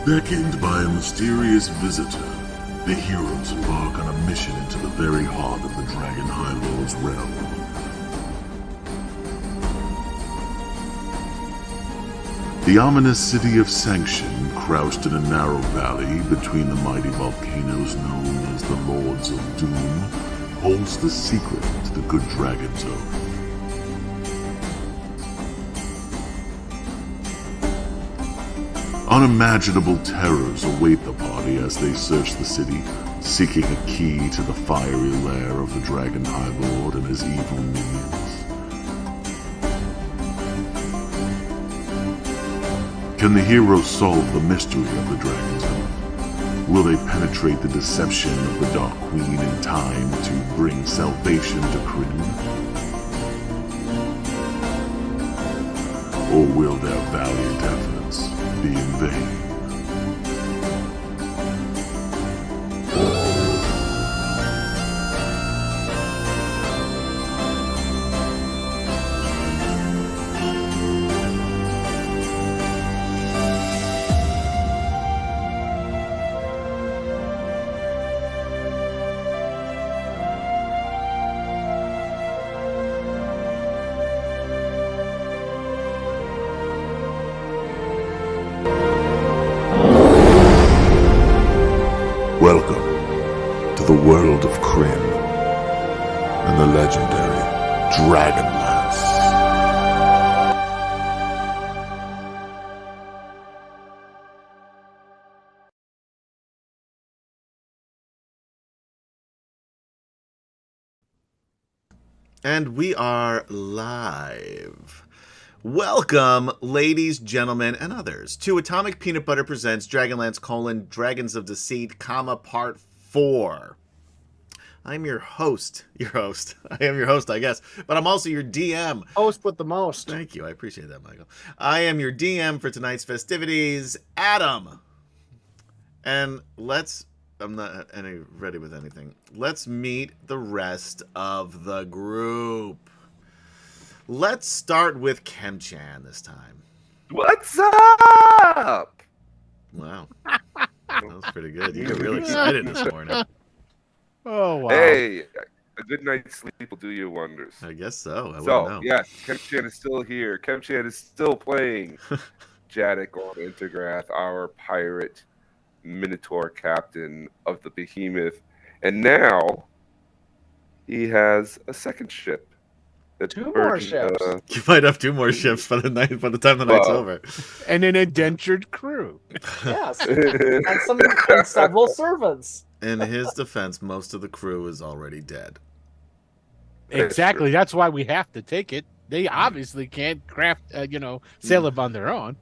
Beckoned by a mysterious visitor, the heroes embark on a mission into the very heart of the Dragon High Lord's realm. The ominous city of Sanction, crouched in a narrow valley between the mighty volcanoes known as the Lords of Doom, holds the secret to the good dragon's oath. Unimaginable terrors await the party as they search the city, seeking a key to the fiery lair of the Dragon High Lord and his evil minions. Can the heroes solve the mystery of the Dragon's Oath? Will they penetrate the deception of the Dark Queen in time to bring salvation to Kryn? Or will their valiant efforts be in vain? Welcome to the world of Kryn and the legendary DragonLance. And we are live. Welcome, ladies, gentlemen, and others, to Atomic Peanut Butter Presents DragonLance: Dragons of Deceit, Part 4. I'm your host. I am your host, I guess, but I'm also your DM. Host with the most. Thank you. I appreciate that, Michael. I am your DM for tonight's festivities, Adam. And I'm not ready with anything. Let's meet the rest of the group. Let's start with Kem-chan this time. What's up? Wow. That was pretty good. You get really excited this morning. Oh, wow. Hey, a good night's sleep will do you wonders. I guess so. I wouldn't know. Yes, Kem-chan is still here. Kem-chan is still playing Jadek on Intergrath, our pirate Minotaur captain of the Behemoth. And now he has a second ship. Two more ships. You might have two more ships by the time the night's over. And an indentured crew. Yes. and several servants. In his defense, most of the crew is already dead. Exactly. That's why we have to take it. They obviously can't sail it on their own.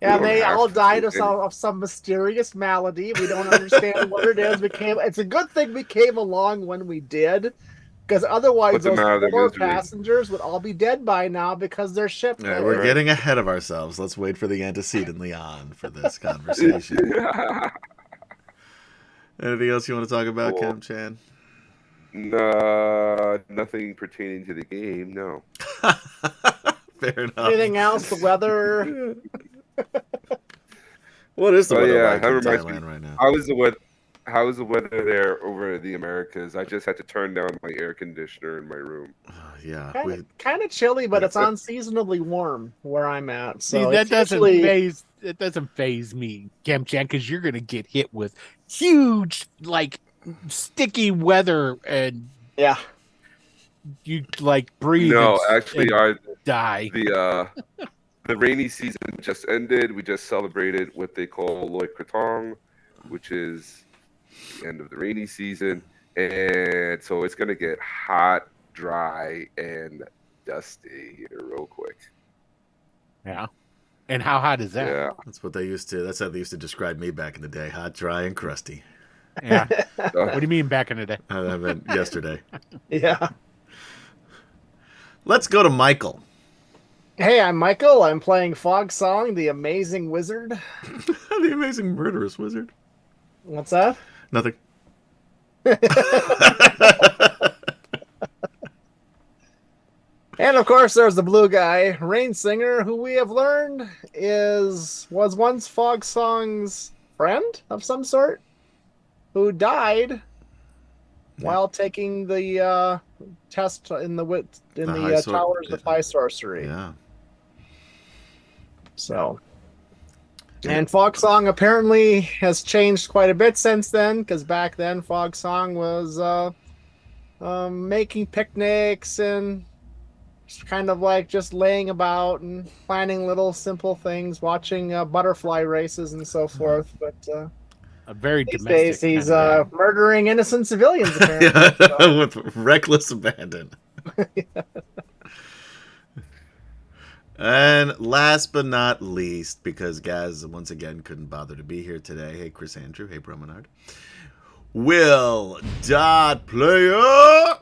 Yeah, they all died of some mysterious malady. We don't understand what it is. It's a good thing we came along when we did. Because otherwise, those four passengers would all be dead by now because their ship. Yeah, we're getting ahead of ourselves. Let's wait for the antecedent Leon for this conversation. Anything else you want to talk about, Kem-chan? No, nothing pertaining to the game. No. Fair enough. Anything else? The weather. What is the weather like in Thailand right now? How is the weather there over the Americas? I just had to turn down my air conditioner in my room. Yeah, kind of chilly, but it's unseasonably warm where I'm at. So that doesn't faze me, Kem-chan, because you're gonna get hit with huge, sticky weather, and you breathe. No, actually, die. The rainy season just ended. We just celebrated what they call Loy Krathong, which is the end of the rainy season, and so it's gonna get hot, dry, and dusty here real quick. Yeah. And how hot is that? Yeah. That's how they used to describe me back in the day. Hot, dry, and crusty. Yeah. What do you mean back in the day? I meant yesterday. Yeah. Let's go to Michael. Hey, I'm Michael. I'm playing Fog Song, the amazing wizard. The amazing murderous wizard. What's that? Nothing. And of course, there's the blue guy, Rain Singer, who we have learned was once Fog Song's friend of some sort, who died while taking the test in the Towers of High Sorcery. Yeah. So, and Fog Song apparently has changed quite a bit since then, because back then Fog Song was making picnics and kind of like just laying about and planning little simple things, watching butterfly races and so forth. But a very these domestic days he's kind of murdering innocent civilians apparently. Yeah, with reckless abandon. And last but not least, because Gaz once again couldn't bother to be here today. Hey, Chris Andrew. Hey, Bromenard. Will Dot Player.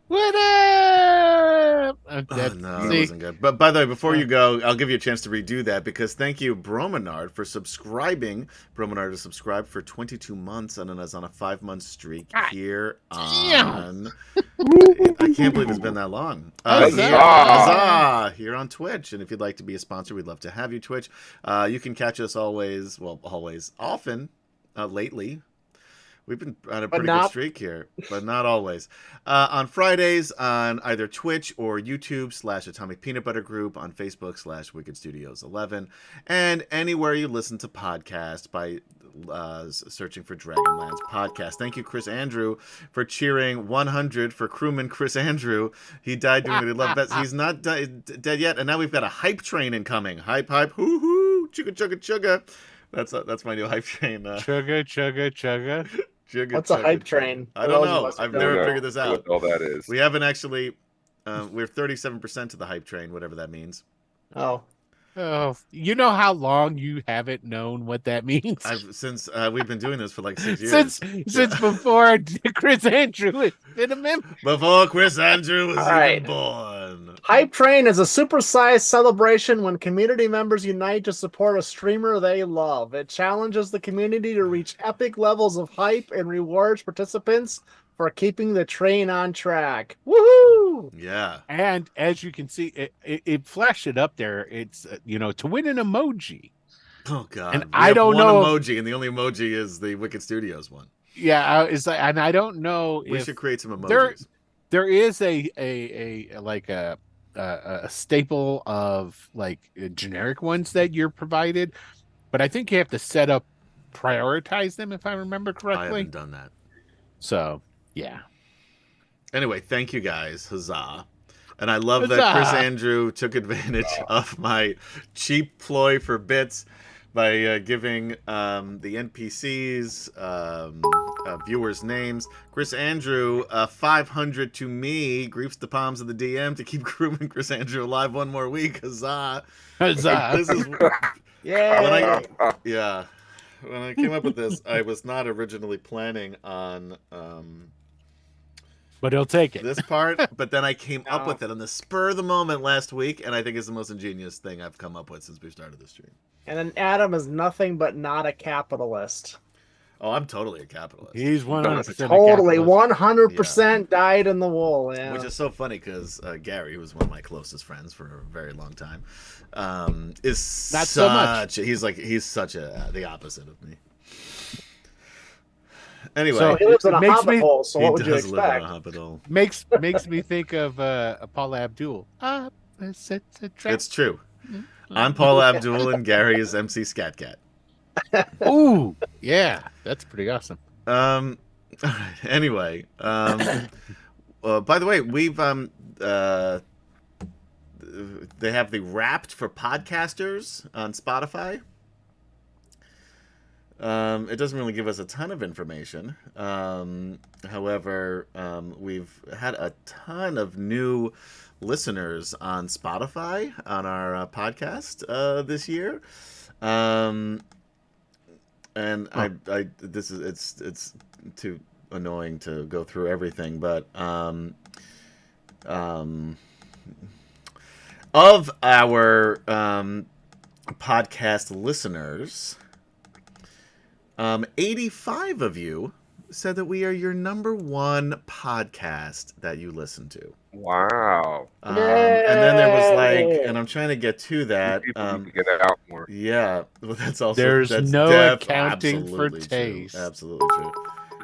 What up? No, that wasn't good. But by the way, before you go, I'll give you a chance to redo that, because thank you, Bromenard, for subscribing. Bromenard has subscribed for 22 months and is on a 5-month streak here on... I can't believe it's been that long. Huzzah! Here on Twitch. And if you'd like to be a sponsor, we'd love to have you, Twitch. You can catch us often, lately. We've been on a pretty good streak here, but not always. On Fridays on either Twitch or YouTube /Atomic Peanut Butter Group, on Facebook /Wicked Studios 11, and anywhere you listen to podcasts by searching for DragonLance podcast. Thank you, Chris Andrew, for cheering 100 for crewman Chris Andrew. He died doing what he loved best. He's not dead yet, and now we've got a hype train incoming. Hype, hype, hoo hoo, chugga chugga chugga. That's my new hype train. Chugga chugga chugga. What's a hype train? I don't know. I've never figured this out. What all that is. We haven't actually. We're 37% to the hype train, whatever that means. Oh, you know how long you haven't known what that means? Since we've been doing this for like 6 years. Since before Chris Andrew has been a member. Before Chris Andrew was even born. Hype Train is a supersized celebration when community members unite to support a streamer they love. It challenges the community to reach epic levels of hype and rewards participants for keeping the train on track. Woohoo! Yeah. And as you can see, it flashed it up there. It's, to win an emoji. Oh, God. And I don't know. One emoji, and the only emoji is the Wicked Studios one. Yeah. And I don't know. We should create some emojis. There is a staple of like generic ones that you're provided, but I think you have to prioritize them, if I remember correctly. I haven't done that. So, yeah. Anyway, thank you guys. Huzzah. And I love that Chris Andrew took advantage of my cheap ploy for bits by giving the NPCs viewers' names. Chris Andrew, 500 to me, griefs the palms of the DM to keep crewman Chris Andrew alive one more week. Huzzah. Huzzah. This is... Yeah. When I came up with this, I was not originally planning on... but he'll take it. This part, but then I came up with it on the spur of the moment last week, and I think it's the most ingenious thing I've come up with since we started the stream. And then Adam is nothing but not a capitalist. Oh, I'm totally a capitalist. He's 100% totally 100% dyed in the wool. Yeah. Which is so funny because Gary, who was one of my closest friends for a very long time, is not such, so much. He's such the opposite of me. Anyway, so he lives in a hobbit hole. So what would you expect? Live in a hobbit hole. Makes me think of Paula Abdul. It's true. I'm Paula Abdul, and Gary is MC Scat Cat. Ooh, yeah, that's pretty awesome. Anyway, by the way, we've they have the Wrapped for podcasters on Spotify. It doesn't really give us a ton of information. However, we've had a ton of new listeners on Spotify on our podcast this year. And it's too annoying to go through everything, but of our podcast listeners, 85 of you said that we are your number one podcast that you listen to. Wow. And then there was like, and I'm trying to get to that. People need to get out more. Yeah, well, that's also There's no accounting for taste. Absolutely true.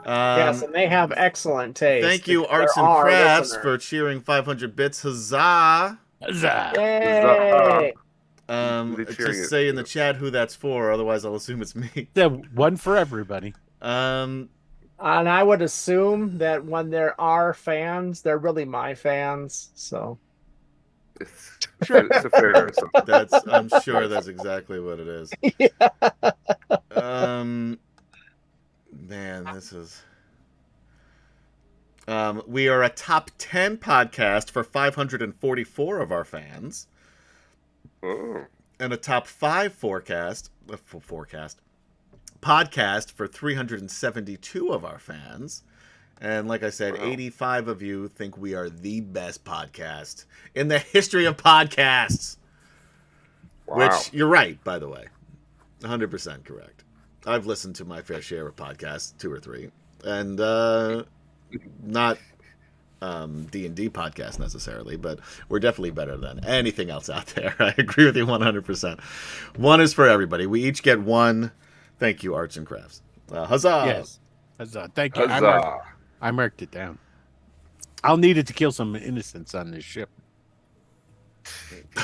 Yes, and they have excellent taste. Thank you, Arts and Crafts, for cheering 500 bits. Huzzah! Huzzah! Yay! Just say in the chat who that's for, otherwise I'll assume it's me. Yeah, one for everybody. And I would assume that when there are fans, they're really my fans. So it's a fair assumption. I'm sure that's exactly what it is. Yeah. Man, this is. We are a top 10 podcast for 544 of our fans. Oh. And a top 5 podcast for 372 of our fans. And like I said, 85 of you think we are the best podcast in the history of podcasts. Wow. Which, you're right, by the way. 100% correct. I've listened to my fair share of podcasts, 2 or 3. And not D&D podcasts necessarily, but we're definitely better than anything else out there. I agree with you 100%. One is for everybody. We each get one. Thank you, Arts and Crafts. Huzzah! Yes. Huzzah. Thank you. Huzzah. I marked it down. I'll need it to kill some innocents on this ship.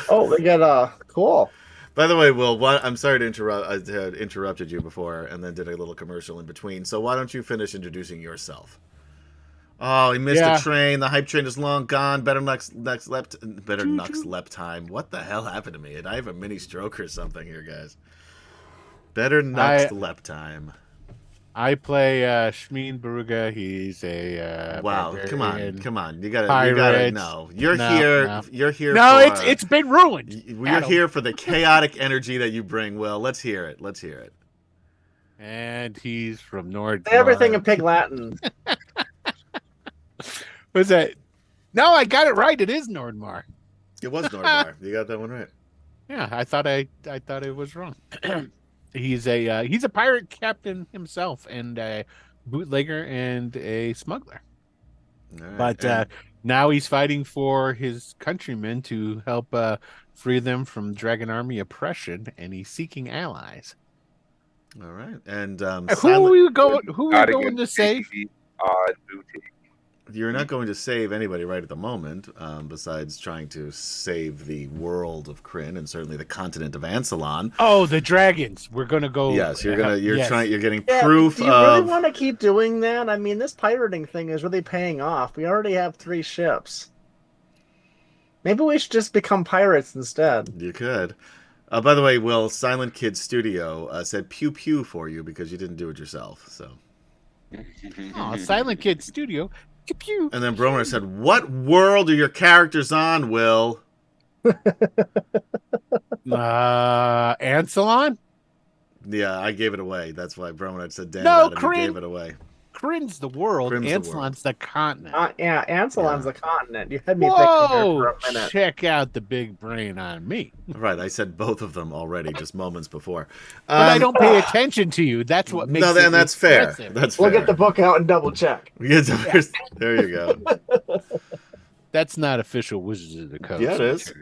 Oh, we got cool. By the way, Will, I'm sorry to interrupt. I had interrupted you before and then did a little commercial in between. So why don't you finish introducing yourself? Oh, he missed the train. The hype train is long gone. Better next lep time. What the hell happened to me? Did I have a mini stroke or something here, guys? Better next lep time. I play Shmeen Baruga. He's a wow. barbarian. Come on. You gotta know. You're here. No, it's been ruined. You're here for the chaotic energy that you bring. Will, let's hear it. And he's from Nord. Everything in Pig Latin. Was that? No, I got it right. It is Nordmar. It was Nordmar. You got that one right. Yeah, I thought it was wrong. He's a pirate captain himself, and a bootlegger and a smuggler. Right. But now he's fighting for his countrymen to help free them from Dragon Army oppression, and he's seeking allies. All right, and who are we going to save? You're not going to save anybody right at the moment, besides trying to save the world of Kryn and certainly the continent of Ansalon. Oh, the dragons! We're gonna go. Yes, you're getting proof. Do you really want to keep doing that? I mean, this pirating thing is really paying off. We already have 3 ships. Maybe we should just become pirates instead. You could. By the way, Will, Silent Kid Studio said pew pew for you because you didn't do it yourself. So. Oh, Silent Kid Studio. Pew, and then Bromer said, "What world are your characters on, Will?" Ansalon? Yeah, I gave it away. That's why Bromer said, "Damn, no, gave it away." Kryn's the world. Ansalon's the continent. Yeah, Ansalon's the continent. You had me thinking there for a minute. Check out the big brain on me. Right, I said both of them already just moments before. But I don't pay attention to you. That's what makes it that's fair. That's fair. We'll get the book out and double check. There you go. That's not official Wizards of the Coast. Yeah, it is.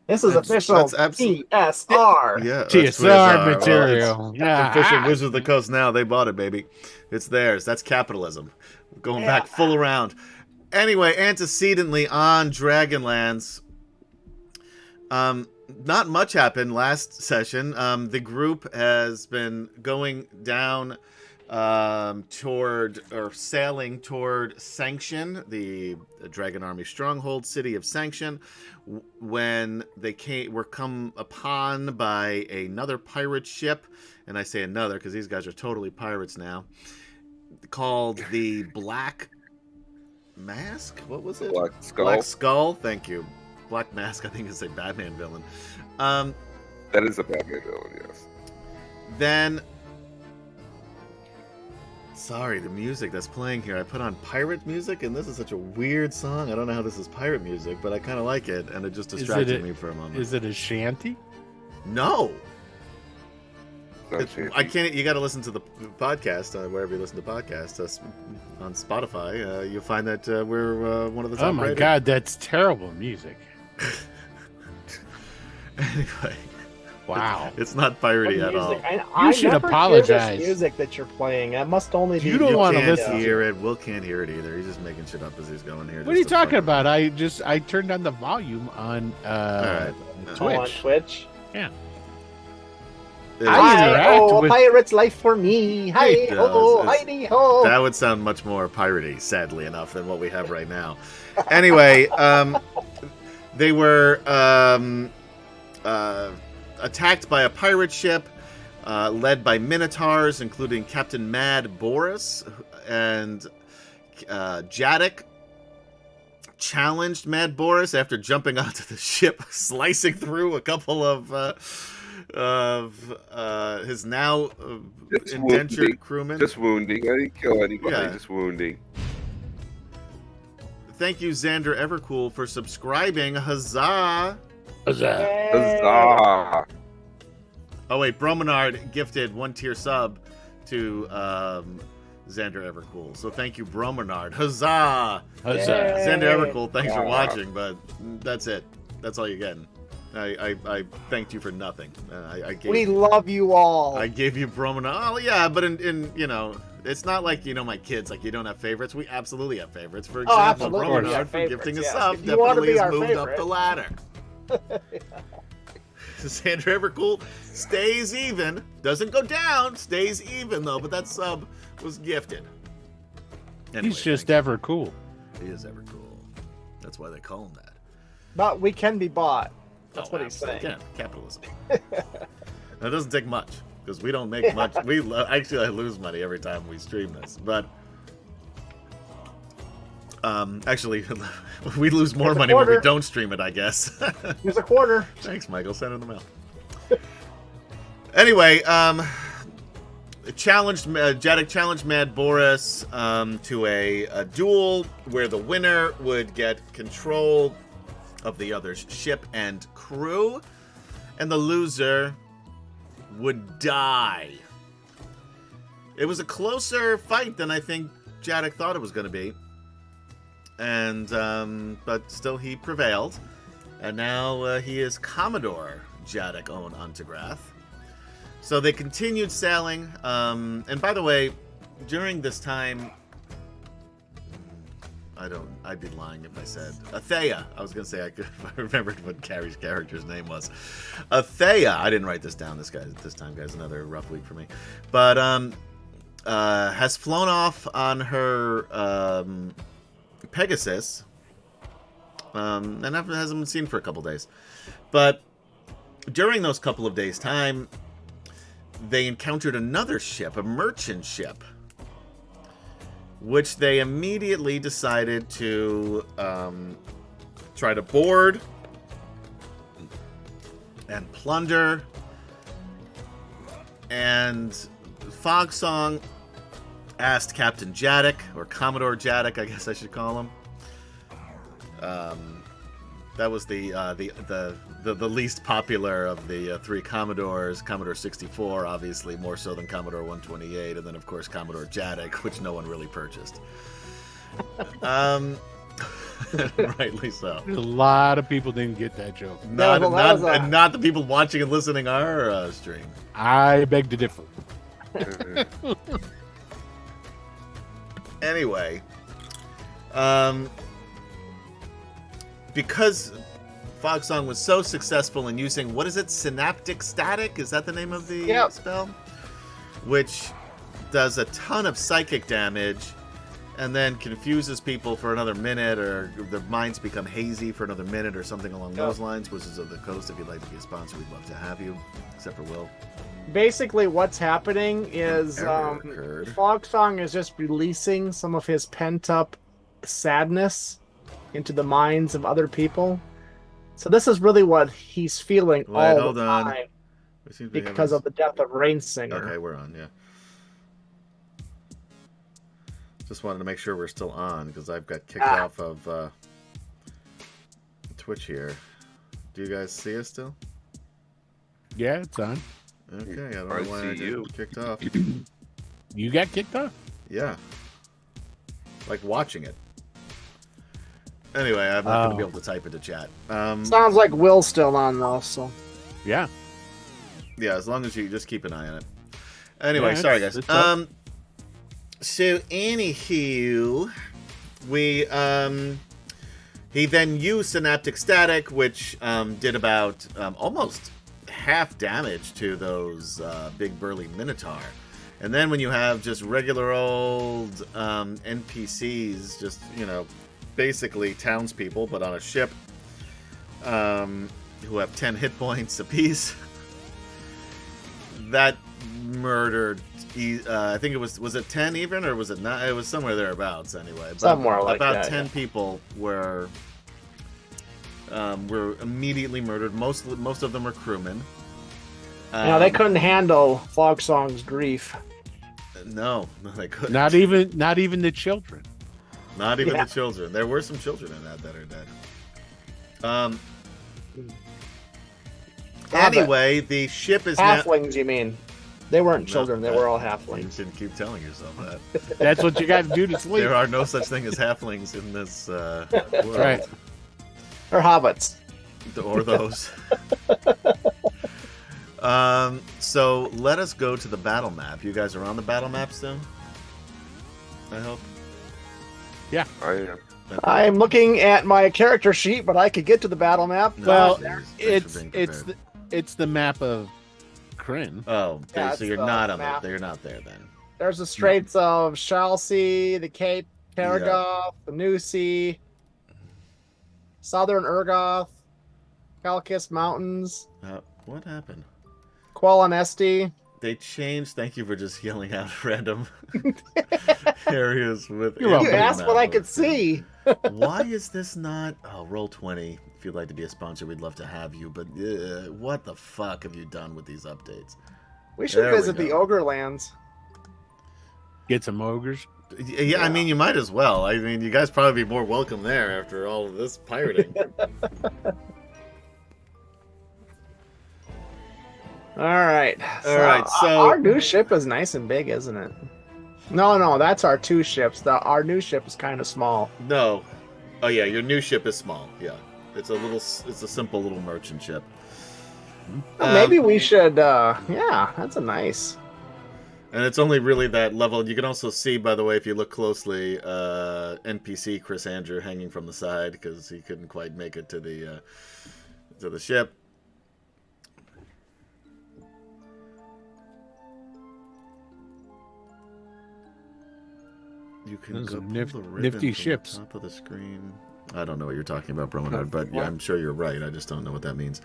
This is official TSR. Yeah, TSR material. Official Wizards of the Coast now. They bought it, baby. It's theirs. That's capitalism. Going back full around. Anyway, antecedently on Dragonlance, not much happened last session. The group has been going down sailing toward Sanction, the Dragon Army stronghold city of Sanction, when they were come upon by another pirate ship, and I say another because these guys are totally pirates now, called the Black Mask? What was it? Black Skull. Black Skull, thank you. Black Mask, I think is a Batman villain. That is a Batman villain, yes. Then... Sorry, the music that's playing here. I put on pirate music, and this is such a weird song. I don't know how this is pirate music, but I kind of like it, and it just distracted me for a moment. Is it a shanty? No. I can't. You got to listen to the podcast wherever you listen to podcasts. On Spotify, you'll find that we're one of the top. Oh my rated. God, that's terrible music. Anyway, wow, it's not piratey at all. You should never apologize. Hear this music that you're playing. That must only be. You don't want to can't listen. hear it. Will can't hear it either. He's just making shit up as he's going here. What are you talking about? I turned on the volume on Twitch. On Twitch. Yeah. I interact with- a pirate's life for me. Hi ho, hi ho. That would sound much more piratey, sadly enough, than what we have right now. Anyway, they were attacked by a pirate ship led by minotaurs, including Captain Mad Boris, and Jadek challenged Mad Boris after jumping onto the ship, slicing through a couple of his now indentured crewmen. Just wounding. I didn't kill anybody. Yeah. Just wounding. Thank you, Xander Evercool, for subscribing. Huzzah! Huzzah! Oh wait, Bromenard gifted 1-tier sub to Xander Evercool. So thank you, Bromenard. Huzzah! Huzzah. Xander Evercool, thanks for watching, but that's it. That's all you're getting. I thanked you for nothing. We love you all. I gave you Bromenard. Oh yeah, but in it's not like my kids. Like you don't have favorites. We absolutely have favorites. For example, Bromenard for gifting a sub definitely has moved up the ladder. Xander Evercool stays even. Doesn't go down. Stays even though. But that sub was gifted. Anyway, He's just ever cool. He is ever cool. That's why they call him that. But we can be bought. That's what he's saying. Yeah, capitalism. It doesn't take much because we don't make much. Actually, I lose money every time we stream this, but actually, we lose more money when we don't stream it. I guess. Here's a quarter. Thanks, Michael. Send it in the mail. Anyway, Jadek challenged Mad Boris to a duel where the winner would get control of the other's ship and crew, and the loser would die. It was a closer fight than I think Jadek thought it was going to be, and but still he prevailed, and now he is Commodore Jadek on Antigrath. So they continued sailing, and by the way, during this time, I'd be lying if I said Athea. I was gonna say I remembered what Carrie's character's name was. Athea. I didn't write this down this time, guys. Another rough week for me. But has flown off on her Pegasus, and hasn't been seen for a couple days. But during those couple of days' time, they encountered another ship, a merchant ship, which they immediately decided to try to board and plunder. And Fogsong asked Captain Jadek, or Commodore Jadek, I guess I should call him. That was the least popular of the three Commodores. Commodore 64, obviously, more so than Commodore 128, and then, of course, Commodore Jadek, which no one really purchased. Rightly so. A lot of people didn't get that joke. Not the people watching and listening our stream. I beg to differ. Anyway, because Fogsong was so successful in using, what is it, synaptic static? Is that the name of the spell? Which does a ton of psychic damage and then confuses people for another minute, or their minds become hazy for another minute or something along those lines. Wizards of the Coast, if you'd like to be a sponsor, we'd love to have you, except for Will. Basically, what's happening is Fogsong is just releasing some of his pent-up sadness into the minds of other people. So this is really what he's feeling all the time because of the death of Rainsinger. Okay, we're on, yeah. Just wanted to make sure we're still on, because I've got kicked off of Twitch here. Do you guys see us still? Yeah, it's on. Okay, I don't know why I didn't kicked off. You got kicked off? Yeah. Like watching it. Anyway, I'm not going to be able to type into chat. Sounds like Will's still on, though, so... Yeah. Yeah, as long as you just keep an eye on it. Anyway, sorry, guys. So, anywho, we... he then used Synaptic Static, which did about almost half damage to those big burly Minotaur. And then when you have just regular old NPCs, just, you know, basically townspeople, but on a ship, who have 10 hit points apiece, that murdered, I think it was it 10 even, or was it not? It was somewhere thereabouts anyway. But somewhere like about that, 10 people were immediately murdered. Most of them were crewmen. They couldn't handle Fogsong's grief. No, they couldn't. Not even the children. Not even the children. There were some children in that are dead. Anyway, the ship is halflings. You mean? They weren't children. They were all halflings. You shouldn't keep telling yourself that. That's what you got to do to sleep. There are no such thing as halflings in this world. Right. Or hobbits. Or those. So let us go to the battle map. You guys are on the battle map still? I hope. Yeah. I am. I'm looking at my character sheet, but I could get to the battle map. No, Well, thanks it's the map of Kryn. Oh, okay, Yeah, so you're the not on map. You're not there then. There's the Straits of Shalsea, the Cape Paragoth, the New Sea, Southern Urgoth, Kalkis Mountains, What happened? Qualanesti. They changed. Thank you for just yelling out random areas with. You're welcome. You asked what I could see. Why is this not? Oh, Roll20. If you'd like to be a sponsor, we'd love to have you. But what the fuck have you done with these updates? We should There we visit the go. Ogre Lands. Get some ogres. Yeah, I mean, you might as well. I mean, you guys probably be more welcome there after all of this pirating. All right. So our new ship is nice and big, isn't it? No, that's our two ships. Our new ship is kind of small. No. Oh yeah, your new ship is small. Yeah, it's a simple little merchant ship. Maybe we should. Yeah, that's a nice. And it's only really that level. You can also see, by the way, if you look closely, NPC Chris Andrew hanging from the side because he couldn't quite make it to the ship. You can Those go are pull the ribbon nifty from ships. the top of the screen. I don't know what you're talking about, Bromenard, but yeah, I'm sure you're right. I just don't know what that means.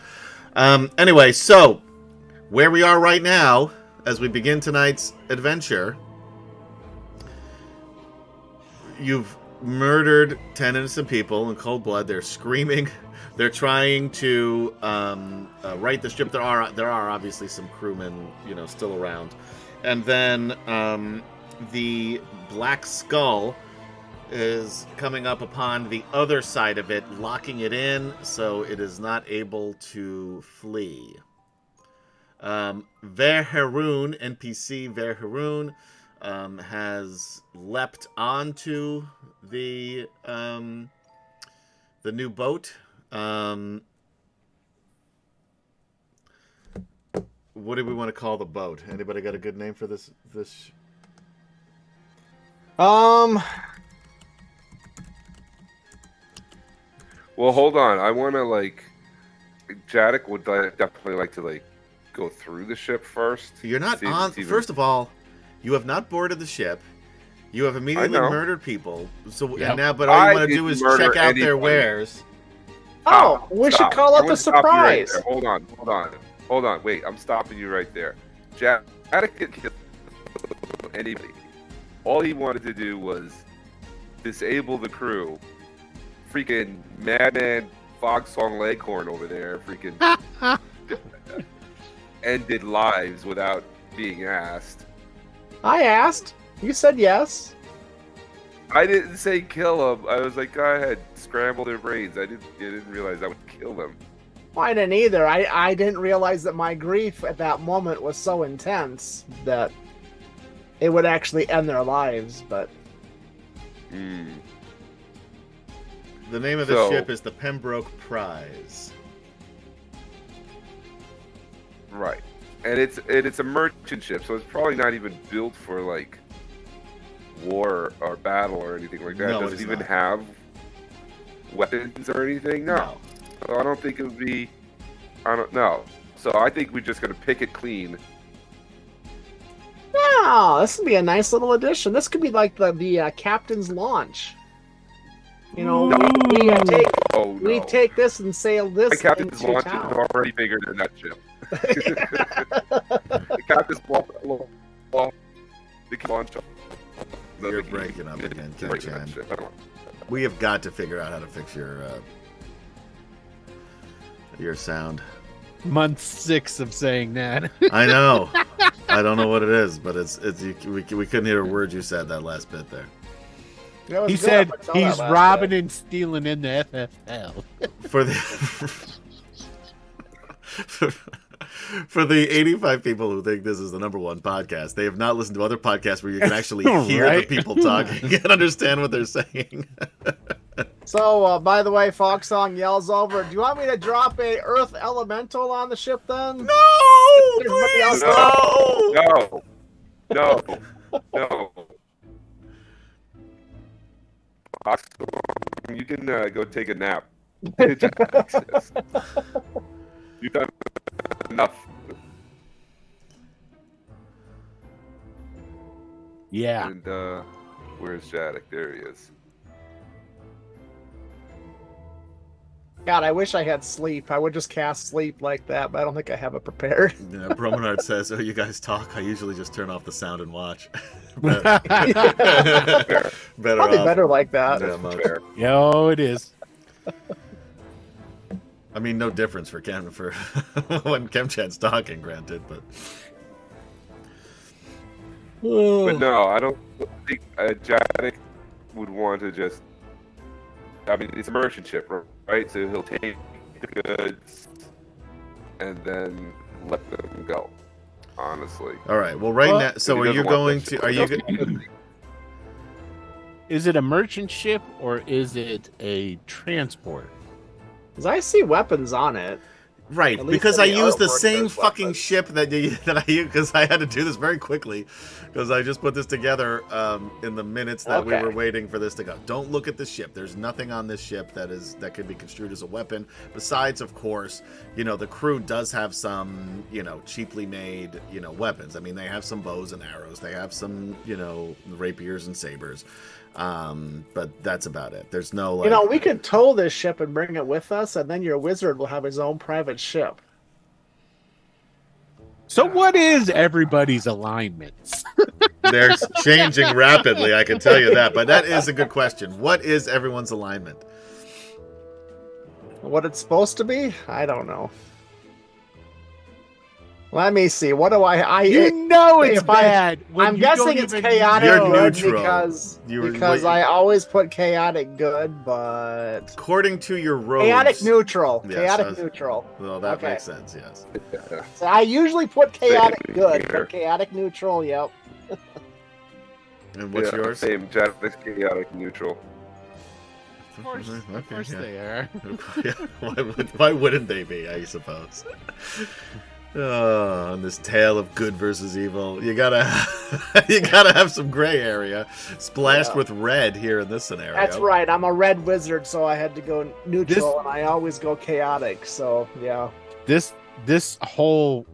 Anyway, so where we are right now, as we begin tonight's adventure, you've murdered 10 innocent people in cold blood. They're screaming. They're trying to right the ship. There are obviously some crewmen, still around, and then the Black Skull is coming up upon the other side of it, locking it in so it is not able to flee. Verharoon, NPC Verharoon, has leapt onto the new boat. What do we want to call the boat? Anybody got a good name for this? Well, hold on. I want to Jadek would definitely like to go through the ship first. You're not on. First of all, you have not boarded the ship. You have immediately murdered people. So Yep. now, but all you want to do is check out their wares. Oh, we should call it the surprise. Right, hold on. Wait, I'm stopping you right there. Jadek could kill anybody. All he wanted to do was disable the crew. Freaking Madman Fogsong Leghorn over there freaking ended lives without being asked. I asked. You said yes. I didn't say kill them. I was like, go ahead, scramble their brains. I didn't realize I would kill them. Well, I didn't either. I didn't realize that my grief at that moment was so intense that it would actually end their lives, but... The name of the ship is the Pembroke Prize. Right. And it's a merchant ship, so it's probably not even built for, like, war or battle or anything like that. No, it doesn't even have weapons or anything. No. So I don't think it would be... I don't know. So I think we're just going to pick it clean. Oh, this would be a nice little addition. This could be like the captain's launch. You know, we take this and sail this. The captain's into launch town. is already bigger than that ship. The captain's launch. You're breaking up again, Kim-chan. We have got to figure out how to fix your sound. Month 6 of saying that. I know. I don't know what it is, but we couldn't hear a word you said that last bit there. He said he's robbing and stealing in the FFL. For the 85 people who think this is the #1 podcast, they have not listened to other podcasts where you can actually hear the people talking and understand what they're saying. So, by the way, Foxsong yells over, do you want me to drop a Earth Elemental on the ship then? No! Please, no! No. You can go take a nap. You've done enough. Yeah. And where's Jadek? There he is. God, I wish I had sleep. I would just cast sleep like that, but I don't think I have it prepared. Yeah, Bromenard says, "Oh, you guys talk. I usually just turn off the sound and watch." Probably better like that. Yeah, oh, it is. I mean, no difference for when Kim-chan's talking, granted, but. But no, I don't think Jadek would want to just. I mean, it's a merchant ship, right? So he'll take the goods and then let them go. Honestly. All right. Well, now, so are you going to? Are you? Is it a merchant ship or is it a transport? Because I see weapons on it. Right, because I used the same fucking ship that I used, because I had to do this very quickly, because I just put this together in the minutes that we were waiting for this to go. Don't look at the ship. There's nothing on this ship that could be construed as a weapon. Besides, of course, the crew does have some, cheaply made, weapons. I mean, they have some bows and arrows. They have some, rapiers and sabers. But that's about it. There's no we could tow this ship and bring it with us, and then your wizard will have his own private ship. So what is everybody's alignments? They're changing rapidly, I can tell you that, but that is a good question. What is everyone's alignment? What it's supposed to be? I don't know. Let me see. What do it's bad. I'm guessing it's chaotic good because I always put chaotic good, but according to your rogues, chaotic neutral. Yes, chaotic neutral. Well, that makes sense. Yes. So I usually put chaotic good, but chaotic neutral. Yep. And what's yours? Same. Jadek's chaotic neutral. Of course they are. Why wouldn't they be? I suppose. Oh, and this tale of good versus evil. You gotta have some gray area splashed with red here in this scenario. That's right. I'm a red wizard, so I had to go neutral, and I always go chaotic. So yeah. This whole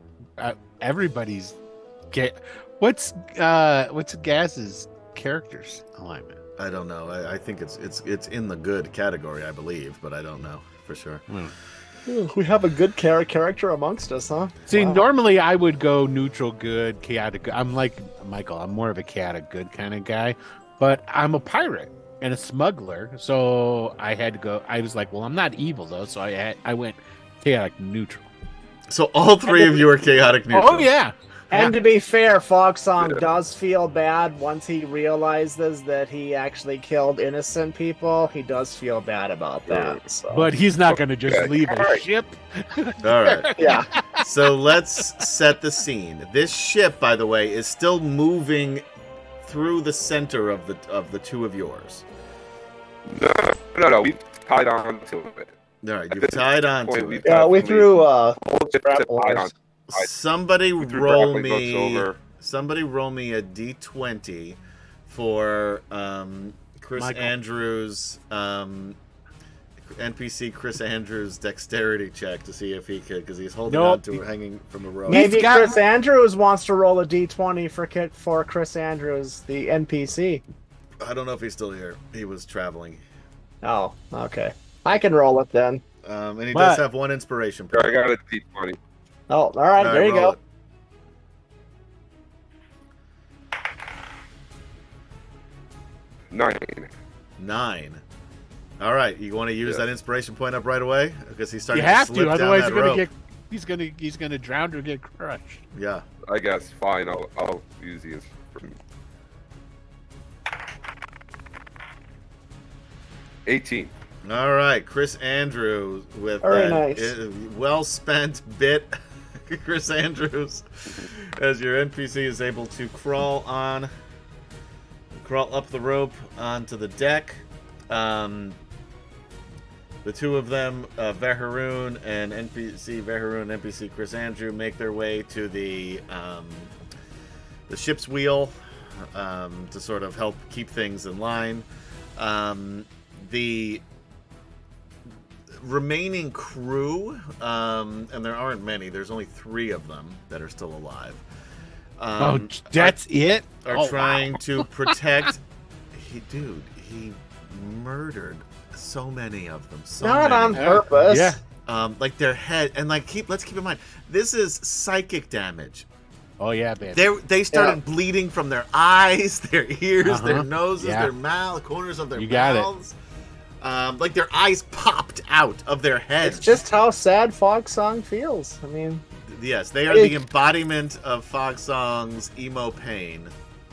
everybody's what's Gaz's character's alignment? I don't know. I think it's in the good category, I believe, but I don't know for sure. We have a good character amongst us, huh? See, normally I would go neutral good, chaotic good. I'm like Michael, I'm more of a chaotic good kind of guy, but I'm a pirate and a smuggler, so I had to go. I was like, well, I'm not evil though, so I went chaotic neutral. So all three of you are chaotic neutral. Oh yeah. And to be fair, Fogsong does feel bad once he realizes that he actually killed innocent people. He does feel bad about that. So. But he's not going to just leave a ship. All right. Yeah. So let's set the scene. This ship, by the way, is still moving through the center of the two of yours. No. We've tied on to it. All right, you've tied on to it. Yeah, we threw grapplers. Somebody roll me. Somebody roll me a d20 for Chris Michael. Andrews, NPC Chris Andrews' dexterity check to see if he could, because he's holding on to her, hanging from a rope. Maybe Chris Andrews wants to roll a d20 for Chris Andrews, the NPC. I don't know if he's still here. He was traveling. Oh, okay. I can roll it then. And he does have one inspiration point. I got a d20. Oh, all right, there you go. It. 9. All right, you want to use that inspiration point up right away because he's starting. You have to slip otherwise down you're that gonna rope. get. He's gonna drown or get crushed. Yeah. I guess. Fine. I'll use the inspiration. 18. All right, Chris Andrews with Very that nice. Well spent bit. Chris Andrews, as your NPC is able to crawl up the rope onto the deck. The two of them, Veharoon and NPC Chris Andrew, make their way to the ship's wheel to sort of help keep things in line. The remaining crew, and there aren't many, there's only 3 of them that are still alive. That's it? Are trying to protect. He murdered so many of them. Not on purpose. Yeah. Like their head, and like let's keep in mind, this is psychic damage. Oh yeah, baby. They started bleeding from their eyes, their ears, their noses, their mouth, corners of their mouths. Like their eyes popped out of their heads. It's just how sad Fogsong feels. I mean, yes, they are the embodiment of Fogsong's emo pain.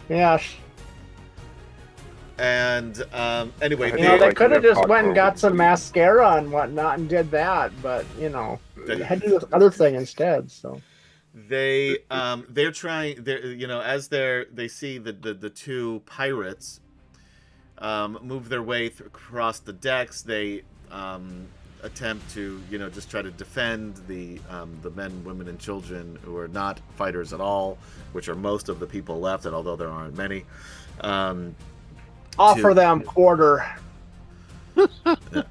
Yeah. And anyway, they could have just went and got some mascara and whatnot and did that, but they had to do this other thing instead. So they're trying. As they see the 2 pirates move their way across the decks. They attempt to just try to defend the men, women, and children who are not fighters at all, which are most of the people left. And although there aren't many, offer them quarter. Yeah.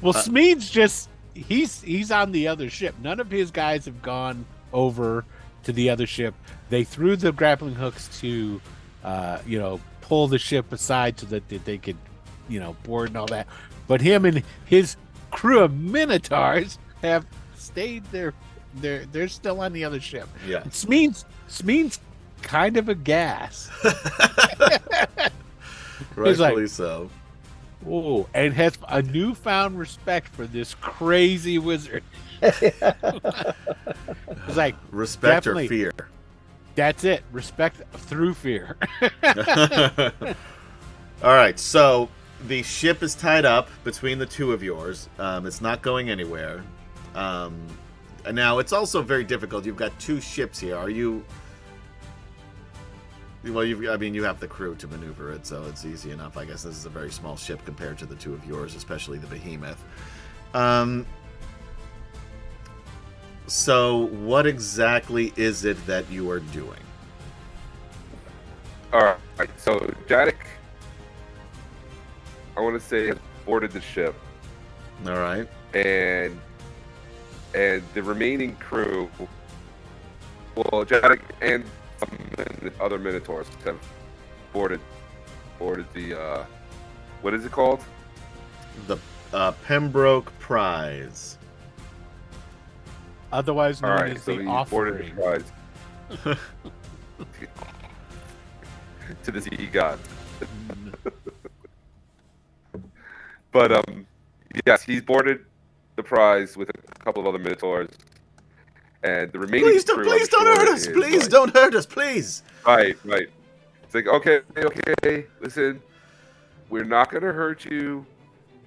Well, Smeed's just he's on the other ship. None of his guys have gone over to the other ship. They threw the grappling hooks to pull the ship aside so that they could board and all that. But him and his crew of Minotaurs have stayed there. They're still on the other ship. Yeah. Smeed's kind of a gas. Rightfully so. Oh, and has a newfound respect for this crazy wizard. It's like respect or fear. That's it. Respect through fear. All right, so the ship is tied up between the 2 of yours. It's not going anywhere. And now it's also very difficult. You've got 2 ships here. Are you? Well, you have the crew to maneuver it, so it's easy enough. I guess this is a very small ship compared to the 2 of yours, especially the Behemoth. So what exactly is it that you are doing? All right, so Jadek, I want to say, has boarded the ship. All right. And the remaining crew, well, Jadek and some other Minotaurs have boarded the, what is it called? The Pembroke Prize. Otherwise known as so the he offering. boarded the prize. To the sea god. But yes, he's boarded the prize with a couple of other Minotaurs, and the remaining Please crew don't hurt us. Please don't hurt us. Please. Right. It's like, okay, listen, we're not gonna hurt you.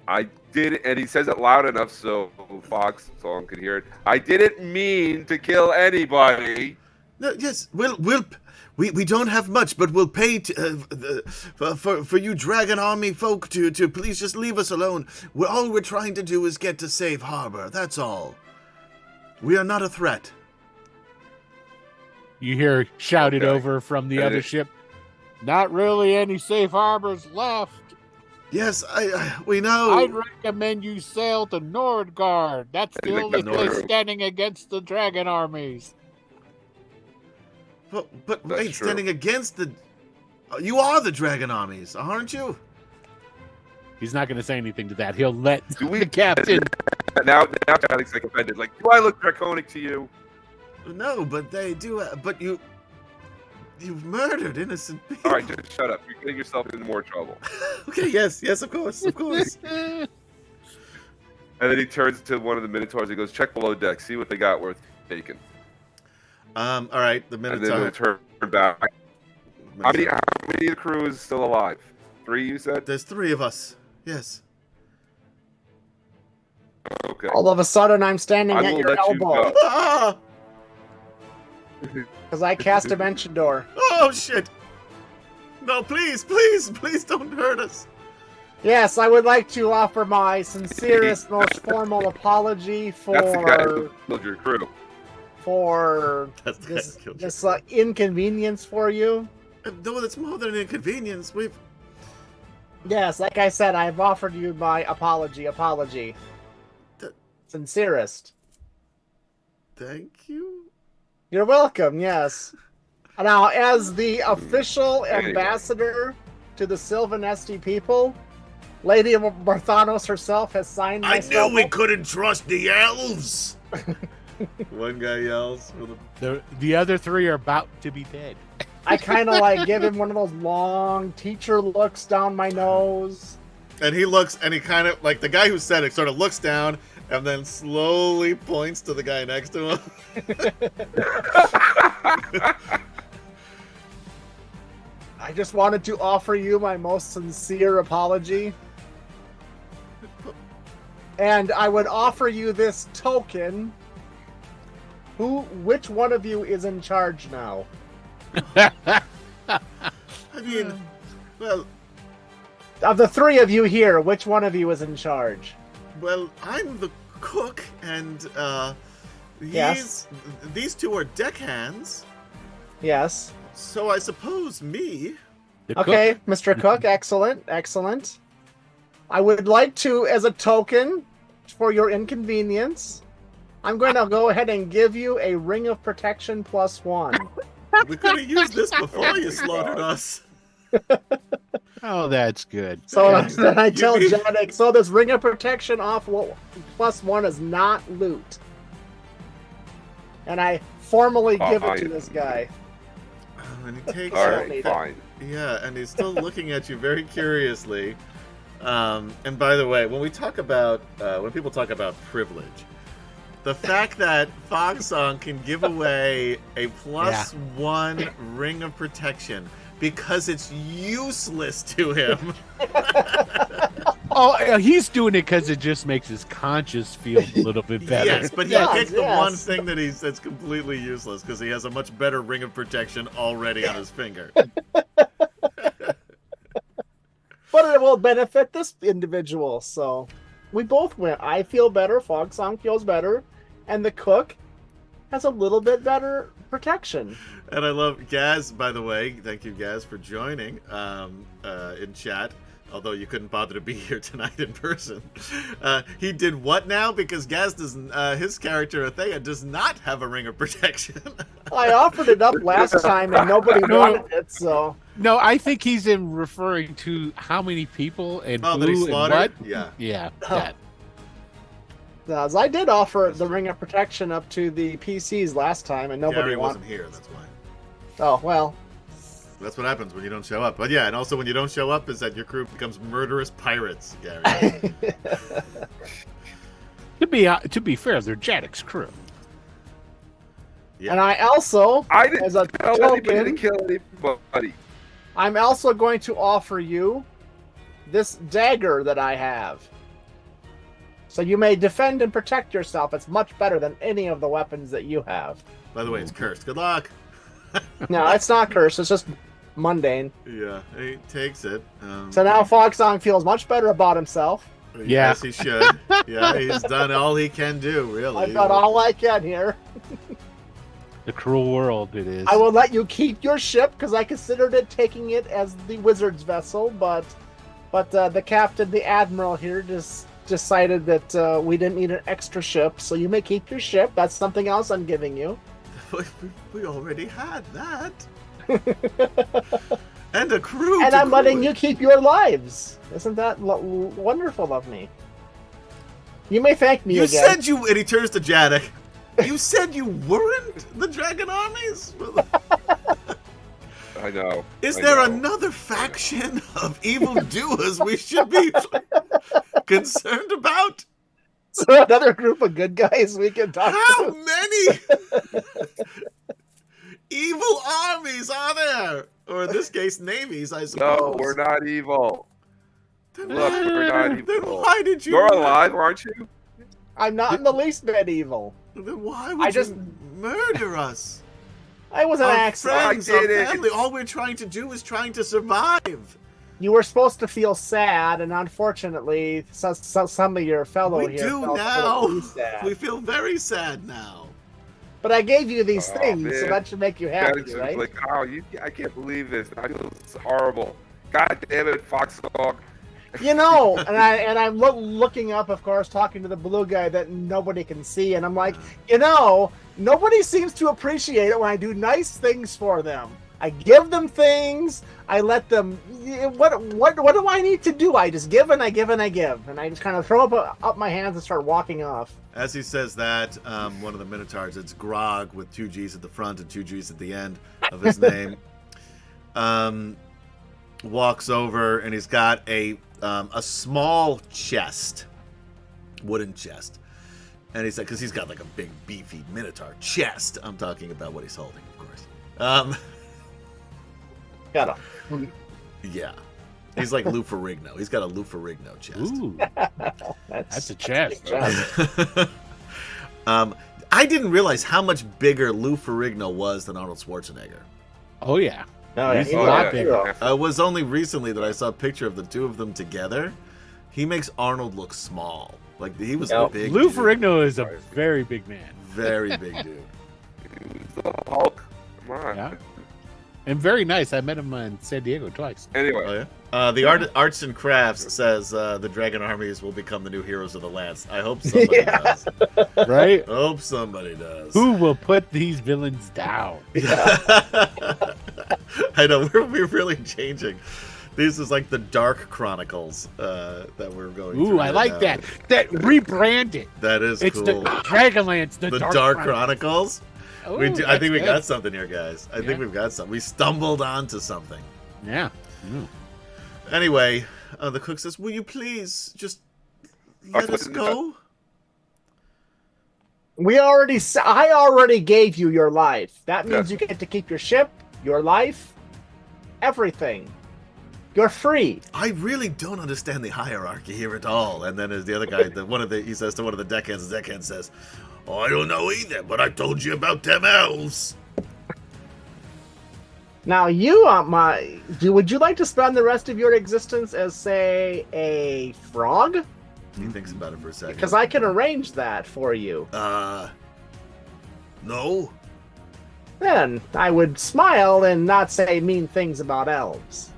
I did it, and he says it loud enough so Fox Song could hear it. I didn't mean to kill anybody. No, yes, we don't have much, but we'll pay for you Dragon Army folk to please just leave us alone. All we're trying to do is get to safe harbor. That's all. We are not a threat. You hear shouted over from the other ship. Not really any safe harbors left. Yes, we know. I'd recommend you sail to Nordgard. That's the only place standing against the dragon armies. But wait, standing against the... You are the dragon armies, aren't you? He's not going to say anything to that. He'll let the captain... Now Alex like offended. Like, do I look draconic to you? No, but they do... But you've murdered innocent people. All right, just shut up. You're getting yourself into more trouble. Okay, yes, of course. And then he turns to one of the Minotaurs. He goes, check below deck. See what they got worth taking. All right, the Minotaur. And then they turn back. How many of the crew is still alive? 3, you said? There's 3 of us. Yes. Okay. All of a sudden, I'm standing at your elbow. Because I cast Dimension Door. Oh, shit. No, please don't hurt us. Yes, I would like to offer my sincerest, most formal apology for... That's the guy who killed your crew. For this inconvenience for you. No, that's more than an inconvenience. Yes, like I said, I've offered you my apology. Sincerest. Thank you. You're welcome, yes. Now, as the official ambassador to the Sylvanesti people, Lady Barthanos herself has signed my I knew we couldn't trust the elves! One guy yells. The other 3 are about to be dead. I kind of like give him one of those long teacher looks down my nose. And he looks, and he kind of, like the guy who said it, sort of looks down and then slowly points to the guy next to him. I just wanted to offer you my most sincere apology. And I would offer you this token. Which one of you is in charge now? I mean, well... Of the 3 of you here, which one of you is in charge? Well, I'm the cook, and yes. These 2 are deckhands. Yes. So I suppose me. Okay, Mr. Cook, excellent. I would like to, as a token for your inconvenience, I'm going to go ahead and give you a Ring of Protection +1. We could have used this before you slaughtered us. Oh, that's good. So then I tell Janek, so this Ring of Protection off +1 is not loot. And I formally give it to this guy. And he takes Alright, fine. Yeah, and he's still looking at you very curiously. And by the way, when people talk about privilege, the fact that Fogsong can give away a +1 Ring of Protection because it's useless to him. Oh, he's doing it because it just makes his conscience feel a little bit better. Yes, but he picked the one thing that's completely useless because he has a much better Ring of Protection already on his finger. But it will benefit this individual, so we both win. I feel better, Fogsong feels better, and the cook has a little bit better protection. And I love Gaz, by the way. Thank you, Gaz, for joining in chat. Although you couldn't bother to be here tonight in person. He did what now? Because Gaz doesn't. His character Athea does not have a Ring of Protection. I offered it up last time and nobody wanted it. So no, I think he's referring to how many people and who that he slaughtered? and what? Yeah. That. I did offer the Ring of Protection up to the PCs last time and nobody Gary wanted. wasn't here. That's why. Oh well. That's what happens when you don't show up. But yeah, and also when you don't show up is that your crew becomes murderous pirates, Gary. To be fair, they're Jadek's crew. Yeah. And I also, I didn't as a tell anybody to token, kill anybody. I'm also going to offer you this dagger that I have. So you may defend and protect yourself. It's much better than any of the weapons that you have. By the way, it's cursed. Good luck. No, it's not cursed. It's just mundane. Yeah, he takes it. So now Foxong feels much better about himself. Yeah. Yes, he should. Yeah, he's done all he can do, really. I've done all I can here. The cruel world it is. I will let you keep your ship because I considered it taking it as the wizard's vessel, but the captain, the admiral here, just decided that we didn't need an extra ship, so you may keep your ship. That's something else I'm giving you. We already had that. And a crew. And I'm letting you keep your lives. Isn't that wonderful of me? You may thank me You again. said you, and he turns to Janek. You said you weren't the dragon armies? I know. Is there another faction of evildoers we should be concerned about? So another group of good guys we can talk How to. many evil armies are there? Or in this case, navies, I suppose. No, we're not evil. Then Look, we're not Then evil. why did you... You're alive, aren't you? I'm not in the least bit evil. Then why would you murder us? I was an Our accident. friends, I our did it. family, all we're trying to do is trying to survive. You were supposed to feel sad, and unfortunately, some of your fellow We here do felt now. a little sad. We feel very sad now. But I gave you these Oh, things, so man. that should make you Yeah, happy, it's just right? like, oh, I can't believe this. I feel it's horrible. God damn it, Fox Dog. You know, and I'm looking up, of course, talking to the blue guy that nobody can see, and I'm like, you know, nobody seems to appreciate it when I do nice things for them. I give them things. I let them. What do I need to do? I just give and I give and I give, and I just kind of throw up my hands and start walking off. As he says that, one of the Minotaurs, it's Grog with 2 G's at the front and 2 G's at the end of his name, walks over and he's got a small chest, wooden chest. And he said, because he's got like a big beefy Minotaur chest. I'm talking about what he's holding, of course. Got Yeah. He's like Lou Ferrigno. He's got a Lou Ferrigno chest. Ooh, that's a chest. I didn't realize how much bigger Lou Ferrigno was than Arnold Schwarzenegger. Oh yeah. He's a lot bigger. It was only recently that I saw a picture of the two of them together. He makes Arnold look small. Like, he was a big Lou dude. Ferrigno is a very big man. Very big dude. The Hulk. Come on. Yeah. And very nice. I met him in San Diego twice. Anyway, Oh, yeah? The Arts and Crafts says the Dragon armies will become the new heroes of the Lance. I hope somebody does. Right? Hope somebody does. Who will put these villains down? I know, we're really changing. This is like the Dark Chronicles that we're going through. Ooh, I like now. that. That rebrand it. That is It's cool. the DragonLance, the Dark Chronicles. Ooh, I that's think we good. got something here, guys. I think Yeah. we've got something. We stumbled onto something. Yeah. Mm. Anyway, the cook says, will you please just let us go? I already gave you your life. That means you get to keep your ship, your life, everything. You're free. I really don't understand the hierarchy here at all. And then the other guy, he says to one of the deckhands, the deckhand says, oh, I don't know either, but I told you about them elves. Now, would you like to spend the rest of your existence as, say, a frog? He thinks about it for a second. Because I can arrange that for you. No. Then I would smile and not say mean things about elves.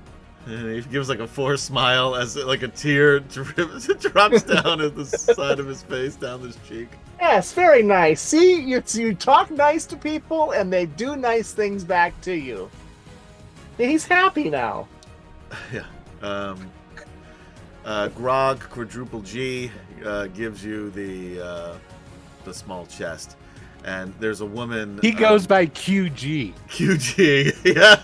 And he gives like a forced smile as like a tear drops down at the side of his face, down his cheek. Yes, very nice. See, you talk nice to people and they do nice things back to you. He's happy now. Yeah. Grog, quadruple G, gives you the small chest. And there's a woman. He goes by QG. QG. Yeah.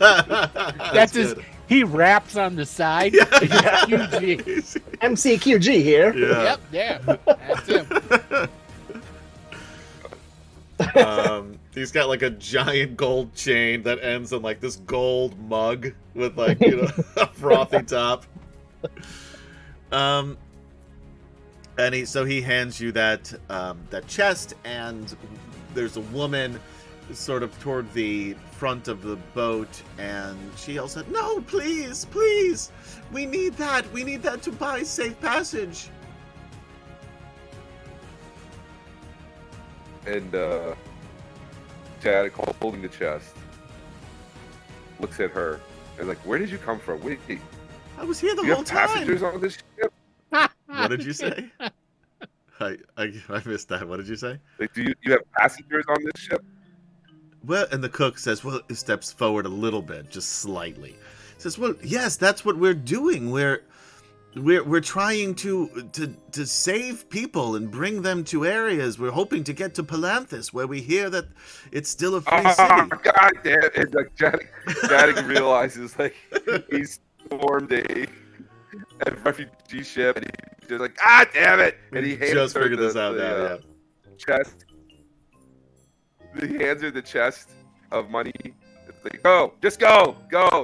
That's his. good. He raps on the side. Yeah. QG. MCQG here. Yeah. Yep, yeah. That's him. He's got like a giant gold chain that ends in like this gold mug with like, you know, a frothy top. And he hands you that chest, and there's a woman sort of toward the front of the boat, and she yells out, "No, please, please! We need that! We need that to buy safe passage!" And Jack, holding the chest, looks at her and like, "Where did you come from? Wait, I was here the you whole have time. passengers on this ship?" What did you say? I missed that. What did you say? Like, do you have passengers on this ship? Well, and the cook says, well, he steps forward a little bit, just slightly. Says, well, yes, that's what we're doing. We're trying to save people and bring them to areas. We're hoping to get to Palanthas, where we hear that it's still a free city. Oh, God damn it. And like Jack realizes like he's stormed a refugee ship, and he's just like, "God damn it!" And he hands just her figured this out now, yeah. chest. He hands her the chest of money. It's like, "Go, just go.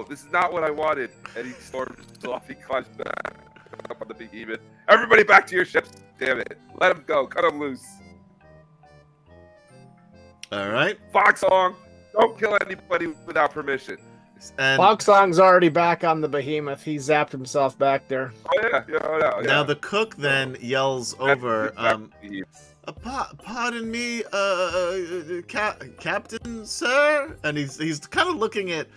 This is not what I wanted." And he storms off. He climbs back up on the behemoth. "Everybody back to your ships! Damn it! Let him go. Cut him loose." All right. Foxhong, don't kill anybody without permission. And Foxhong's already back on the behemoth. He zapped himself back there. Oh yeah. now the cook then yells over, pardon me, Captain, sir? And he's kind of looking at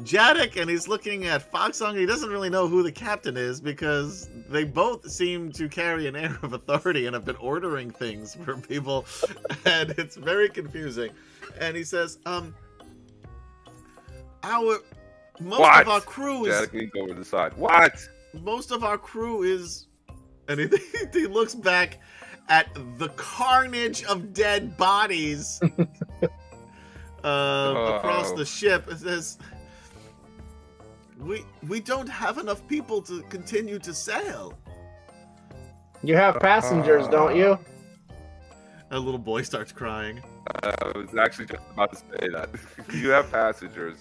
Jadek, and he's looking at Foxhong. He doesn't really know who the captain is, because they both seem to carry an air of authority and have been ordering things for people, and it's very confusing. And he says, most of our crew is... Jadek leans over the side. What? Most of our crew is... And he looks back at the carnage of dead bodies across the ship. It says, we don't have enough people to continue to sail. You have passengers, don't you? A little boy starts crying. I was actually just about to say that. You have passengers.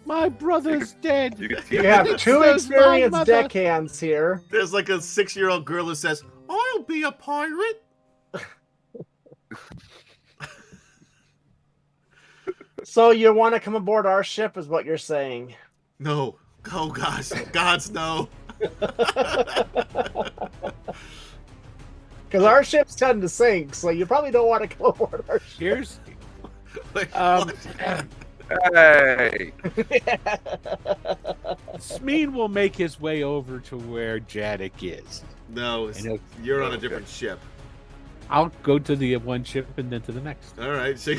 My brother's dead. You have two experienced deckhands here. There's like a 6-year-old girl who says, "I'll be a pirate." So you want to come aboard our ship, is what you're saying? No. Oh gosh. Gods no. Because our ships tend to sink, so you probably don't want to come aboard our ship. Here's Wait, Hey! Smeen will make his way over to where Jadek is. No, you're on a different ship. I'll go to the one ship and then to the next. All right, so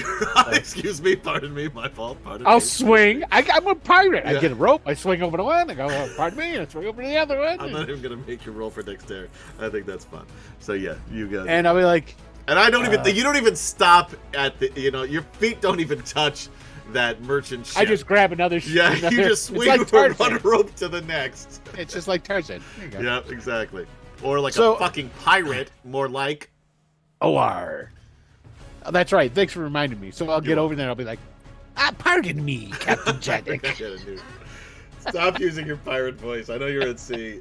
excuse me, pardon me, my fault. Pardon I'll me. swing. I'm a pirate. Yeah. I get a rope. I swing over to one. I go, pardon me, and I swing over to the other one. I'm not even gonna make you roll for dexterity. I think that's fun. So yeah, you guys. And I'll be like, and I don't even. You don't even stop at the. You know, your feet don't even touch that merchant ship. I just grab another. Yeah, another, you just swing like from one rope to the next. It's just like Tarzan. There you go. Yeah, exactly. Or like a fucking pirate, more like. OR. Oh, that's right. Thanks for reminding me. So I'll get over there and I'll be like, pardon me, Captain Jadek. Stop using your pirate voice. I know you're at sea.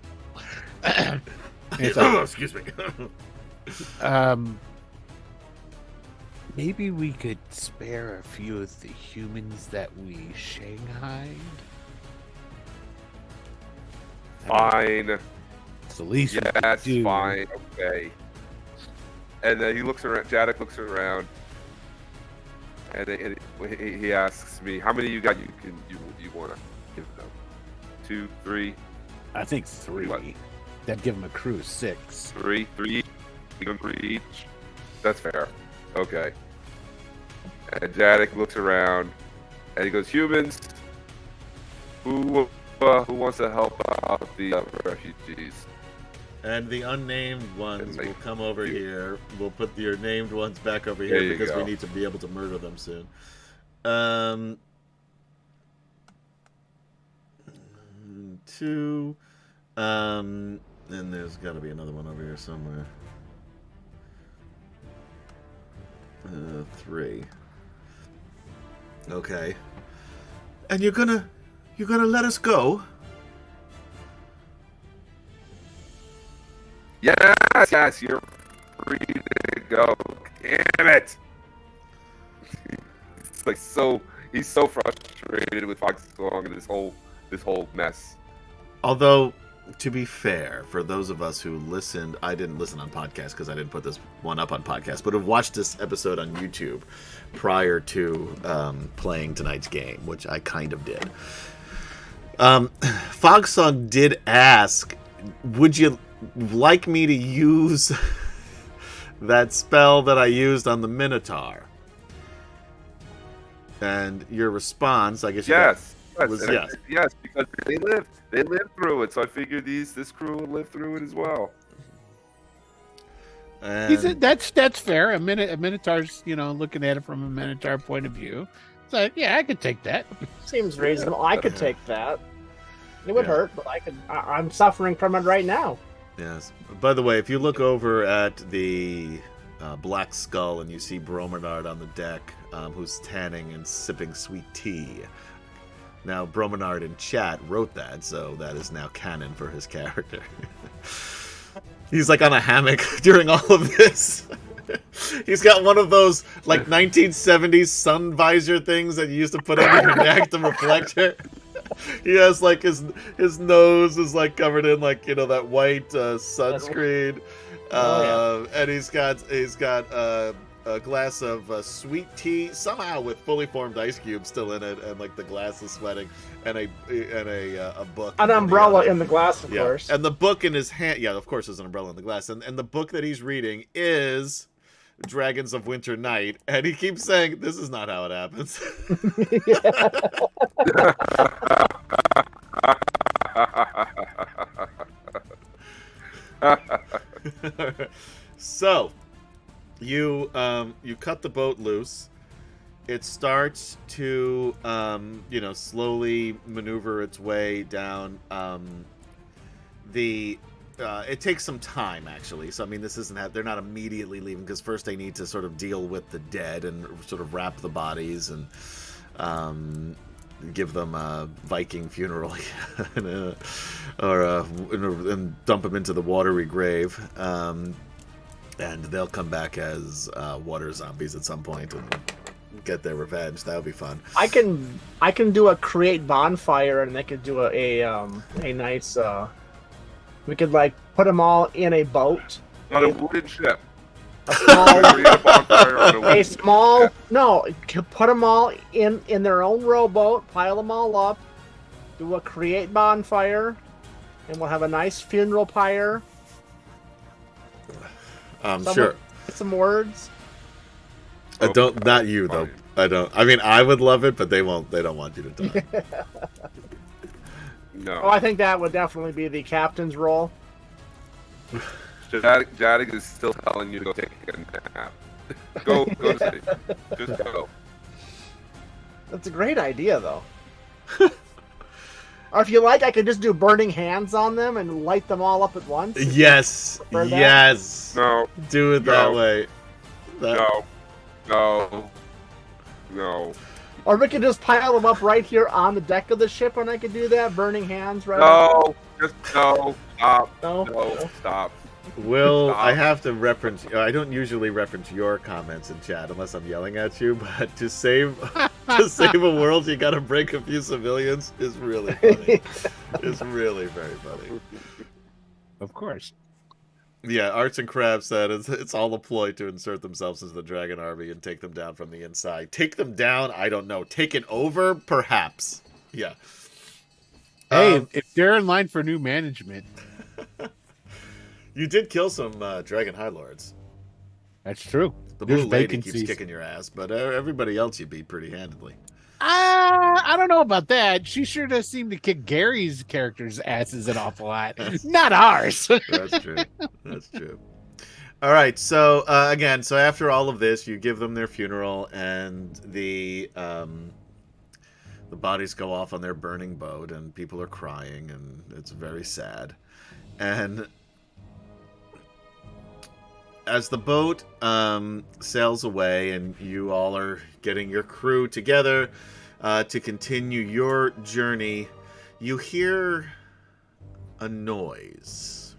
Excuse me. Maybe we could spare a few of the humans that we shanghaied. Fine. It's the least. Yeah, that's fine. Okay. And then he looks around. Jadek looks around, and he asks me, "How many you got? You want to give them? 2, 3? I think 3. What? That'd give him a crew of 6. 3, 3, 3 each. That's fair. Okay." And Jadek looks around, and he goes, "Humans, who wants to help out the refugees?" And the unnamed ones will come over here. We'll put your named ones back over here because we need to be able to murder them soon. 2. And there's got to be another one over here somewhere. 3. Okay. And you're gonna let us go? Yes, you're free to go. Damn it! It's like he's so frustrated with Fox Song and this whole mess. Although, to be fair, for those of us who listened, I didn't listen on podcast because I didn't put this one up on podcast, but have watched this episode on YouTube prior to playing tonight's game, which I kind of did. Fogsong did ask, would you like me to use that spell that I used on the Minotaur? And your response, I guess, was yes. Yes, because they lived through it, so I figured this crew would live through it as well. And that's fair. A Minotaur's, looking at it from a Minotaur point of view. It's like, yeah, I could take that. Seems reasonable. I could take that. It would hurt, but I'm suffering from it right now. Yes. By the way, if you look over at the Black Skull and you see Bromenard on the deck, who's tanning and sipping sweet tea. Now, Bromenard in chat wrote that, so that is now canon for his character. He's like on a hammock during all of this. He's got one of those like 1970s sun visor things that you used to put on your neck to reflect it. He has like his nose is like covered in like that white sunscreen, and he's got a glass of sweet tea, somehow with fully formed ice cubes still in it, and like the glass is sweating, and a book, an umbrella in the glass, of course, and the book in his hand. Yeah, of course, there's an umbrella in the glass, and the book that he's reading is Dragons of Winter Night, and he keeps saying, "This is not how it happens." So, you cut the boat loose. It starts to slowly maneuver its way down. It takes some time, actually. So, I mean, this isn't they're not immediately leaving, because first they need to sort of deal with the dead and sort of wrap the bodies and give them a Viking funeral and dump them into the watery grave. And they'll come back as water zombies at some point and get their revenge. That would be fun. I can do a create bonfire, and they could do a nice. We could like put them all in a boat. On a wooden ship. A small no. Put them all in their own rowboat. Pile them all up. Do a create bonfire, and we'll have a nice funeral pyre. Sure. Some words. I don't. Not you though. I don't. I mean, I would love it, but they won't. They don't want you to die. No. Oh, I think that would definitely be the captain's role. Jadig is still telling you to go take a nap. Go to sleep. Just go. That's a great idea, though. Or if you like, I could just do burning hands on them and light them all up at once. Yes. Yes. No. Do it that way. No. Or we could just pile them up right here on the deck of the ship, and I could do that, burning hands right No. Just no. Stop. No. Stop. Will, Stop. I have to reference... I don't usually reference your comments in chat unless I'm yelling at you, but to save a world, you gotta break a few civilians is really funny. It's really very funny. Of course. Yeah, Arts and Crabs said it's all a ploy to insert themselves into the Dragon Army and take them down from the inside. Take them down? I don't know. Take it over? Perhaps. Yeah. Hey, if they're in line for new management... You did kill some Dragon High Lords. That's true. The Blue Lady keeps kicking your ass, but everybody else you beat pretty handedly. I don't know about that. She sure does seem to kick Gary's character's asses an awful lot. Not ours. That's true. That's true. All right. So again, so after all of this, you give them their funeral, and the bodies go off on their burning boat, and people are crying, and it's very sad. And as the boat sails away and you all are getting your crew together to continue your journey, you hear a noise.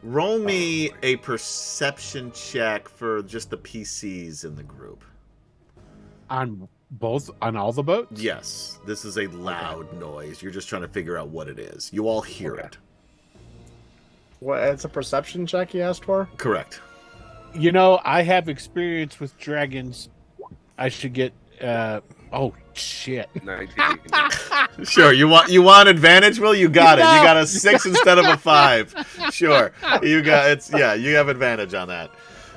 Roll me a perception check for just the PCs in the group. On all the boats? Yes, this is a loud noise. You're just trying to figure out what it is. You all hear it. What? It's a perception check you asked for? Correct. You know, I have experience with dragons. I should get. Oh shit! 19. Sure. You want advantage, Will? You got it. You got a 6 instead of a 5. Sure. You got it's. Yeah, you have advantage on that.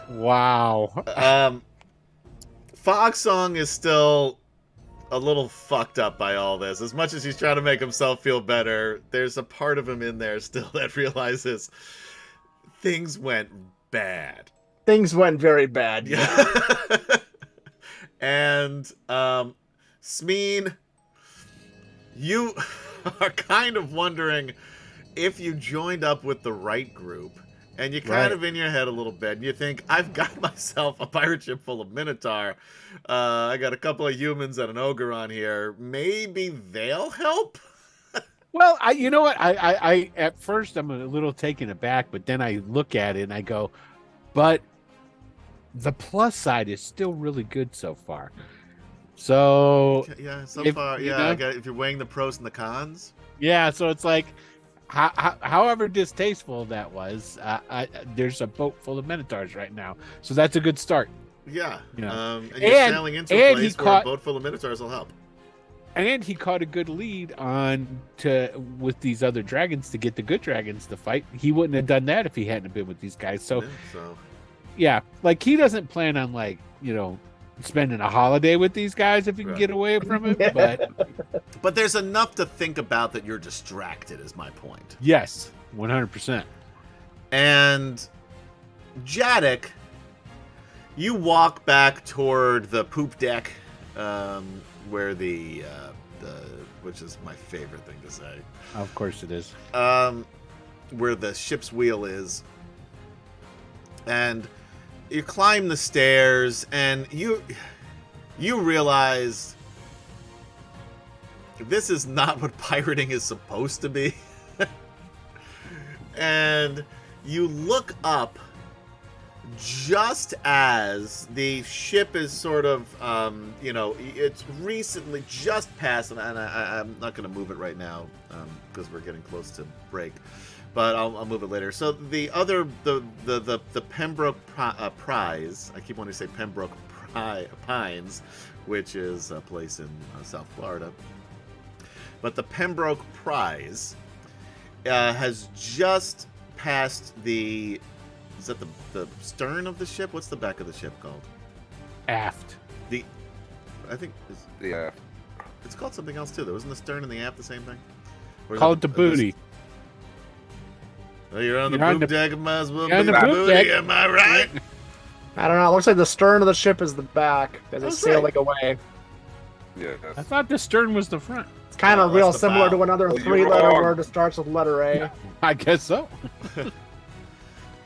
Wow. Foxsong is still a little fucked up by all this. As much as he's trying to make himself feel better, there's a part of him in there still that realizes things went bad. Things went very bad. Yeah. And Smeen, you are kind of wondering if you joined up with the right group, and you're kind of in your head a little bit, and you think, I've got myself a pirate ship full of Minotaur. I got a couple of humans and an ogre on here. Maybe they'll help? Well, you know what? I at first I'm a little taken aback, but then I look at it and I go, but the plus side is still really good so far. So yeah, far, yeah. If you're weighing the pros and the cons, yeah. So it's like, however distasteful that was, there's a boat full of Minotaurs right now, so that's a good start. Yeah, you know? And you're sailing into a place where a boat full of Minotaurs will help. And he caught a good lead with these other dragons to get the good dragons to fight. He wouldn't have done that if he hadn't been with these guys. So, yeah, like he doesn't plan on spending a holiday with these guys if he can get away from it. But there's enough to think about that you're distracted, is my point. Yes, 100%. And Jadek, you walk back toward the poop deck, where which is my favorite thing to say. Of course it is. Where the ship's wheel is. And you climb the stairs, and you realize this is not what pirating is supposed to be. And you look up just as the ship is sort of, it's recently just passed, and I'm not going to move it right now because we're getting close to break. But I'll move it later. So the Pembroke Prize, I keep wanting to say Pembroke Pines, which is a place in South Florida. But the Pembroke Prize has just passed is that the stern of the ship? What's the back of the ship called? Aft. I think the aft. It's called something else too. Though isn't the stern and the aft the same thing? Call it the booty. Oh, you're on the poop deck, might as well be the booty, deck. am I right? I don't know. It looks like the stern of the ship is the back as it's sailing away. Yeah. I thought the stern was the front. It's kind of real similar to another three-letter word that starts with letter A. I guess so.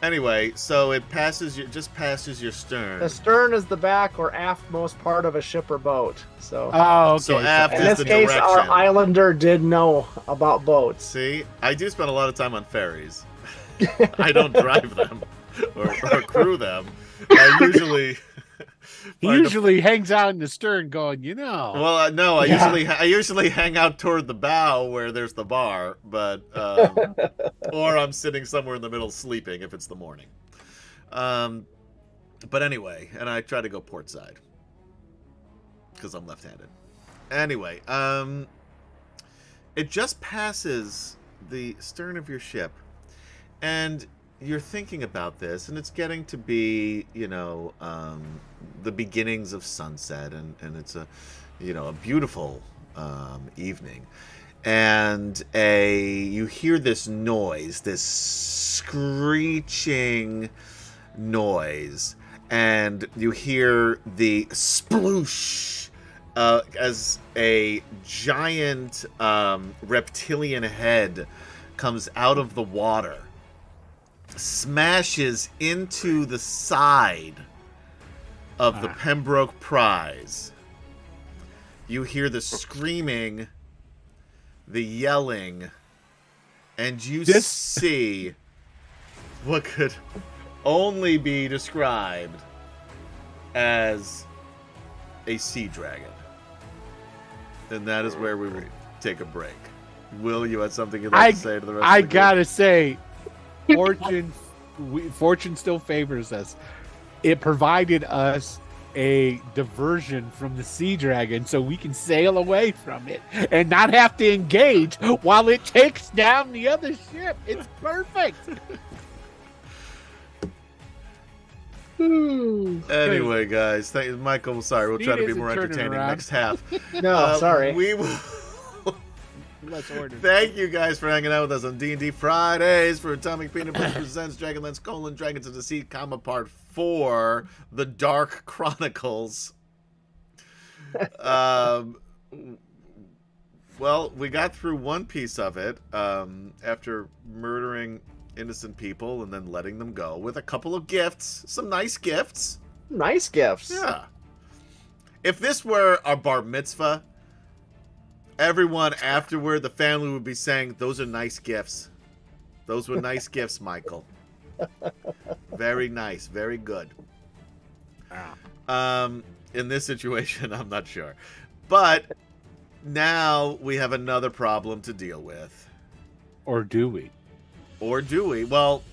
Anyway, so it just passes your stern. The stern is the back or aftmost part of a ship or boat. So, okay. So aft in is this the case, direction. our islander did know about boats. See, I do spend a lot of time on ferries. I don't drive them or crew them. I usually hangs out in the stern, going, Well, no, I usually hang out toward the bow where there's the bar, but or I'm sitting somewhere in the middle sleeping if it's the morning. But anyway, and I try to go port side because I'm left-handed. Anyway, it just passes the stern of your ship, and you're thinking about this, and it's getting to be, the beginnings of sunset, and it's a beautiful evening, and you hear this noise, this screeching noise, and you hear the sploosh as a giant reptilian head comes out of the water. smashes into the side of the Pembroke prize. You hear the screaming, the yelling, and you see what could only be described as a sea dragon. And that is where we will take a break. Will, you had something you'd like to say to the rest of the group? Gotta say, fortune still favors us. It provided us a diversion from the sea dragon so we can sail away from it and not have to engage while it takes down the other ship. It's perfect. Anyway, guys, thank you, Michael. Sorry, we'll try to be more entertaining next half. No, sorry. We will. Thank you guys for hanging out with us on D&D Fridays for Atomic Peanut Butter presents Dragonlance: Dragons of Deceit, Part 4, The Dark Chronicles. Well, we got through one piece of it after murdering innocent people and then letting them go with a couple of gifts, some nice gifts. Nice gifts. Yeah. If this were a bar mitzvah, everyone afterward, the family would be saying, "Those are nice gifts. Those were nice gifts, Michael. Very nice, very good." In this situation, I'm not sure, but now we have another problem to deal with. Or do we? Well,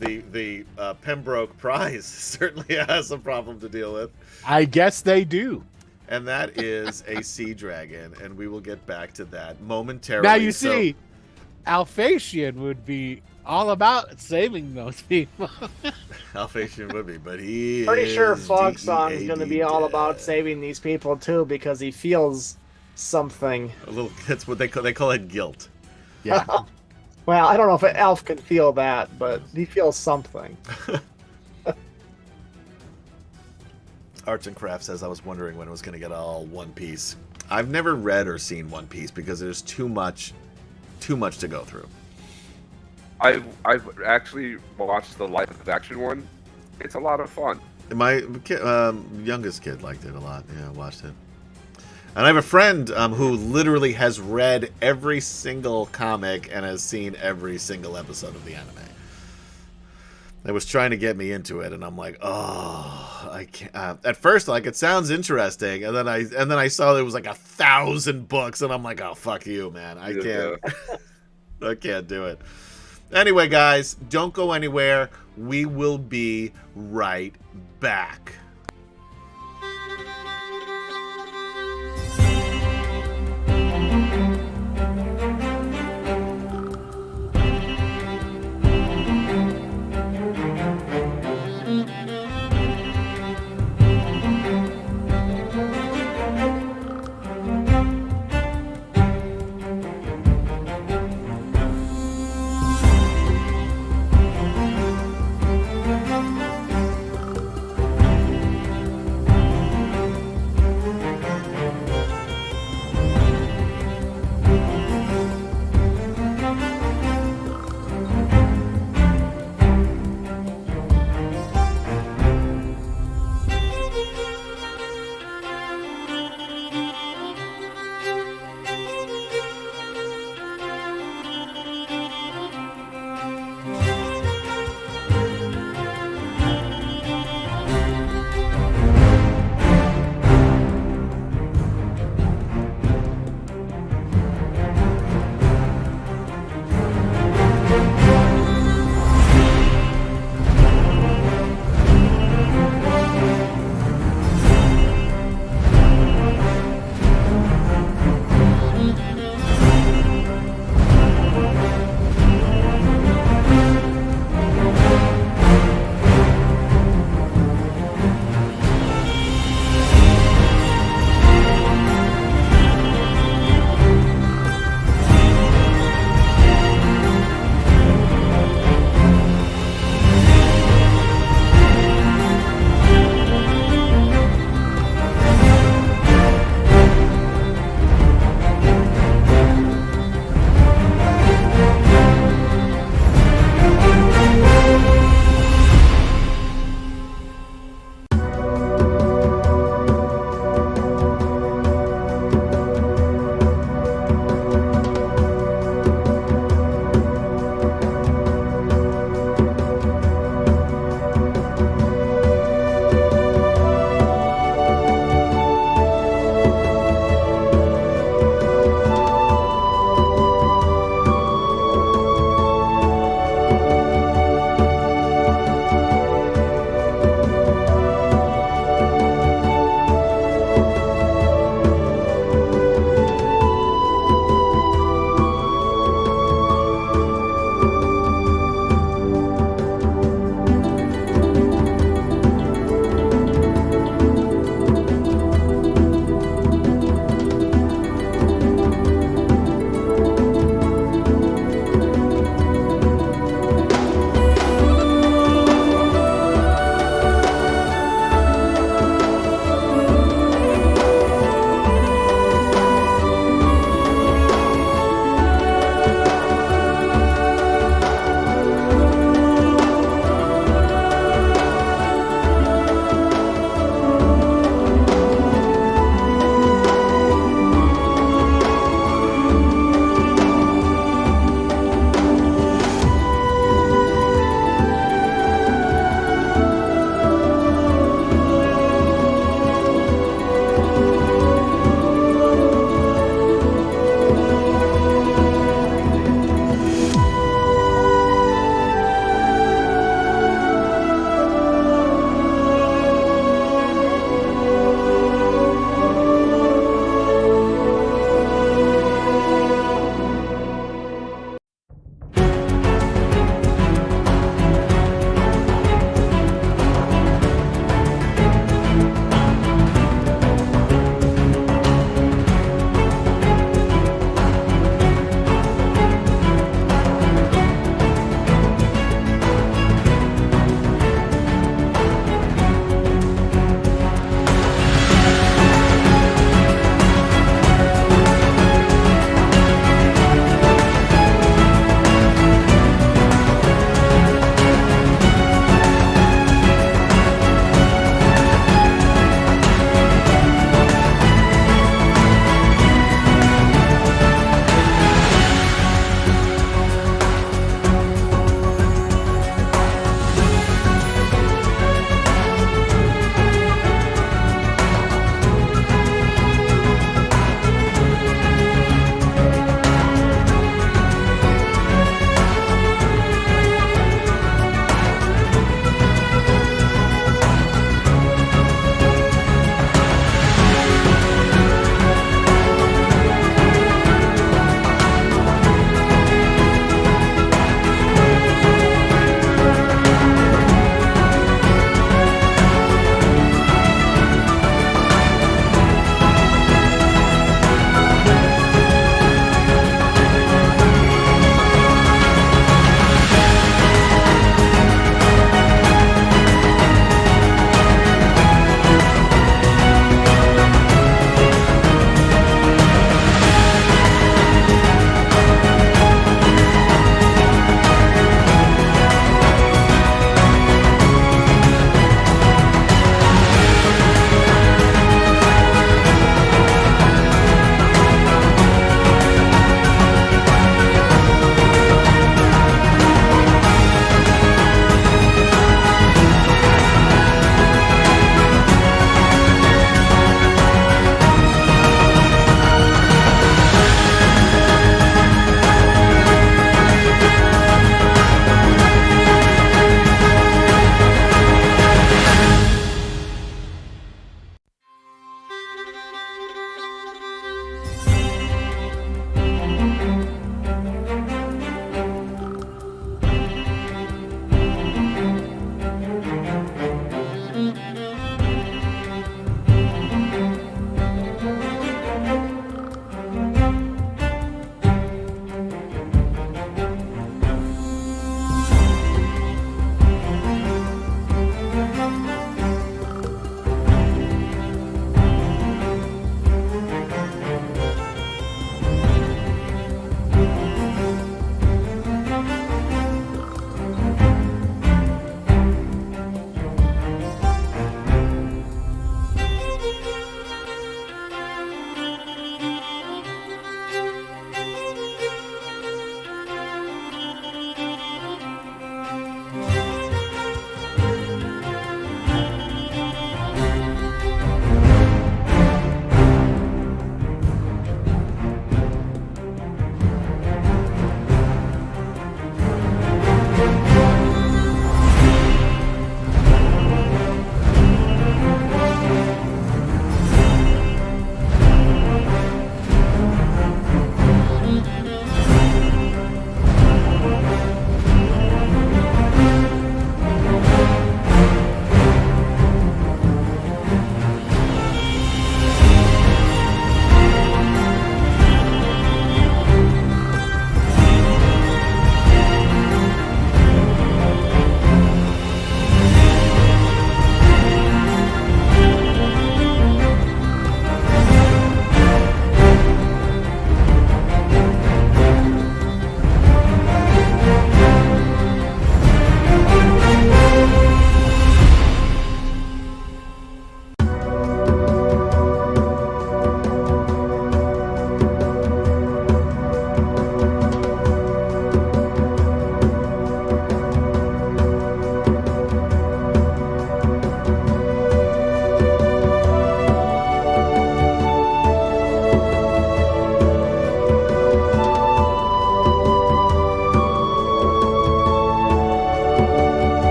the Pembroke prize certainly has a problem to deal with. I guess they do. And that is a sea dragon, and we will get back to that momentarily. Now you see, Alphasian would be all about saving those people. Alphasian would be, but he pretty sure Fog Song's is going to be all about saving these people too, because he feels something. A little. That's what they call it, guilt. Yeah. Well, I don't know if an elf can feel that, but he feels something. Arts and Crafts says, I was wondering when it was going to get all One Piece. I've never read or seen One Piece because there's too much to go through. I've actually watched the live action one. It's a lot of fun. My youngest kid liked it a lot. Yeah, watched it. And I have a friend who literally has read every single comic and has seen every single episode of the anime. They was trying to get me into it, and I'm like, oh, I can't. At first, like, it sounds interesting, and then I saw there was like 1,000 books, and I'm like, oh, fuck you, man, I can't, I can't do it. Anyway, guys, don't go anywhere. We will be right back.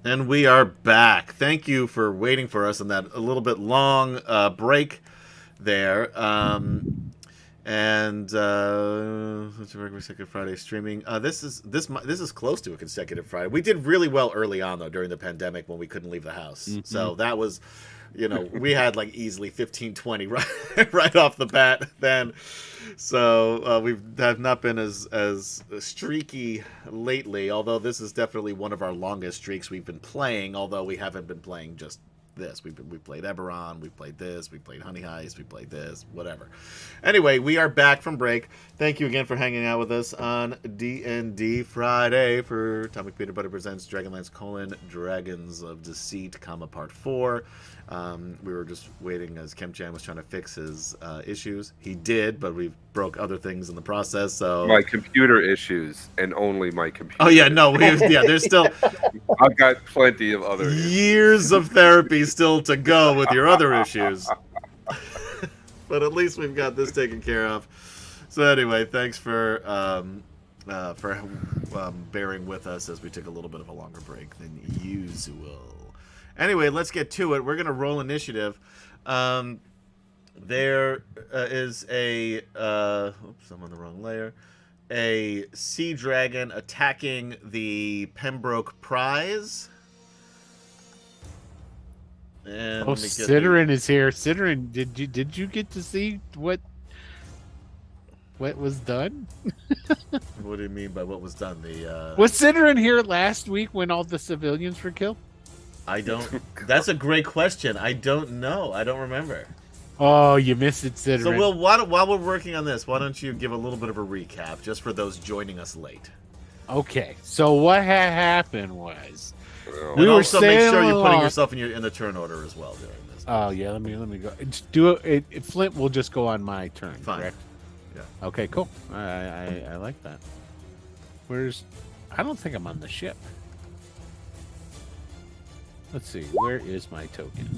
And we are back. Thank you for waiting for us on that a little bit long break there. It's a regular second Friday streaming. This is close to a consecutive Friday. We did really well early on though during the pandemic when we couldn't leave the house. Mm-hmm. So that was, we had like easily 15, 20 right off the bat then. So we have not been as streaky lately, although this is definitely one of our longest streaks we've been playing, although we haven't been playing just this. We played Eberron, we played this, we played Honey Heist, we played this, whatever. Anyway, we are back from break. Thank you again for hanging out with us on D&D Friday for Atomic Peanut Butter Presents DragonLance: Dragons of Deceit, Part 4. We were just waiting as Kem-chan was trying to fix his issues. He did, but we broke other things in the process. So my computer issues, and only my computer. Oh yeah, no, there's still. I've got plenty of other years of therapy still to go with your other issues. But at least we've got this taken care of. So anyway, thanks for bearing with us as we took a little bit of a longer break than usual. Anyway, let's get to it. We're going to roll initiative. There is a... oops, I'm on the wrong layer. A sea dragon attacking the Pembroke prize. And Ciderin is here. Ciderin, did you get to see what was done? What do you mean by what was done? Was Ciderin here last week when all the civilians were killed? I don't. That's a great question. I don't know. I don't remember. Oh, you missed it, Ciderin. So, Will, while we're working on this, why don't you give a little bit of a recap just for those joining us late? Okay. So what happened was we were also make sure you're putting yourself in the turn order as well during this. Oh yeah, let me go. Do it. Flint will just go on my turn. Fine. Correct? Yeah. Okay. Cool. I like that. I don't think I'm on the ship. Let's see. Where is my token?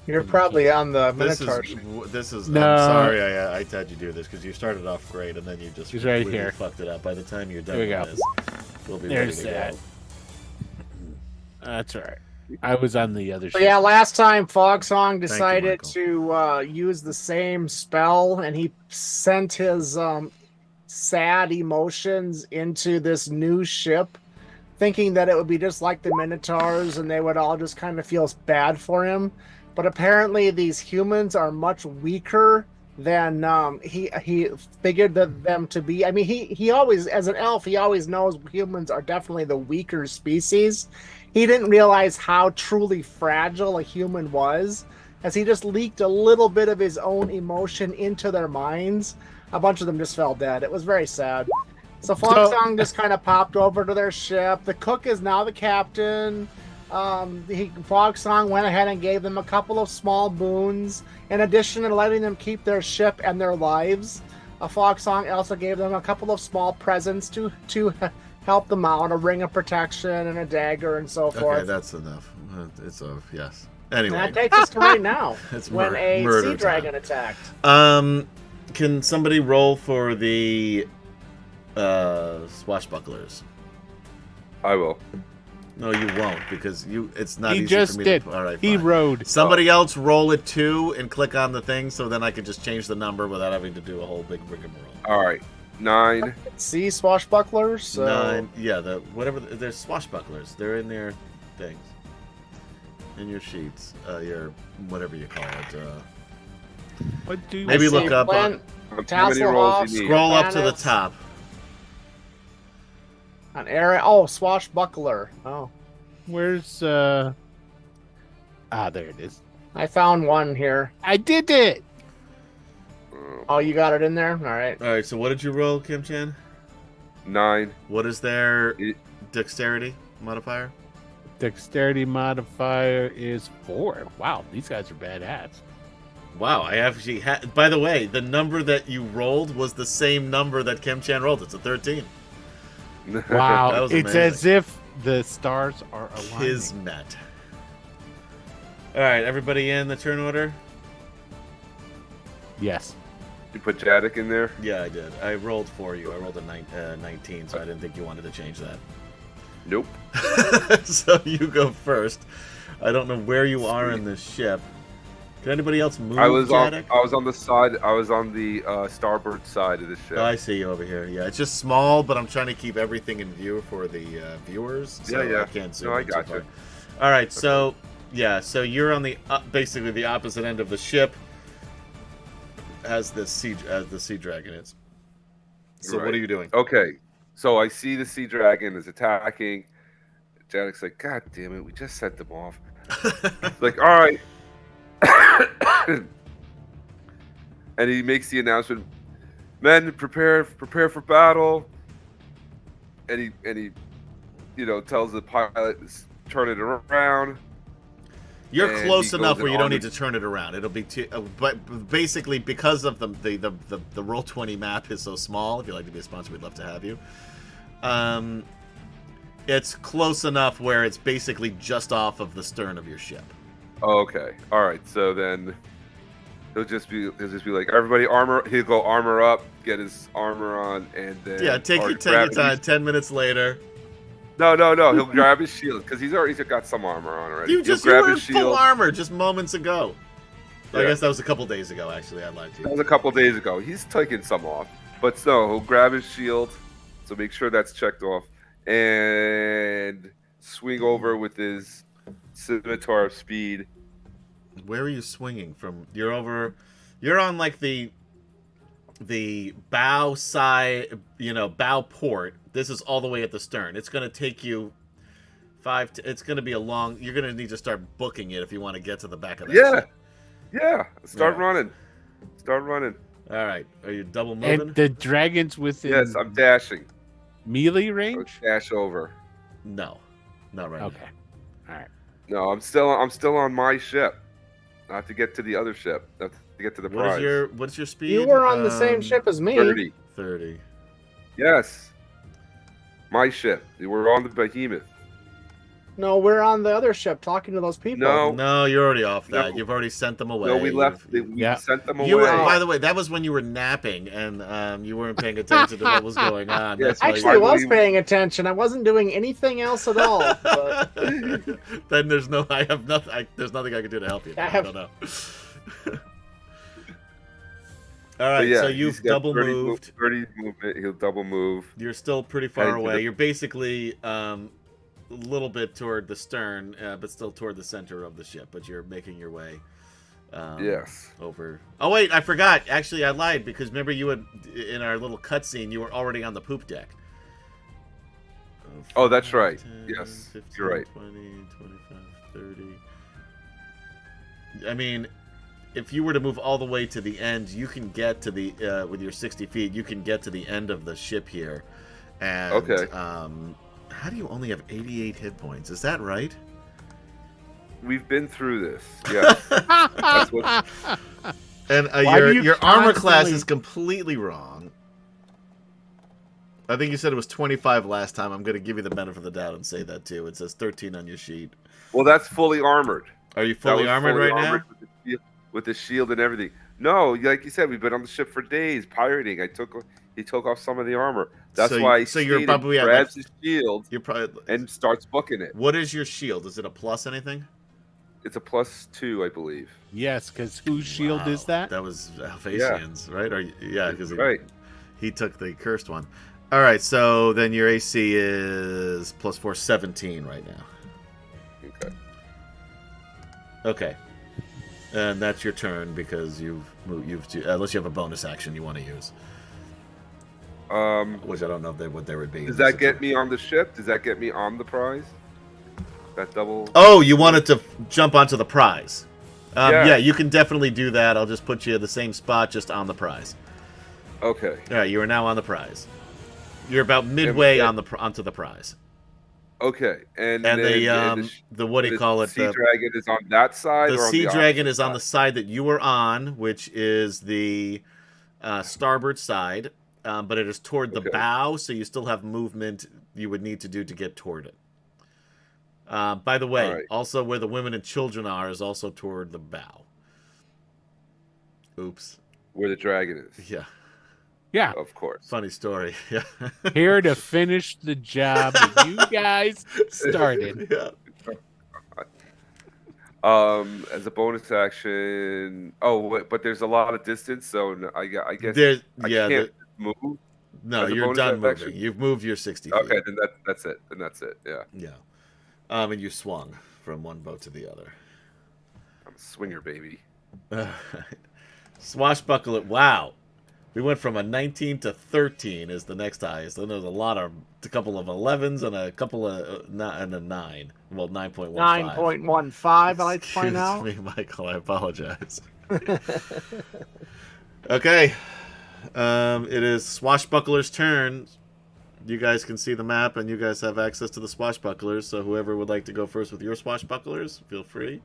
You're probably on the Minotaur. This is. No. I'm sorry I had you do this because you started off great and then you just really fucked it up. By the time you're done with this, we'll be There's ready to that. go. That's all right. I was on the other ship. Yeah, last time Fogsong decided to use the same spell, and he sent his sad emotions into this new ship, thinking that it would be just like the Minotaurs, and they would all just kind of feel bad for him. But apparently, these humans are much weaker than he figured them to be. I mean, he always, as an elf, he always knows humans are definitely the weaker species. He didn't realize how truly fragile a human was, as he just leaked a little bit of his own emotion into their minds. A bunch of them just fell dead. It was very sad. So Fogsong just kind of popped over to their ship. The cook is now the captain. Fogsong went ahead and gave them a couple of small boons. In addition to letting them keep their ship and their lives, Fogsong also gave them a couple of small presents to help them out, a ring of protection and a dagger and so forth. Okay, that's enough. It's a yes. Anyway, that takes us to right now. It's when a sea dragon attacked. Can somebody roll for the swashbucklers? I will. No, you won't because it's not he easy just for me did. to. All right, he fine. rode. Somebody else roll it too and click on the thing, so then I can just change the number without having to do a whole big rigmarole. All right. 9. Sea swashbucklers. So... 9. Yeah, they're swashbucklers. They're in their things, in your sheets, your whatever you call it. What do you maybe look up on how many rolls you need? Scroll up to the top. An area. Oh, swashbuckler. Oh, where's there it is. I found one here. I did it. Oh, you got it in there? All right. All right, so what did you roll, Kim-chan? 9. What is their dexterity modifier? Dexterity modifier is 4. Wow, these guys are badass. Wow, I actually had... By the way, the number that you rolled was the same number that Kim-chan rolled. It's a 13. Wow, it's amazing. as if the stars are aligning. Kismet. All right, everybody in the turn order? Yes. You put Jadek in there? Yeah, I did. I rolled for you. I rolled a 19, so I didn't think you wanted to change that. Nope. So you go first. I don't know where you are in this ship. Can anybody else move? I was on the side. I was on the starboard side of the ship. Oh, I see you over here. Yeah, it's just small, but I'm trying to keep everything in view for the viewers. So yeah. I can't zoom No, I in too got far. you. All right, so yeah, so you're on the basically the opposite end of the ship as the sea dragon is. So Right. what are you doing? Okay, so I see the sea dragon is attacking. Janek's like, God damn it, we just sent them off. Like, all right. And he makes the announcement, men, prepare for battle. And he tells the pilot, turn it around. You're And close he enough goes where you in don't on need to turn it around. It'll be but basically because of the Roll20 map is so small. If you'd like to be a sponsor, we'd love to have you. It's close enough where it's basically just off of the stern of your ship. Oh, okay. All right. So then he'll just be like, everybody armor. He'll go armor up, get his armor on, and then Take your time. 10 minutes later. No. He'll grab his shield because he's got some armor on already. You were in full armor just moments ago. Yeah. I guess that was a couple days ago. Actually, I lied to you. That was a couple days ago. He's taking some off, but no, he'll grab his shield. So make sure that's checked off and swing over with his scimitar of speed. Where are you swinging from? You're on like the bow side, bow port. This is all the way at the stern. It's going to take you it's going to be you're going to need to start booking it if you want to get to the back of that ship. Yeah. Start running. All right. Are you double moving? And the dragon's within. Yes, I'm dashing. Melee range? Dash over. No, not right. Okay. All right. No, I'm still on my ship. I have to get to the other ship. I have to get to the prize. What's your speed? You were on the same ship as me. 30. Yes. My ship. We're on the Behemoth. No, we're on the other ship talking to those people. No, you're already off that. No. You've already sent them away. No, we left. We sent them away. By the way, that was when you were napping and you weren't paying attention to what was going on. Yes, actually, I was paying attention. I wasn't doing anything else at all. But... Then there's nothing I can do to help you. I don't know. All right, so you've double moved. 30 movement. He'll double move. You're still pretty far away. You're basically a little bit toward the stern, but still toward the center of the ship. But you're making your way. Yes. Over. Oh wait, I forgot. Actually, I lied because remember you had in our little cutscene you were already on the poop deck. Oh, that's right. 10, Yes, 15, you're right. 20, 25, 30. I mean, if you were to move all the way to the end, you can get to the with your 60 feet. You can get to the end of the ship here. And, okay. How do you only have 88 hit points? Is that right? We've been through this. Yes. That's what... And your armor class is completely wrong. I think you said it was 25 last time. I'm going to give you the benefit of the doubt and say that too. It says 13 on your sheet. Well, that's fully armored. Are you fully armored right now? With the shield and everything. No, like you said, we've been on the ship for days pirating. He took off some of the armor. That's why. So you're probably grabs his shield. You're probably and starts booking it. What is your shield? Is it a plus anything? It's a +2, I believe. Yes, because whose shield is that? That was Alphasian's, right? Because right. He took the cursed one. All right, so then your AC is +4, 17 right now. Okay. Okay. And that's your turn because you've unless you have a bonus action you want to use. Which I don't know what there would be. Does that get me on the ship? Does that get me on the prize? That double. Oh, you wanted to jump onto the prize. Yeah, you can definitely do that. I'll just put you at the same spot, just on the prize. Okay. All right, you are now on the prize. You're about midway onto the prize. Okay, and the what do you call it? The sea dragon is on that side. The sea dragon is on the side that you were on, which is the starboard side, but it is toward the bow, so you still have movement you would need to do to get toward it. By the way, also where the women and children are is also toward the bow. Oops. Where the dragon is. Yeah. Yeah. Of course. Funny story. Yeah. Here to finish the job that you guys started. Yeah. As a bonus action. Oh, but there's a lot of distance, so I guess I can't move. No, you're done moving. You've moved your 60 feet. Okay, then that's it. Then that's it. Yeah. Yeah. And you swung from one boat to the other. I'm a swinger, baby. Swashbuckler. Wow. We went from a 19 to 13 is the next highest. Then there's a couple of 11s and a couple of and a 9. Well, 9.15. 9.15, I like to point out. Excuse me, Michael. I apologize. Okay. It is Swashbuckler's turn. You guys can see the map, and you guys have access to the Swashbucklers. So whoever would like to go first with your Swashbucklers, feel free.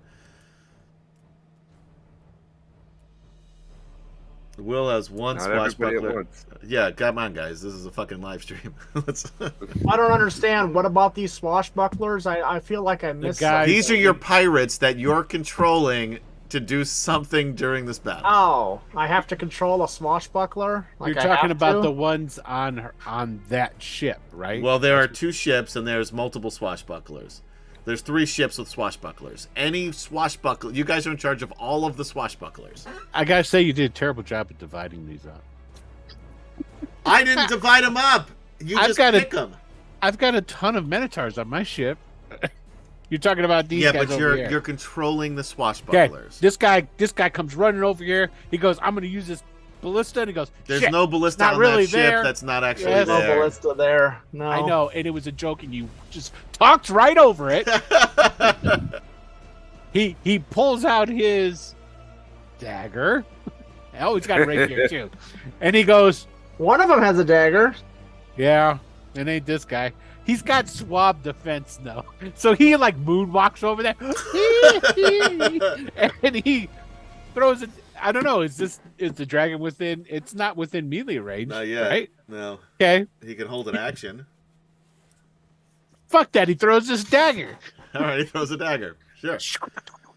Will has one swashbuckler. Yeah, come on, guys. This is a fucking live stream. I don't understand. What about these swashbucklers? I feel like I missed something. These are your pirates that you're controlling to do something during this battle. Oh, I have to control a swashbuckler? You're talking about the ones on that ship, right? Well, there are 2 ships, and there's multiple swashbucklers. There's 3 ships with swashbucklers. Any swashbuckler... You guys are in charge of all of the swashbucklers. I gotta say, you did a terrible job at dividing these up. I didn't divide them up. You just pick them. I've got a ton of Minotaurs on my ship. You're talking about these guys over here. Yeah, but you're controlling the swashbucklers. Okay, this guy comes running over here. He goes, I'm going to use this ballista, and he goes, there's no ballista on that ship. That's not actually there. No ballista there. No. I know, and it was a joke, and you just talked right over it. He pulls out his dagger. Oh, he's got it right here too. And he goes, one of them has a dagger. Yeah, it ain't this guy. He's got swab defense though, so he like moonwalks over there, and he throws it. I don't know. Is the dragon within? It's not within melee range. Not yet. Right? No. Okay. He can hold an action. Fuck that. He throws his dagger. All right, he throws a dagger. Sure.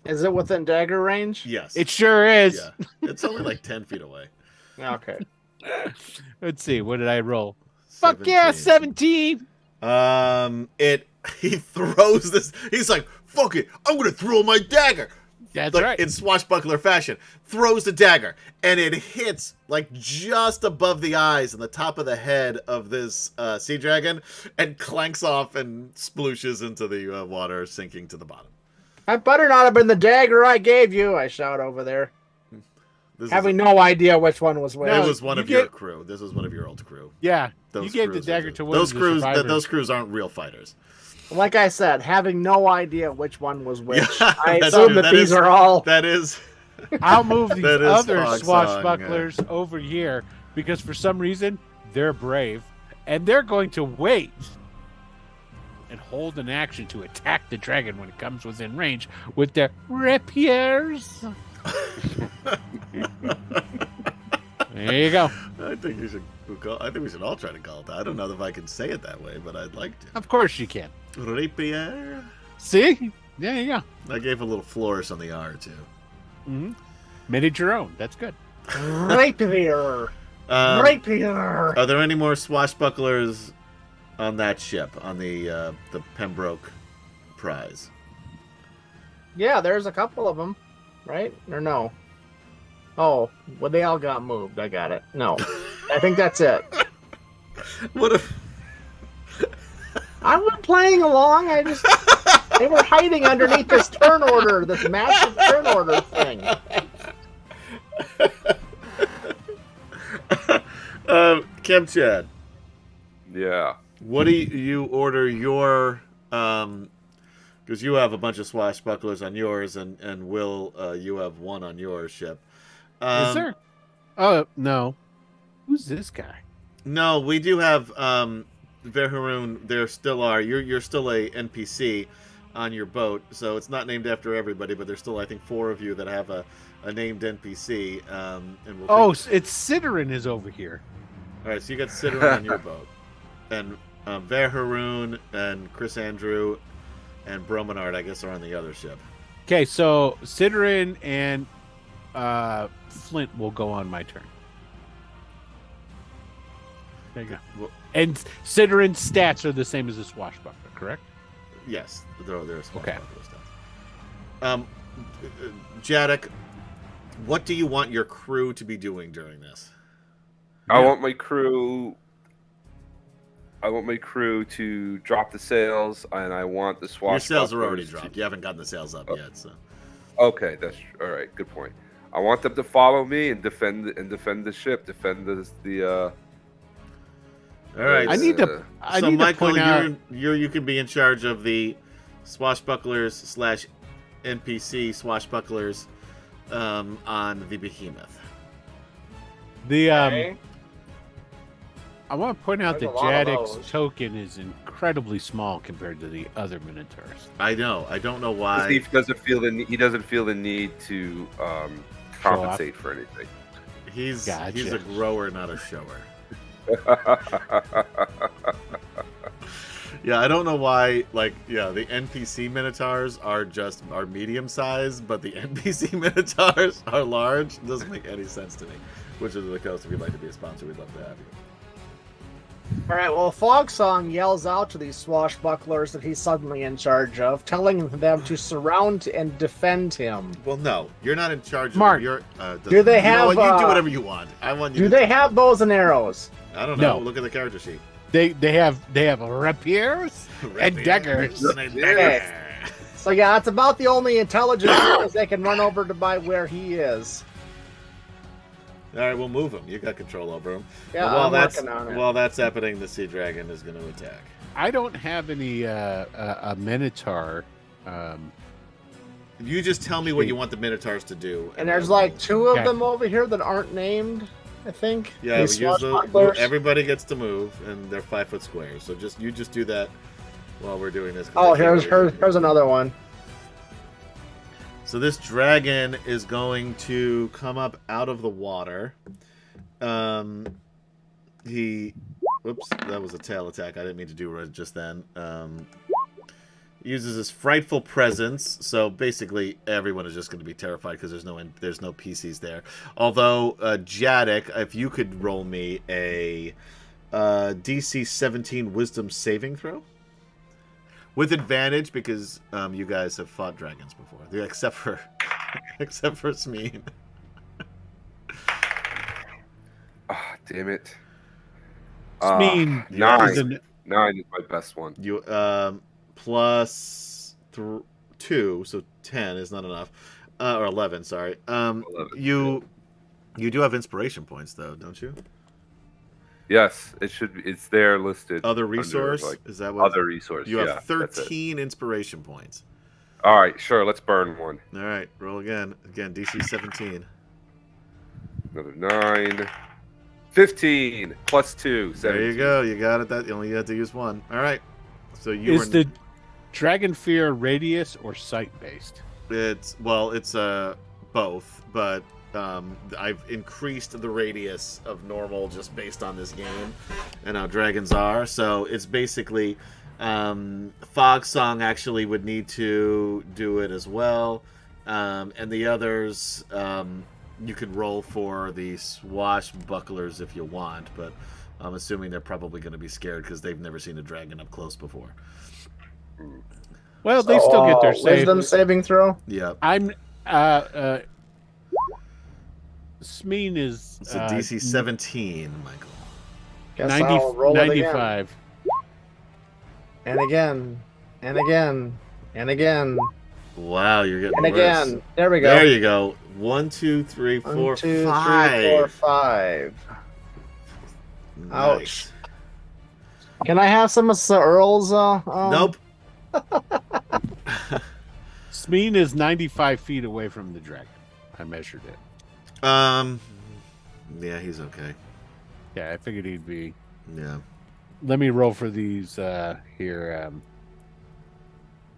Is it within dagger range? Yes. It sure is. Yeah. It's only like 10 feet away. Okay. Let's see. What did I roll? 17. Fuck yeah, 17. He throws this. He's like, fuck it. I'm going to throw my dagger. That's like, right. In swashbuckler fashion. Throws the dagger. And it hits like just above the eyes and the top of the head of this sea dragon and clanks off and splooshes into the water, sinking to the bottom. That better not have been the dagger I gave you, I shout over there. Having no idea which one was which. It was one of your crew. This was one of your old crew. Yeah. You gave the dagger to one of the survivors. Those crews aren't real fighters. Like I said, having no idea which one was which. Yeah, I assume that these are all... That is... I'll move these other swashbucklers over here because for some reason they're brave and they're going to wait and hold an action to attack the dragon when it comes within range with their rapiers. There you go. I think we should all try to call it that. I don't know if I can say it that way, but I'd like to. Of course you can. Rapier. See? There you go. I gave a little flourish on the R too. Mm-hmm. Made it your own. That's good. Rapier. Rapier. Are there any more swashbucklers on that ship, on the Pembroke prize? Yeah, there's a couple of them, right? Or no? Oh, well, they all got moved. I got it. No, I think that's it. What if... I was playing along. They were hiding underneath this turn order, this massive turn order thing. Chad. Yeah. What do you order your... Because you have a bunch of swashbucklers on yours, and Will, you have one on your ship. Is there? Oh, no. Who's this guy? No, we do have Verharoon. There still are. You're still a NPC on your boat, so it's not named after everybody, but there's still, I think, 4 of you that have a named NPC. It's Sidorin is over here. All right, so you got Sidorin on your boat, and Verharoon and Chris Andrew and Bromenard, I guess, are on the other ship. Okay, so Sidorin and Flint will go on my turn. There you go. And Siderin's stats are the same as a swashbuckler, correct? Yes, they're a Okay. Stats. Jadek, what do you want your crew to be doing during this? I want my crew to drop the sails, and I want the swashbucklers. Your sails are already dropped. You haven't gotten the sails up yet, so. Okay, that's all right. Good point. I want them to follow me and defend the ship, defend the. All right. I need to Michael, point out you can be in charge of the swashbucklers / NPC swashbucklers on the behemoth. I want to point out There's that a lot of Jadek's those. token is incredibly small compared to the other Minotaurs. I know. I don't know why. He doesn't feel the need to compensate for anything. He's Gotcha. a grower, not a shower. Yeah, I don't know why. Like, yeah, the NPC Minotaurs are medium sized, but the NPC Minotaurs are large. It doesn't make any sense to me. Which is the coast. If you'd like to be a sponsor, we'd love to have you. All right, well, Fogsong yells out to these swashbucklers that he's suddenly in charge of, telling them to surround and defend him. Well, no, you're not in charge. Mark, of your, do they you know have, what? You do whatever you want. I want you. Do they have bows and arrows? I don't know. No. Look at the character sheet. They have rapiers and daggers. Okay. So yeah, it's about the only intelligent as they can run over to by where he is. All right, we'll move him. You got control over him. Yeah, But I'm working on it. while that's happening, the sea dragon is going to attack. I don't have any a Minotaur. You just tell me what you want the Minotaurs to do. And there's like two of Okay. them over here that aren't named, I think. Yeah, These we use swashbucklers. everybody gets to move, and they're 5 foot squares. So you just do that while we're doing this. 'cause Oh, I can't really- here's another one. So this dragon is going to come up out of the water. Whoops, that was a tail attack. I didn't mean to do it just then. Uses his frightful presence, so basically everyone is just going to be terrified because there's no PCs there. Although Jadek, if you could roll me a DC 17 Wisdom saving throw. With advantage, because you guys have fought dragons before, except for Smeen. Ah, damn it. Smeen 9. 9 is my best one. You plus 2, so 10 is not enough, or 11. Sorry. 11, You do have inspiration points though, don't you? Yes, it should be. It's there listed. Other under, resource? like, Is that what? other resource? You yeah, have 13 inspiration points. All right, sure. Let's burn one. All right, roll again. Again, DC 17. Another 9. 15 plus 2. 17. There you go. You got it. That you only had to use one. All right. So you Is the Dragon Fear radius or sight based? It's both, but I've increased the radius of normal just based on this game and how dragons are. So it's basically Fogsong actually would need to do it as well, and the others you could roll for the swashbucklers if you want, but I'm assuming they're probably going to be scared because they've never seen a dragon up close before. Well, they still get their wisdom saving throw. Yeah, I'm Smeen is it's a DC 17, Michael. Guess 90, I'll roll it again. 95. And again, and again, and again, Wow, you're getting and worse. again. There we go. There you go. 1, 2, 3, 4, 1, 2, 3, 5. 4, 5. Nice. Ouch. Can I have some of Sir Earl's? Nope. Smeen is 95 feet away from the dragon. I measured it. Yeah, he's okay. Yeah, I figured he'd be. Yeah. Let me roll for these here.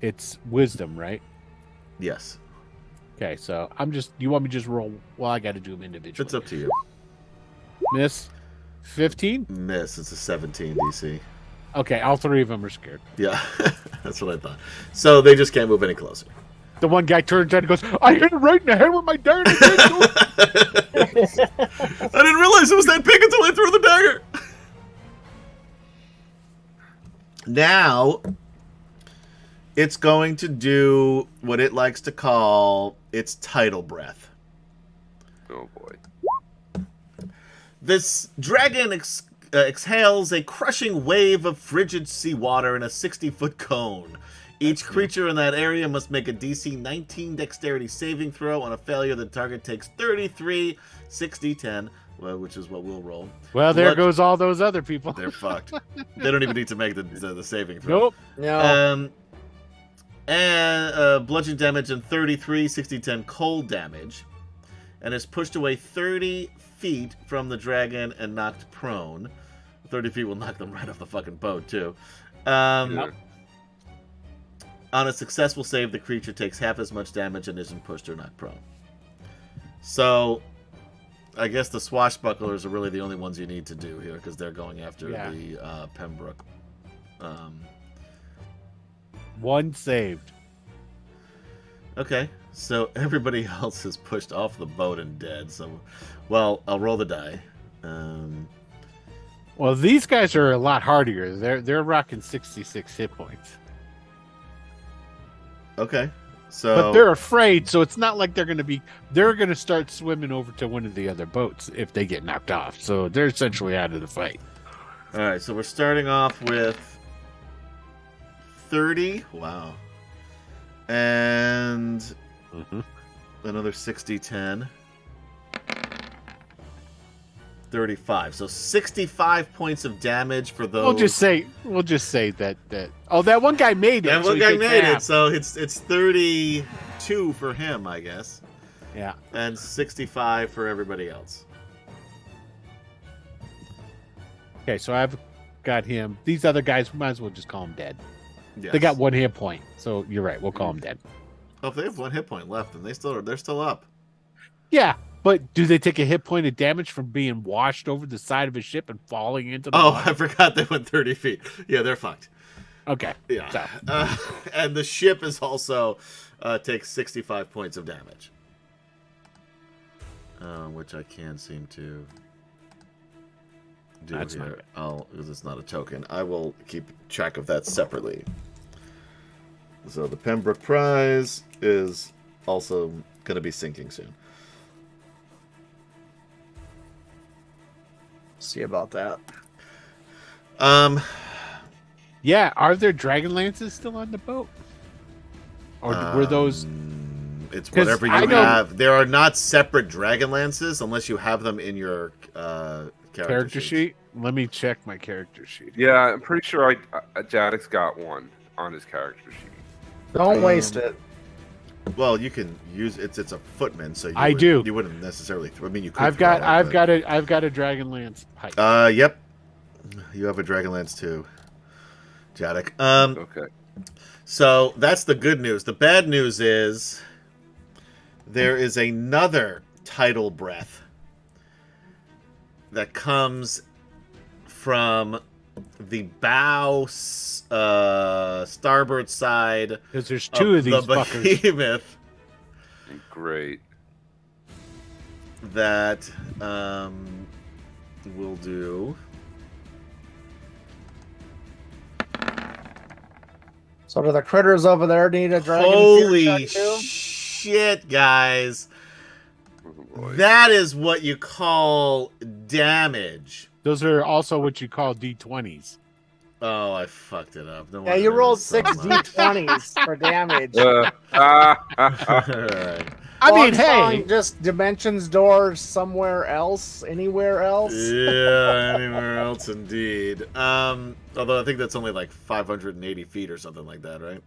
It's wisdom, right? Yes. Okay, so I'm just. You want me to just roll? Well, I got to do them individually. It's up to you. Miss 15. Miss. It's a 17 DC. Okay, all three of them are scared. Yeah, that's what I thought. So they just can't move any closer. The one guy turns out and goes, "I hit it right in the head with my dagger." I didn't realize it was that big until I threw the dagger. Now, it's going to do what it likes to call its tidal breath. Oh boy. This dragon exhales a crushing wave of frigid seawater in a 60-foot cone. Each creature in that area must make a DC 19 dexterity saving throw. On a failure, the target takes 33, 60, 10, which is what we'll roll. Well, there goes all those other people. They're fucked. They don't even need to make the saving throw. Nope. No. And bludgeoning damage and 33, 60, 10 cold damage. And is pushed away 30 feet from the dragon and knocked prone. 30 feet will knock them right off the fucking boat, too. Yep. On a successful save, the creature takes half as much damage and isn't pushed or knocked prone. So, I guess the swashbucklers are really the only ones you need to do here, because they're going after the Pembroke. One saved. Okay, so everybody else is pushed off the boat and dead. So, well, I'll roll the die. Well, these guys are a lot hardier. They're rocking 66 hit points. Okay, so but they're afraid, so it's not like they're going to start swimming over to one of the other boats if they get knocked off. So they're essentially out of the fight. All right, so we're starting off with 30. Wow. And another 60, 10. 35. So 65 points of damage for those. We'll just say that that one guy made it. That one guy made it, so it's 32 for him, I guess. Yeah. And 65 for everybody else. Okay, so I've got him. These other guys, we might as well just call them dead. Yes. They got one hit point, so you're right. We'll call them dead. Oh, if they have one hit point left, then they're still up. Yeah, but do they take a hit point of damage from being washed over the side of a ship and falling into the water? I forgot they went 30 feet. Yeah, they're fucked. Okay. Yeah. So. And the ship is also takes 65 points of damage. Which I can seem to do That's here. Because it's not a token. I will keep track of that separately. So the Pembroke prize is also going to be sinking soon. See about that. Yeah, are there DragonLances still on the boat? Or were those... It's whatever you have. There are not separate DragonLances unless you have them in your character sheet. Let me check my character sheet. Yeah, I'm pretty sure Jadek's got one on his character sheet. Don't waste it. Well, you can use it's a footman, so you wouldn't necessarily. I mean, you could. I've got a DragonLance pipe. Yep. You have a DragonLance too, Jadek. Okay. So that's the good news. The bad news is there is another tidal breath that comes from the bow starboard side. Because there's two of these the behemoth. Great. That will do. So do the critters over there need a dragon? Holy shit, guys. Oh, that is what you call damage. Those are also what you call D20s. Oh, I fucked it up. Yeah, you rolled 6 D20s for damage. I mean, hey, just dimensions doors somewhere else, anywhere else. Yeah, anywhere else, indeed. Although I think that's only like 580 feet or something like that, right?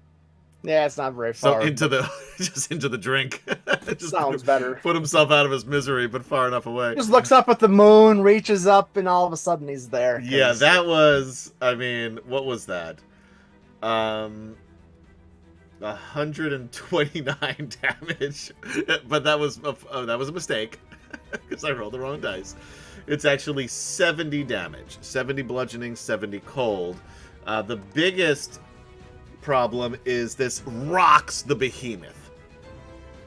Yeah, it's not very far. So into the drink. Just sounds better. Put himself out of his misery, but far enough away. Just looks up at the moon, reaches up, and all of a sudden he's there. Yeah, that was. I mean, what was that? 129 damage, but that was a mistake because I rolled the wrong dice. It's actually 70 damage, 70 bludgeoning, 70 cold. The biggest problem is this rocks the behemoth.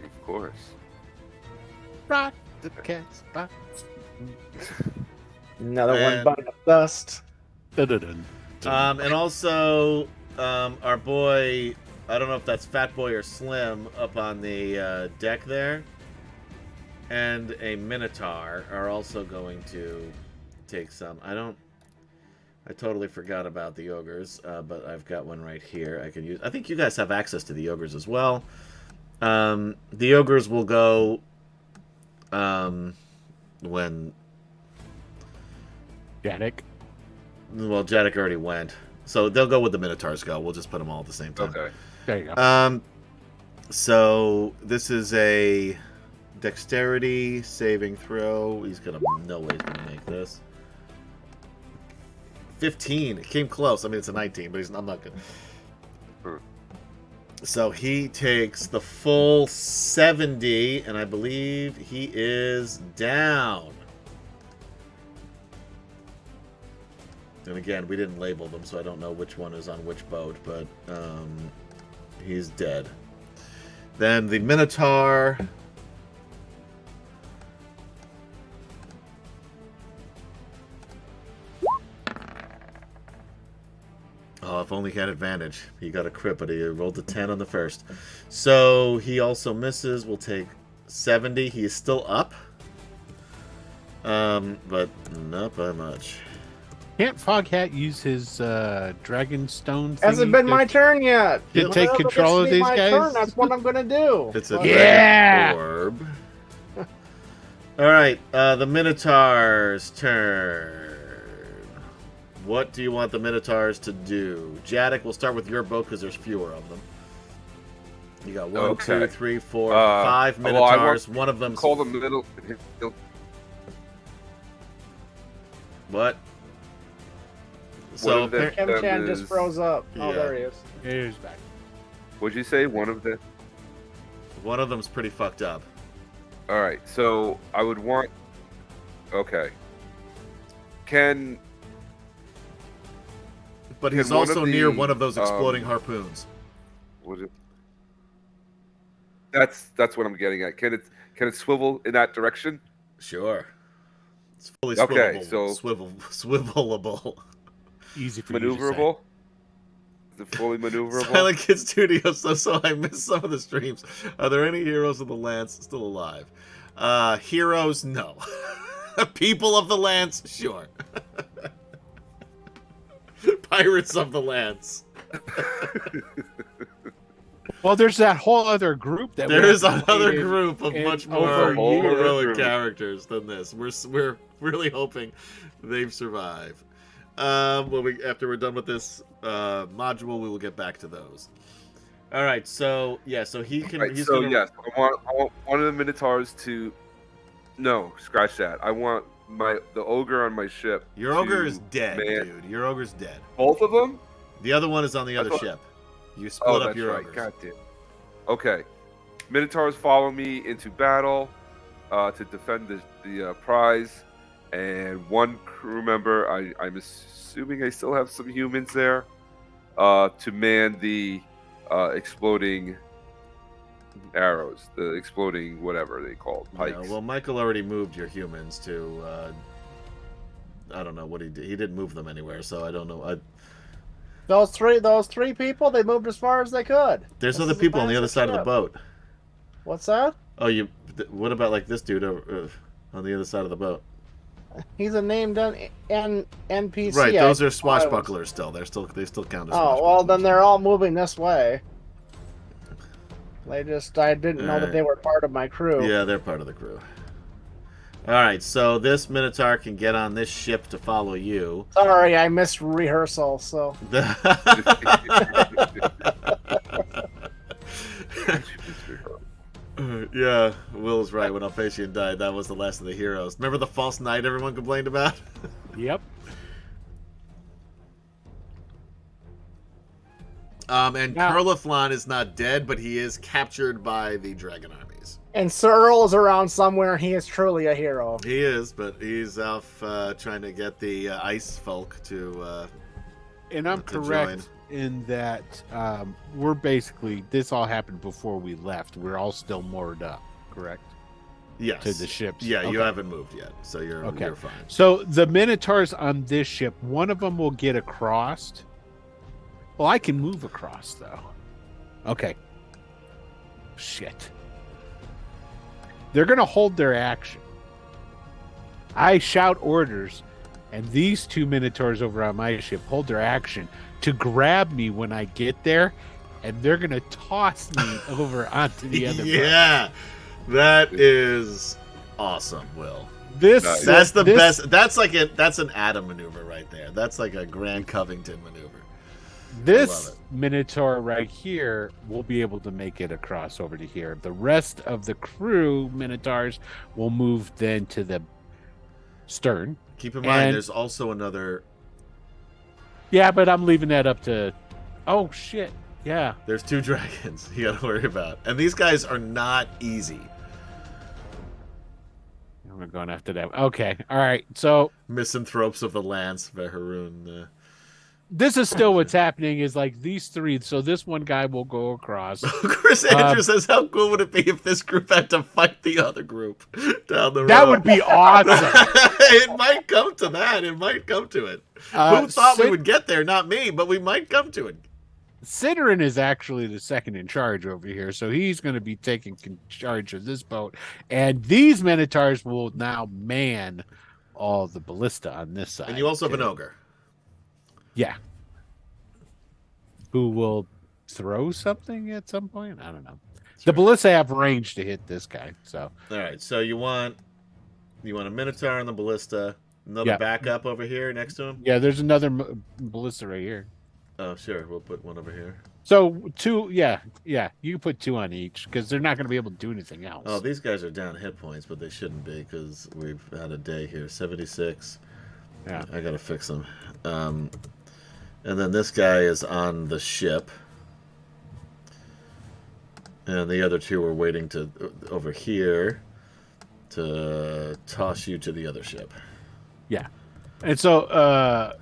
Of course. Rock the cat's box. Another one biting of dust. Dun-dun-dun. And also, our boy, I don't know if that's Fat Boy or Slim, up on the deck there, and a Minotaur are also going to take some. I totally forgot about the ogres, but I've got one right here I can use. I think you guys have access to the ogres as well. The ogres will go when... Janek. Well, Janek already went. So they'll go with the Minotaurs go. We'll just put them all at the same time. Okay. There you go. So this is a dexterity saving throw. He's gonna... No way he's gonna make this. 15. It came close. I mean, it's a 19, but I'm not good. So he takes the full 70, and I believe he is down. And again, we didn't label them, so I don't know which one is on which boat, but he's dead. Then the Minotaur... Oh, if only he had advantage. He got a crit, but he rolled a 10 on the first. So he also misses. We'll take 70. He is still up. But not by much. Can't Foghat use his dragon stone thing? Hasn't been my turn yet. To take control of these guys? Turn, that's what I'm gonna do. It's a dragon orb. All right, the Minotaur's turn. What do you want the Minotaurs to do? Jadek, we'll start with your boat because there's fewer of them. You got 1, 2, 3, 4, 5 Minotaurs. One of them. Call the middle. What? So Kim-chan just froze up. Oh, there he is. He's back. What'd you say? One of them's pretty fucked up. All right. So I would want. Okay. But he's also near one of those exploding harpoons. Was it? That's what I'm getting at. Can it swivel in that direction? Sure. It's fully swivelable. Okay, so swivelable. Easy for maneuverable. Is it fully maneuverable? Silent Kid Studios. So I missed some of the streams. Are there any heroes of the Lance still alive? Heroes, no. People of the Lance, sure. Pirates of the Lance. Well, there's that whole other group that there is another group of much more heroic characters than this. We're really hoping they've survived. After we're done with this module, we will get back to those. All right, so yeah, so he can. Right, so gonna... yes, I want one of the Minotaurs to. No, scratch that. I want the ogre on my ship. Your ogre is dead, dude. Your ogre's dead. Both of them? The other one is on the other ship. You split up your ogres. God damn. Okay. Minotaurs follow me into battle to defend the prize. And one crew member, I'm assuming I still have some humans there, to man the exploding arrows, the exploding whatever they called, pikes. Yeah, well, Michael already moved your humans to, I don't know what he did. He didn't move them anywhere, so I don't know. Those three people, they moved as far as they could. There's other people on the other side of the boat. What's that? Oh, what about like this dude on the other side of the boat? He's a named NPC. Right, those are swashbucklers still. They still count as swashbucklers. Well, then they're all moving this way. I didn't know that they were part of my crew. Yeah, they're part of the crew. All right, so this Minotaur can get on this ship to follow you. Sorry, I missed rehearsal, so... Yeah, Will's right. When Alphacian died, that was the last of the heroes. Remember the false knight everyone complained about? Yep. And Kurlithlon is not dead, but he is captured by the dragon armies. And Sir Earl is around somewhere, and he is truly a hero. He is, but he's off trying to get the ice folk to and I'm correct in that we're basically, this all happened before we left. We're all still moored up, correct? Yes. To the ships. Yeah, okay. you haven't moved yet, so you're fine. So the Minotaurs on this ship, one of them will get across. Well, I can move across though. Okay. Shit. They're gonna hold their action. I shout orders, and these two Minotaurs over on my ship hold their action to grab me when I get there, and they're gonna toss me over onto the other. Yeah, that is awesome, Will. That's the best. That's an Adam maneuver right there. That's like a Grand Covington maneuver. This Minotaur right here will be able to make it across over to here. The rest of the crew Minotaurs will move then to the stern. Keep in mind, there's also another. Yeah, but I'm leaving that up to. Oh shit! Yeah, there's 2 dragons you got to worry about, and these guys are not easy. We're going after them. Okay, all right. So Misanthropes of the Lance, Veharun. This is still what's happening. Is like these 3. So this one guy will go across. Chris Andrew says, "How cool would it be if this group had to fight the other group down the road?" That would be awesome. It might come to that. It might come to it. Who thought we would get there? Not me, but we might come to it. Sidorin is actually the second in charge over here, so he's going to be taking charge of this boat. And these Minotaurs will now man all the ballista on this side. And you also have an ogre. Yeah. Who will throw something at some point? I don't know. Sure. The ballista have range to hit this guy. So all right. So you want a Minotaur on the ballista, another backup over here next to him? Yeah, there's another ballista right here. Oh, sure. We'll put one over here. So 2, yeah. You can put 2 on each because they're not going to be able to do anything else. Oh, these guys are down hit points, but they shouldn't be because we've had a day here. 76. Yeah. I got to fix them. And then this guy is on the ship. And the other 2 are waiting over here to toss you to the other ship. Yeah. And so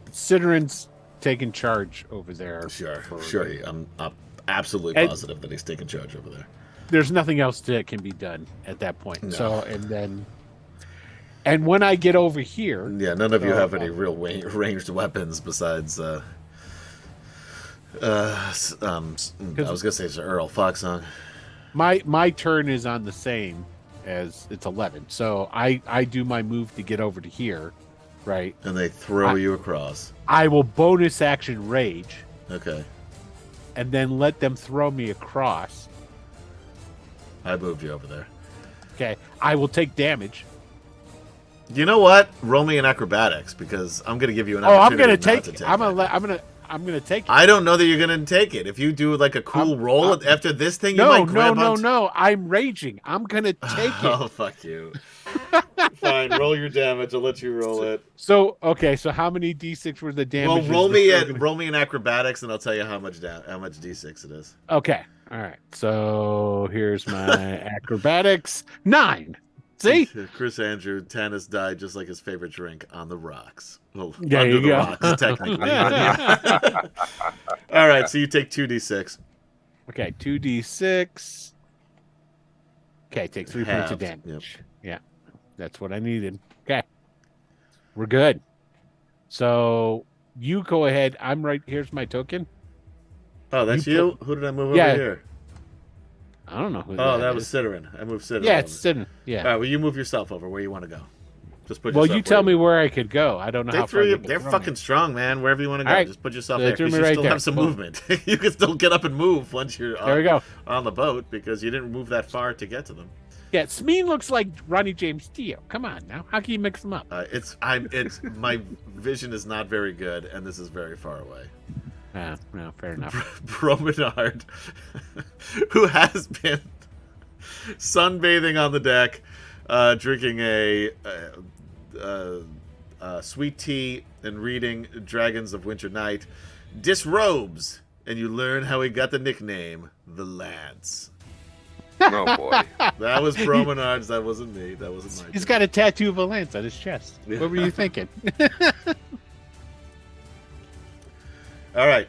Sidorin's taking charge over there. Sure. I'm absolutely positive that he's taking charge over there. There's nothing else that can be done at that point. No. So, and when I get over here... Yeah, none of you have any real ranged weapons besides... I was going to say it's Earl Foxsong. My turn is on the same as it's 11. So I do my move to get over to here, right? And they throw you across. I will bonus action rage. Okay. And then let them throw me across. I moved you over there. Okay. I will take damage. You know what? Roll me an acrobatics because I'm going to give you an opportunity. I'm going to take it. I'm going to take it. I don't know that you're going to take it. If you do like a cool roll after this thing, you might grab No. I'm raging. I'm going to take it. Oh, fuck you. Fine, roll your damage. I'll let you roll it. So how many d6 worth of damage? Well, roll me an acrobatics, and I'll tell you how much d6 it is. Okay, all right. So here's my acrobatics. 9. See, Chris Andrew, Tannis died just like his favorite drink on the rocks. Well, there under the go. Rocks, technically. All right, so you take 2d6. Okay, 2d6. Okay, take 3 points of damage. Yep. Yeah, that's what I needed. Okay, we're good. So you go ahead. I'm right. Here's my token. Oh, that's you? Who did I move over here? I don't know who that was Sidorin. I moved Sidorin. Yeah, it's Sidorin. Yeah. All right, well, you move yourself over where you want to go. Just put you tell me where I could go. I don't know how far they're fucking strong, man. Wherever you want to go, right. Just put yourself there. Because you still have some movement. You can still get up and move once you're on the boat because you didn't move that far to get to them. Yeah, Smeen looks like Ronnie James Dio. Come on now, how can you mix them up? It's my vision is not very good, and this is very far away. No, fair enough. Promenade, who has been sunbathing on the deck, drinking a sweet tea and reading Dragons of Winter Night, disrobes, and you learn how he got the nickname the Lance. Oh boy, that was Promenades. That wasn't me. That wasn't my. He's got a tattoo of a lance on his chest. Yeah. What were you thinking? All right.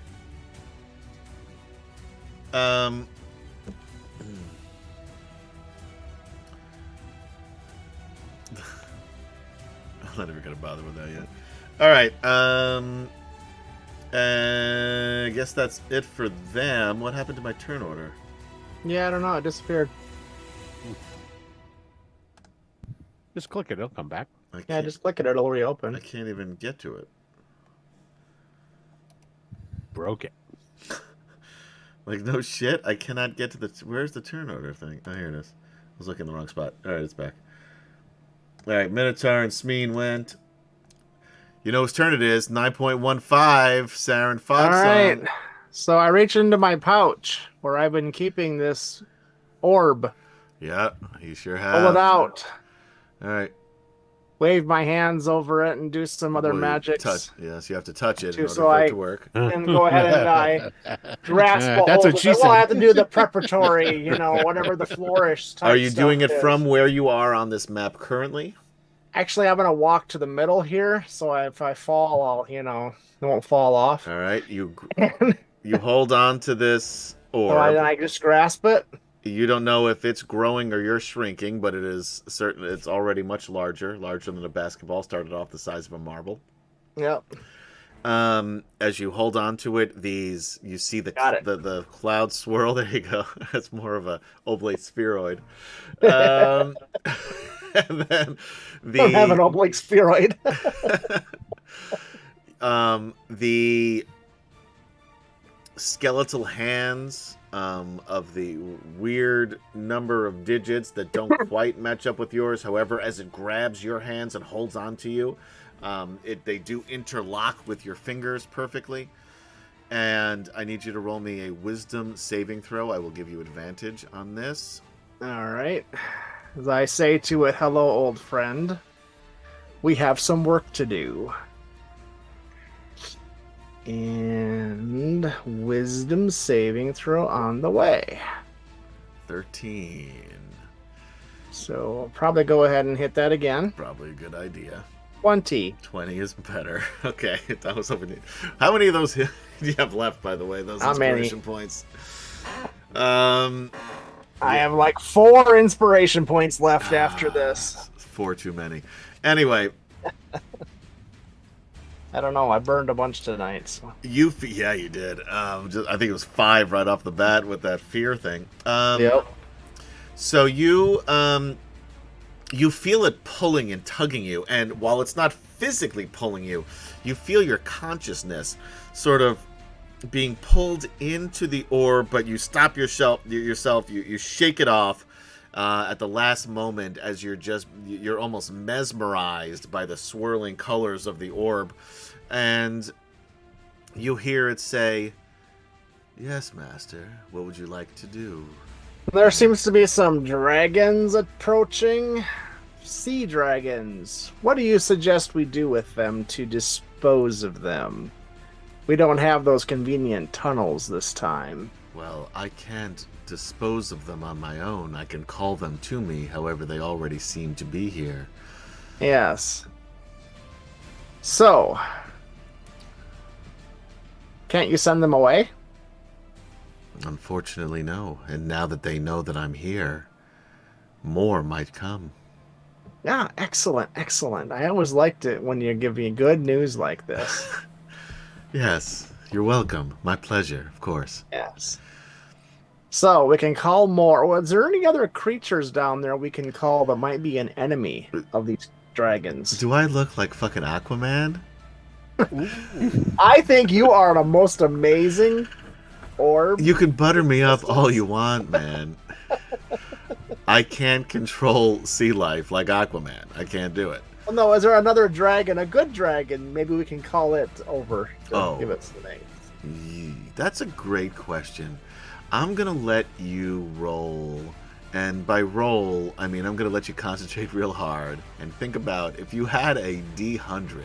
All right. I guess that's it for them. What happened to my turn order? Yeah, I don't know. It disappeared. Just click it; it'll come back. Yeah, just click it; it'll reopen. I can't even get to it. Broke it. Like, no shit. I cannot get to the. Where's the turn order thing? Oh, here it is. I was looking in the wrong spot. All right, it's back. All right, Minotaur and Smeen went. You know whose turn it is? 9.15. Saren Fox. All right. So I reach into my pouch where I've been keeping this orb. Yeah, you sure have. Pull it out. All right. Wave my hands over it and do some other magics. Yes, you have to touch it in order so for it to work. And go ahead and grasp a That's hold what she of it. said. Well, I have to do the preparatory, whatever the flourish type Are you doing it is. from where you are on this map currently? Actually, I'm going to walk to the middle here, so if I fall, I'll, it won't fall off. All right, you hold on to this orb. So I just grasp it. You don't know if it's growing or you're shrinking, but it is certain it's already much larger than a basketball. Started off the size of a marble. Yep. As you hold on to it, you see the cloud swirl. There you go. That's more of a oblate spheroid. And then I don't have an oblate spheroid. The skeletal hands of the weird number of digits that don't quite match up with yours. However, as it grabs your hands and holds on to you, they do interlock with your fingers perfectly. And I need you to roll me a wisdom saving throw. I will give you advantage on this. All right. As I say to it, hello, old friend. We have some work to do. And wisdom saving throw on the way. 13. So I'll probably go ahead and hit that again. Probably a good idea. 20. 20 is better. Okay, I was hoping you... How many of those do you have left, by the way? Those How inspiration points. I have like 4 inspiration points left after this. 4 too many. Anyway... I don't know. I burned a bunch tonight. So. Yeah, you did. I think it was 5 right off the bat with that fear thing. Yep. So you feel it pulling and tugging you, and while it's not physically pulling you, you feel your consciousness sort of being pulled into the orb, but you stop yourself. You shake it off at the last moment as you're almost mesmerized by the swirling colors of the orb. And you hear it say, "Yes, master, what would you like to do?" There seems to be some dragons approaching. Sea dragons. What do you suggest we do with them to dispose of them? We don't have those convenient tunnels this time. Well, I can't dispose of them on my own. I can call them to me, however, they already seem to be here. Yes. So, can't you send them away? Unfortunately, no. And now that they know that I'm here, more might come. Yeah, excellent, excellent. I always liked it when you give me good news like this. Yes, you're welcome. My pleasure, of course. Yes. So, we can call more. Was there any other creatures down there we can call that might be an enemy of these dragons? Do I look like fucking Aquaman? I think you are the most amazing orb. You can butter me up all you want, man. I can't control sea life like Aquaman. I can't do it. Well, no, is there another dragon, a good dragon? Maybe we can call it over. Give it the name. That's a great question. I'm going to let you roll. And by roll, I mean I'm going to let you concentrate real hard and think about if you had a D100.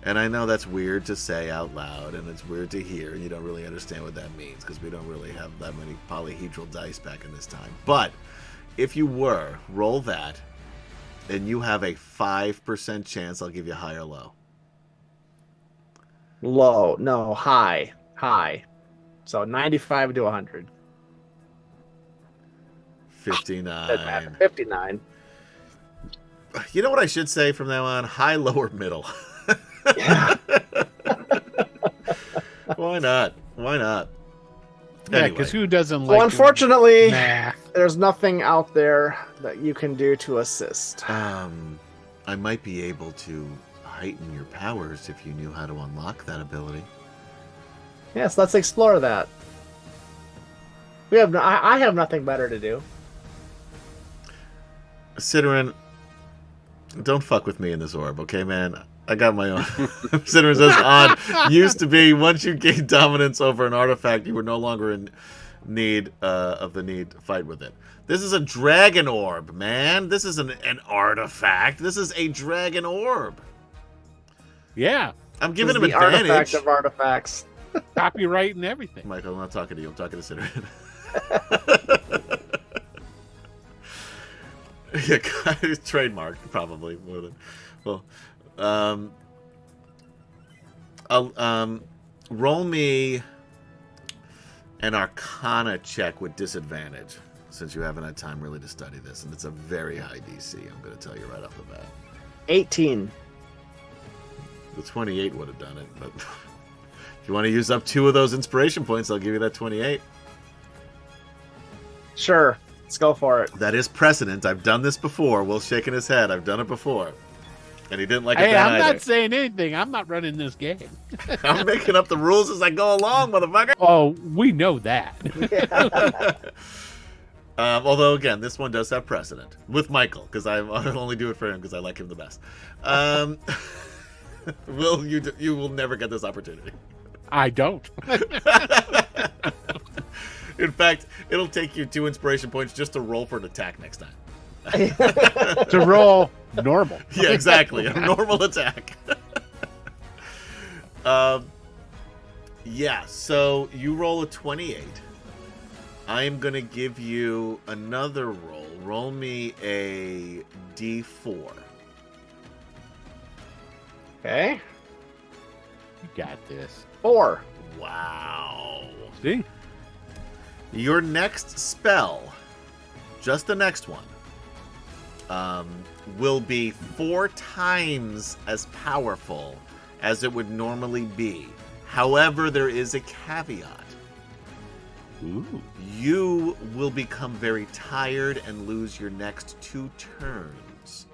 And I know that's weird to say out loud, and it's weird to hear, and you don't really understand what that means because we don't really have that many polyhedral dice back in this time. But if you roll that, and you have a 5% chance, I'll give you high or low. Low. No, high. High. So 95 to 100. 59. 59. You know what I should say from now on? High, low, or middle. Yeah. Why not? Why not? Yeah, because who doesn't like? Well, unfortunately, Nah. there's nothing out there that you can do to assist. I might be able to heighten your powers if you knew how to unlock that ability. Yes, let's explore that. We have. I have nothing better to do. Ciderin, don't fuck with me in this orb, okay, man? I got my own. Ciderin says, odd. Used to be, once you gain dominance over an artifact, you were no longer in need to fight with it. This is a dragon orb, man. This isn't an artifact. This is a dragon orb. Yeah. I'm giving him the advantage. Artifact of artifacts. Copyright and everything. Michael, I'm not talking to you. I'm talking to Ciderin. Yeah, trademarked, probably. Well, I'll roll me an Arcana check with disadvantage, since you haven't had time really to study this, and it's a very high DC. I'm going to tell you right off the bat. 18. The 28 would have done it, but if you want to use up 2 of those inspiration points, I'll give you that 28. Sure, let's go for it. That is precedent. I've done this before. Will's shaking his head. I've done it before. And he didn't like it Hey, I'm either. not saying anything. I'm not running this game. I'm making up the rules as I go along, motherfucker. Oh, we know that. Although, again, this one does have precedent. With Michael, because I'll only do it for him because I like him the best. Will, you will never get this opportunity. I don't. In fact, it'll take you 2 inspiration points just to roll for an attack next time. To roll normal. Yeah, exactly. A normal attack. Yeah, so you roll a 28. I am going to give you another roll. Roll me a D4. Okay. You got this. 4. Wow. See? Your next spell, just the next one, will be 4 times as powerful as it would normally be. However, there is a caveat. Ooh. You will become very tired and lose your next 2 turns.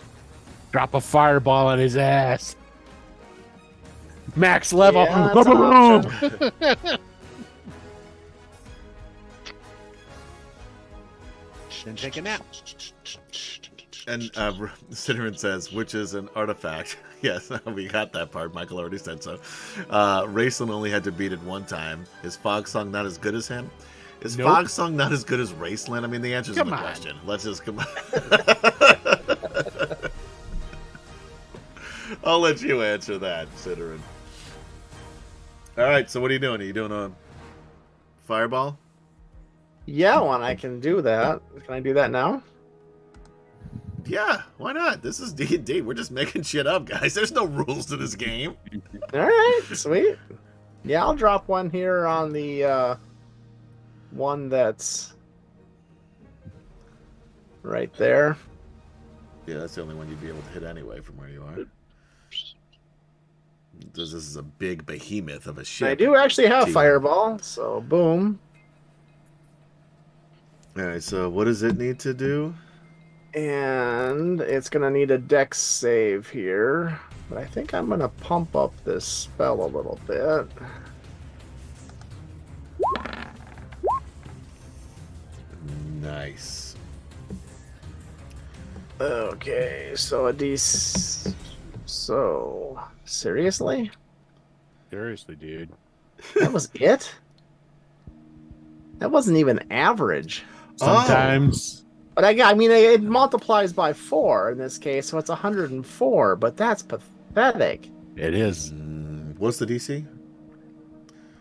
Drop a fireball on his ass. Max level. Yeah, that's an option. Then take a nap. And Ciderin says, which is an artifact. Yes, we got that part. Michael already said so. Raceland only had to beat it 1 time. Is Fog Song not as good as him? Is Nope. Fog Song not as good as Raceland? I mean, the answer's in the Come on. question. Let's just come on. I'll let you answer that, Ciderin. All right, so what are you doing? Are you doing a fireball? Yeah, when I can do that. Can I do that now? Yeah, why not? This is D&D. We're just making shit up, guys. There's no rules to this game. All right, sweet. Yeah, I'll drop one here on the one that's right there. Yeah, that's the only one you'd be able to hit anyway from where you are. This is a big behemoth of a ship. I do actually have Gee. fireball, so boom. All right, so what does it need to do? And it's going to need a dex save here. But I think I'm going to pump up this spell a little bit. Nice. Okay, so a D. So, seriously? Seriously, dude. That was it? That wasn't even average. Sometimes. But I mean, it multiplies by 4 in this case, so it's 104. But that's pathetic. It is. What's the DC?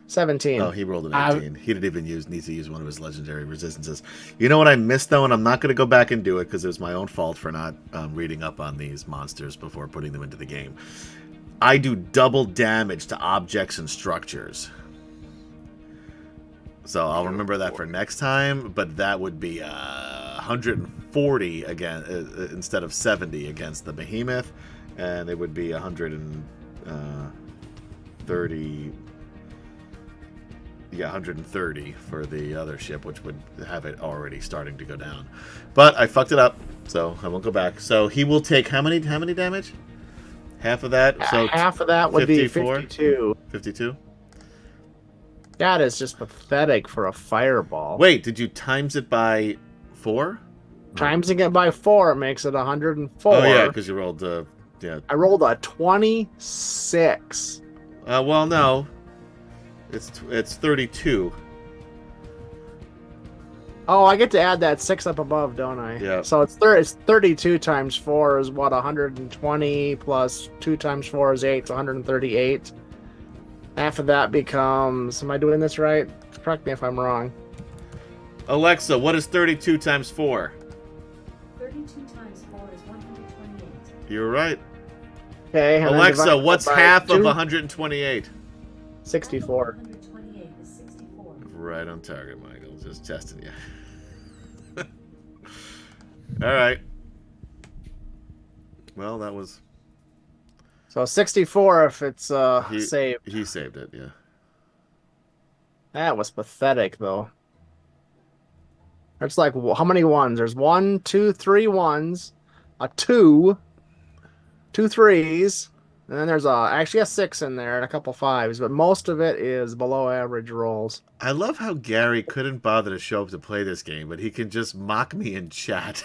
17. Oh, he rolled an 18. He didn't even need to use one of his legendary resistances. You know what I missed, though, and I'm not going to go back and do it because it was my own fault for not reading up on these monsters before putting them into the game. I do double damage to objects and structures. So I'll remember that for next time, but that would be 140 again instead of 70 against the behemoth, and it would be 100 and 30. Yeah, 130 for the other ship, which would have it already starting to go down. But I fucked it up, so I won't go back. So he will take how many damage? Half of that. So half of that would 54? be 52. 52. That is just pathetic for a fireball. Wait, did you times it by 4? Timesing it by 4 it makes it 104. Oh yeah, because you rolled yeah. I rolled a 26. Well, no. It's 32. Oh, I get to add that 6 up above, don't I? Yeah. So it's 32 times 4 is what, 120 plus 2 times 4 is 8, so 138. Half of that becomes, am I doing this right? Correct me if I'm wrong. Alexa, what is 32 times 4? 32 times 4 is 128. You're right. Okay. and then Alexa, divide what's that by half of 2? 128? 64. 128 is 64. Right on target, Michael. Just testing you. All right. Well, that was... So 64 if it's saved. He saved it, yeah. That was pathetic, though. It's like, how many ones? There's 1, 2, 3 ones, a 2, 2 3s, and then there's actually a 6 in there and a couple 5s, but most of it is below average rolls. I love how Gary couldn't bother to show up to play this game, but he can just mock me in chat.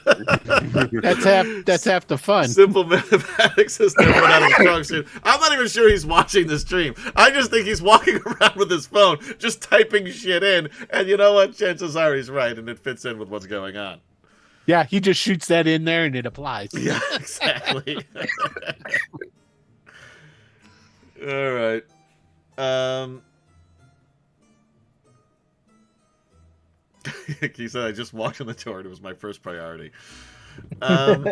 That's half the fun. Simple mathematics is never out of the strong suit. I'm not even sure he's watching the stream. I just think he's walking around with his phone, just typing shit in. And you know what? Chances are he's right, and it fits in with what's going on. Yeah, he just shoots that in there and it applies. Yeah, exactly. All right. He said, I just walked in the door and it was my first priority. All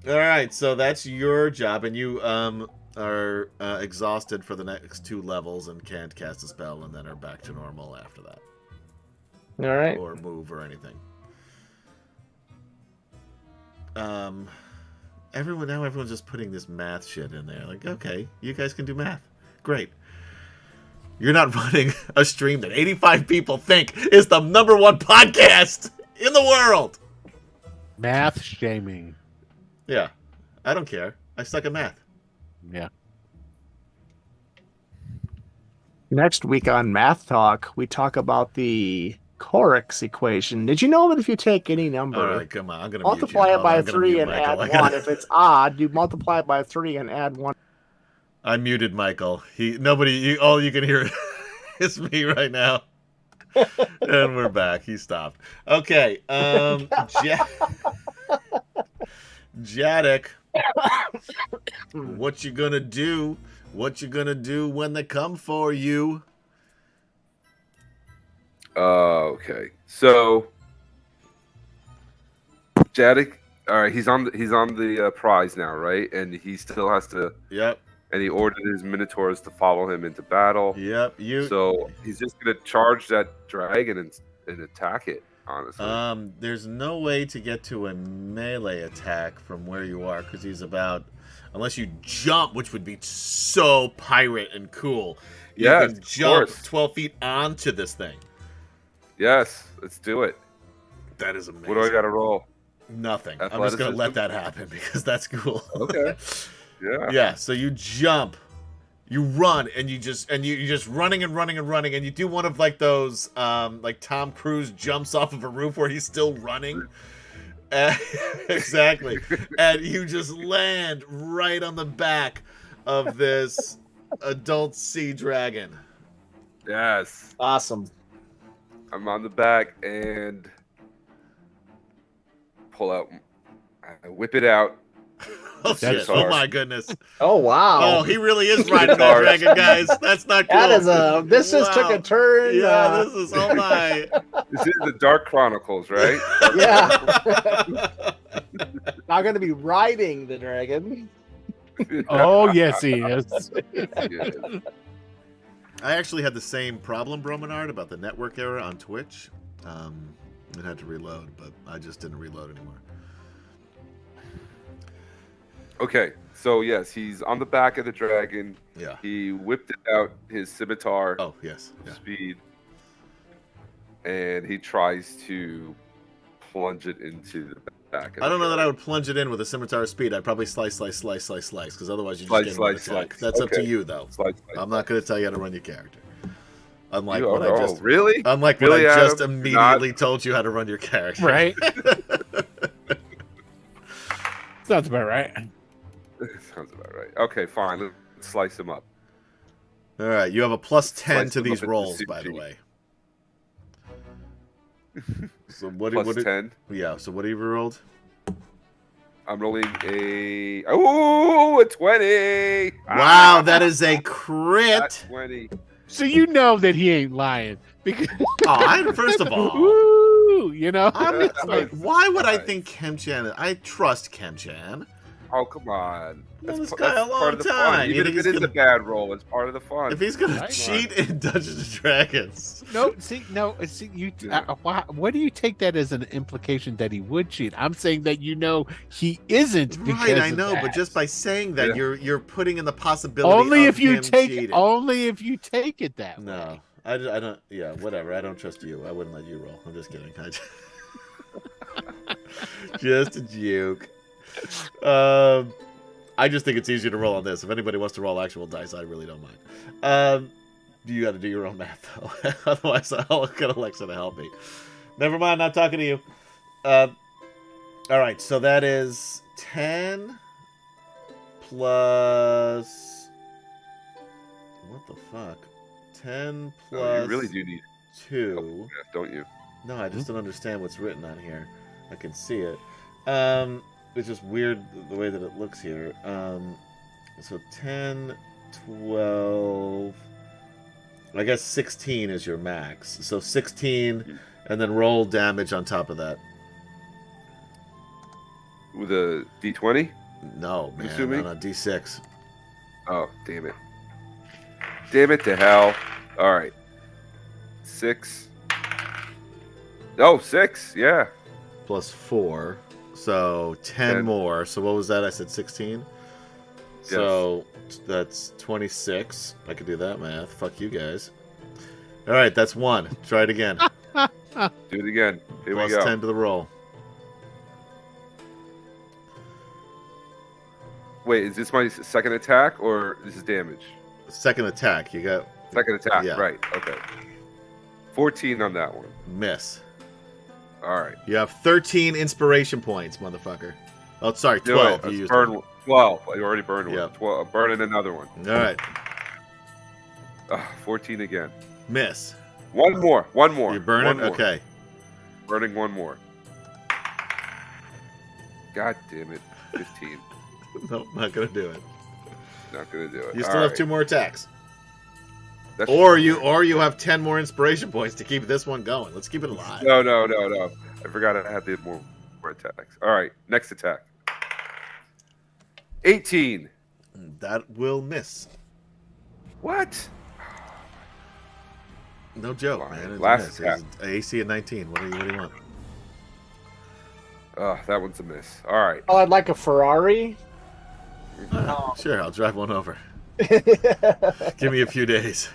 right, so that's your job, and you are exhausted for the next 2 levels and can't cast a spell, and then are back to normal after that. All right. Or move or anything. Everyone's just putting this math shit in there. Like, okay, you guys can do math. Great. You're not running a stream that 85 people think is the #1 podcast in the world. Math shaming. Yeah. I don't care. I suck at math. Yeah. Next week on Math Talk, we talk about the Corix equation. Did you know that if you take any number, All right, come on. I'm going to multiply it by 3 and add 1, if it's odd, you multiply it by 3 and add 1. I muted Michael. All you can hear is me right now. And we're back. He stopped. Okay. Jadek, what you gonna do? What you gonna do when they come for you? Okay. So Jadek, all right, he's on the prize now, right? And he still has to. Yep. And he ordered his minotaurs to follow him into battle. Yep. So he's just gonna charge that dragon and attack it. Honestly, there's no way to get to a melee attack from where you are because he's unless you jump, which would be so pirate and cool. You can jump 12 feet onto this thing. Yes, let's do it. That is amazing. What do I got to roll? Nothing. I'm just gonna let that happen because that's cool. Okay. Yeah. Yeah. So you jump, you run, and you're just running and running and running, and you do one of like those like Tom Cruise jumps off of a roof where he's still running. Exactly. And you just land right on the back of this adult sea dragon. Yes. Awesome. I'm on the back and pull out. I whip it out. Oh, shit. Oh, my goodness. Oh, wow. Oh, he really is riding that dragon, guys. That's not cool. This just took a turn. Yeah, this is, oh my. This is the Dark Chronicles, right? Yeah. Not going to be riding the dragon. Oh, yes, he is. I actually had the same problem, Bromenard, about the network error on Twitch. It had to reload, but I just didn't reload anymore. Okay, so yes, he's on the back of the dragon. Yeah. He whipped out his scimitar. Oh, yes. Yeah. Speed. And he tries to plunge it into the back of I don't the know that dragon. I would plunge it in with a scimitar speed. I'd probably slice, because otherwise you just Slice, get one slice, attack. slice. That's up to Okay. you, though. Slice, I'm not going to tell you how to run your character. Unlike You what are- I just really? Unlike Really, what I just Adam? immediately told you how to run your character. Right? Sounds about right. Sounds about right. Okay, fine. Let's slice him up. All right, you have a plus 10 Slice to them these up into rolls, soup by the cheese. way. So what? Plus what 10. Yeah. So what have you rolled? I'm rolling a 20. Wow, that is a crit. That's 20. So you know that he ain't lying because First of all, Ooh, you know. why would I think Kem-chan? I trust Kem-chan. Oh, come on. Known this That's guy a part long of the time. fun. You Even think if he's it is a bad roll, it's part of the fun. If he's gonna Right. cheat in Dungeons and Dragons, See, you. Yeah. What do you take that as an implication that he would cheat? I'm saying that you know he isn't. Because right? I of know, that. but just by saying that, Yeah. you're putting in the possibility only of if you him take cheating. only if you take it that No, way. I don't. Yeah, whatever. I don't trust you. I wouldn't let you roll. I'm just kidding. Just a joke. I just think it's easier to roll on this. If anybody wants to roll actual dice, I really don't mind. You got to do your own math though. Otherwise, I'll get Alexa to help me. Never mind. Not talking to you. All right. So that is 10 plus. What the fuck? 10 plus. Oh, you really do need 2. math, don't you? No, I just don't understand what's written on here. I can see it. It's just weird the way that it looks here. So 10, 12... I guess 16 is your max. So 16, and then roll damage on top of that. With a D20? No, man. Assuming? No, D6. Oh, damn it. Damn it to hell. All right. 6. Oh, 6. Yeah. Plus 4. So 10 more. So what was that? I said 16? So that's 26. I could do that math. Fuck you guys. All right, that's 1. Try it again. Do it again. Here Plus we go. 10 to the roll. Wait, is this my second attack or this is damage? Second attack. You got Second attack, Yeah. right. Okay. 14 on that one. miss. All right. You have 13 inspiration points, motherfucker. Oh, sorry, Do 12. it. You Let's used burn one. 12. I already burned one. Yeah. 12. Burning another one. All right, 14 again. miss. One more. One more. You burn One it? more. Okay. Burning one more. God damn it. 15. Nope, not going to do it. Not gonna do it. You still All have right. 2 more attacks. That's Or you have 10 more inspiration points to keep this one going. Let's keep it alive. No. I forgot I had the more attacks. All right. Next attack. 18. That will miss. What? No joke, Fine. man. It's Last a miss. attack. It's AC at 19. What do you want? That one's a miss. All right. Oh, I'd like a Ferrari. Sure, I'll drive one over. Give me a few days.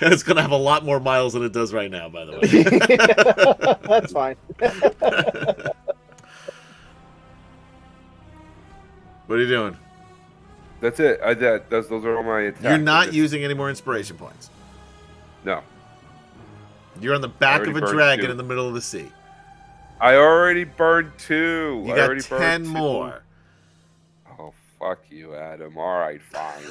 It's going to have a lot more miles than it does right now, by the way. That's fine. What are you doing? That's it. Those are all my attacks. You're not Just- using any more inspiration points. No. You're on the back already of a burned dragon 2. in the middle of the sea. I already burned 2. You I got already 10 burned 2. more. Oh, fuck you, Adam. All right, fine.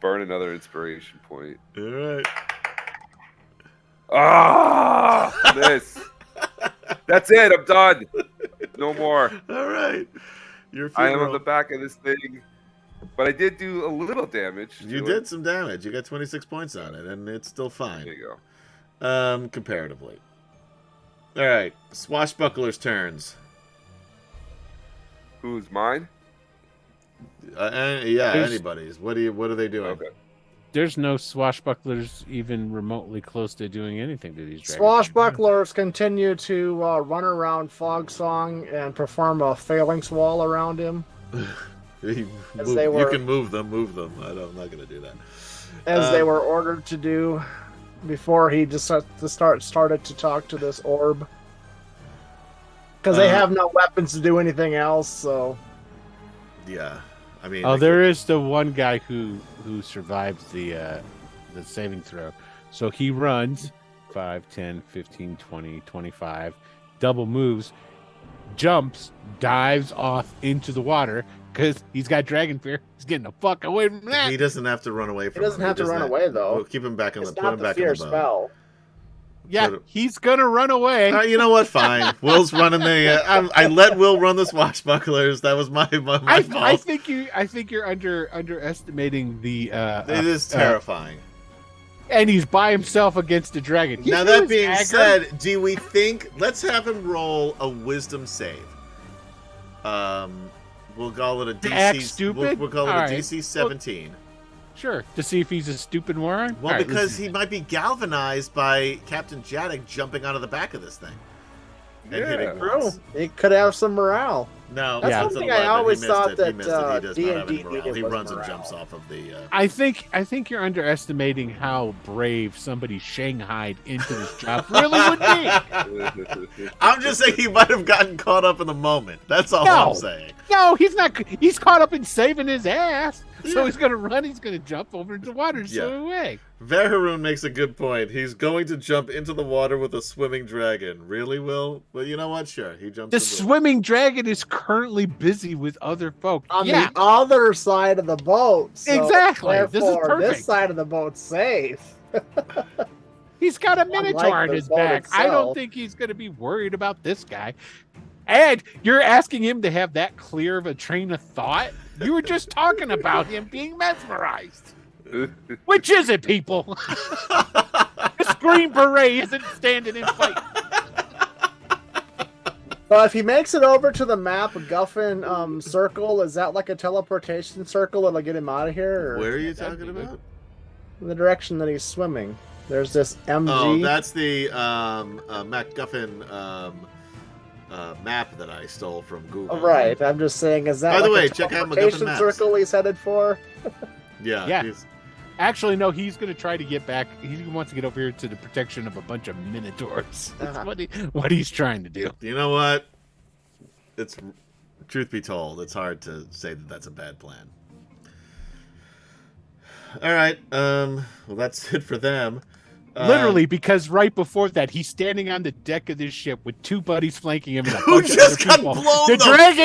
Burn another inspiration point. All right. Ah, this. That's it. I'm done. No more. All right. Your I am funeral. on the back of this thing, but I did do a little damage. You to did it. some damage. You got 26 points on it, and it's still fine. There you go. Comparatively. All right. Swashbuckler's turns. Who's mine? Yeah, Who's- anybody's. What are they doing? Okay. there's no swashbucklers even remotely close to doing anything to these dragons. Swashbucklers continue to run around Fogsong and perform a phalanx wall around him. You can move them. I'm not going to do that. As they were ordered to do before he just started to talk to this orb. Because they have no weapons to do anything else, so... Yeah. I mean... there is the one guy who survived the saving throw. So he runs 5, 10, 15, 20, 25, double moves, jumps, dives off into the water because he's got dragon fear. He's getting the fuck away from that. He doesn't have to run away from He doesn't have to run away, though. We'll keep him back on it's the not put him back fear on the boat. spell. Yeah, he's gonna run away. You know what? Fine. Will's running the. I let Will run the swashbucklers. That was my fault. I think you're underestimating the. It is terrifying. And he's by himself against a dragon. Now that being said, do we think? Let's have him roll a wisdom save. We'll call it a DC. Act stupid. We'll call it a DC 17. Sure, to see if he's a stupid moron. Well, because he might be galvanized by Captain Jadek jumping onto the back of this thing. And hitting walls. He could have some morale. No, that's one thing I always thought that D&D needed. He runs and jumps off of the. I think you're underestimating how brave somebody shanghaied into this job really would be. I'm just saying he might have gotten caught up in the moment. That's all I'm saying. No, he's not. He's caught up in saving his ass. So he's going to run, he's going to jump over into the water and swim away. Verharoon makes a good point. He's going to jump into the water with a swimming dragon. Really, Will? Well, you know what? Sure, he jumps. The swimming dragon is currently busy with other folk. On the other side of the boat. So exactly. This is perfect. This side of the boat's safe. He's got a minotaur on his back. Itself. I don't think he's going to be worried about this guy. And you're asking him to have that clear of a train of thought? You were just talking about him being mesmerized. Which is it, people? This Green Beret isn't standing in fight. Well, if he makes it over to the map Guffin circle, is that like a teleportation circle that'll get him out of here? Or? Where are you talking about? The direction that he's swimming. There's this MG. Oh, that's the MacGuffin map that I stole from Google. Oh, right. I'm just saying, is that by the way, a check out MacGuffin maps. circle he's headed for? Yeah. Actually, no, he's going to try to get back. He wants to get over here to the protection of a bunch of minotaurs. That's what he's trying to do. You know what? It's truth be told, it's hard to say that that's a bad plan. All right. Well, that's it for them. Literally, because right before that, he's standing on the deck of this ship with two buddies flanking him and a who bunch just of other got people. blown the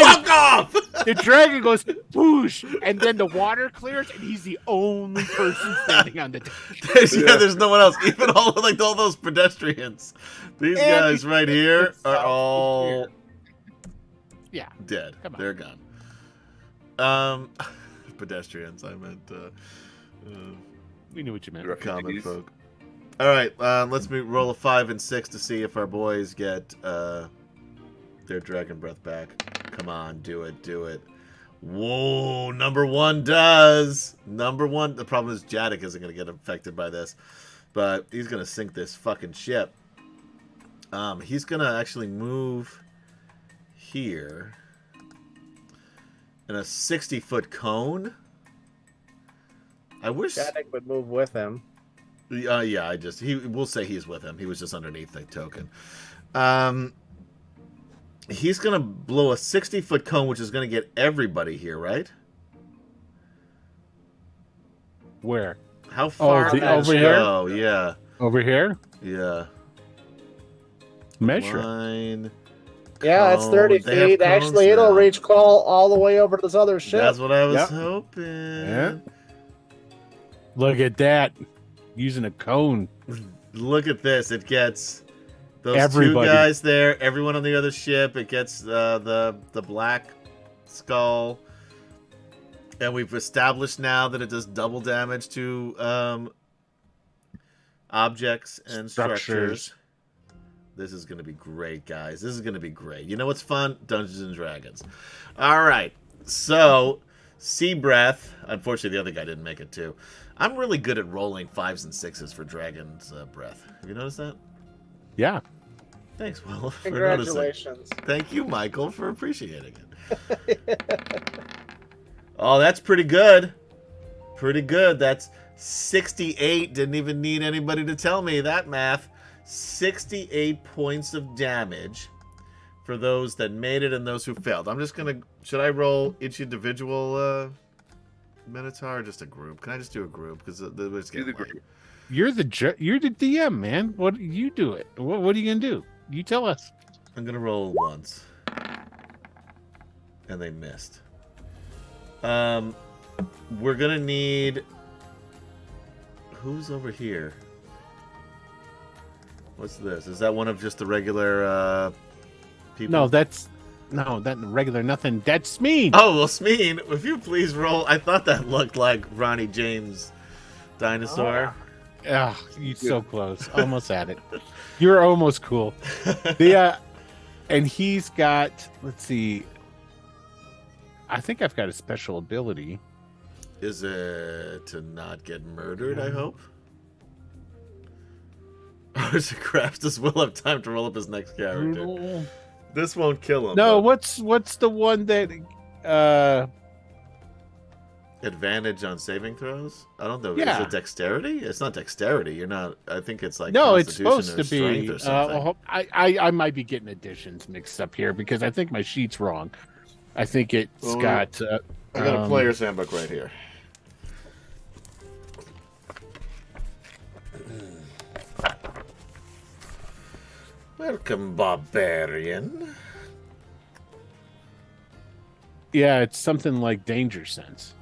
fuck off. The dragon goes whoosh, and then the water clears, and he's the only person standing on the deck. There's no one else. Even all those pedestrians. These guys right here are all dead. They're gone. Pedestrians. I meant. We knew what you meant. Common folk. All right, let's roll a 5 and 6 to see if our boys get their dragon breath back. Come on, do it. Whoa, number 1 does. Number 1. The problem is Jadek isn't going to get affected by this, but he's going to sink this fucking ship. He's going to actually move here in a 60-foot cone. I wish Jadek would move with him. Yeah, we'll say he's with him. He was just underneath the token. He's gonna blow a 60-foot cone, which is gonna get everybody here, right? Where? How far? Over here? Oh, yeah. Over here? Yeah. Measure. Line. Yeah, it's 30 feet. Actually, it'll reach all the way over to this other ship. That's what I was hoping. Yeah. Look at that. Using a cone. Look at this. It gets those everybody. 2 guys there, everyone on the other ship. It gets the black skull. And we've established now that it does double damage to objects and structures. This is going to be great, guys. This is going to be great. You know what's fun? Dungeons and Dragons. All right. So Sea Breath. Unfortunately, the other guy didn't make it too. I'm really good at rolling 5s and 6s for Dragon's Breath. Have you noticed that? Yeah. Thanks, Will. Congratulations. Thank you, Michael, for appreciating it. Oh, that's pretty good. Pretty good. That's 68. Didn't even need anybody to tell me that math. 68 points of damage for those that made it and those who failed. I'm just going to... Should I roll each individual Minotaur or just a group? Can I just do a group? Because the group. You're the DM, man. What you do it? What are you gonna do? You tell us. I'm gonna roll once, and they missed. We're gonna need. Who's over here? What's this? Is that one of just the regular people? No, that regular nothing. That's Smeen. Oh well, Smeen, if you please roll. I thought that looked like Ronnie James' dinosaur. Oh, you're so close. Almost at it. You're almost cool. And he's got, let's see. I think I've got a special ability. Is it to not get murdered, I hope? Or is it Crafts? Does Will have time to roll up his next character? This won't kill him. No, what's the one that advantage on saving throws? I don't know. Yeah. Is it dexterity? It's not dexterity. You're not. I think it's like no. It's Constitution supposed to or strength be. or something. I might be getting additions mixed up here because I think my sheet's wrong. I think it's got. I got a player's handbook right here. Welcome, barbarian. Yeah, it's something like danger sense.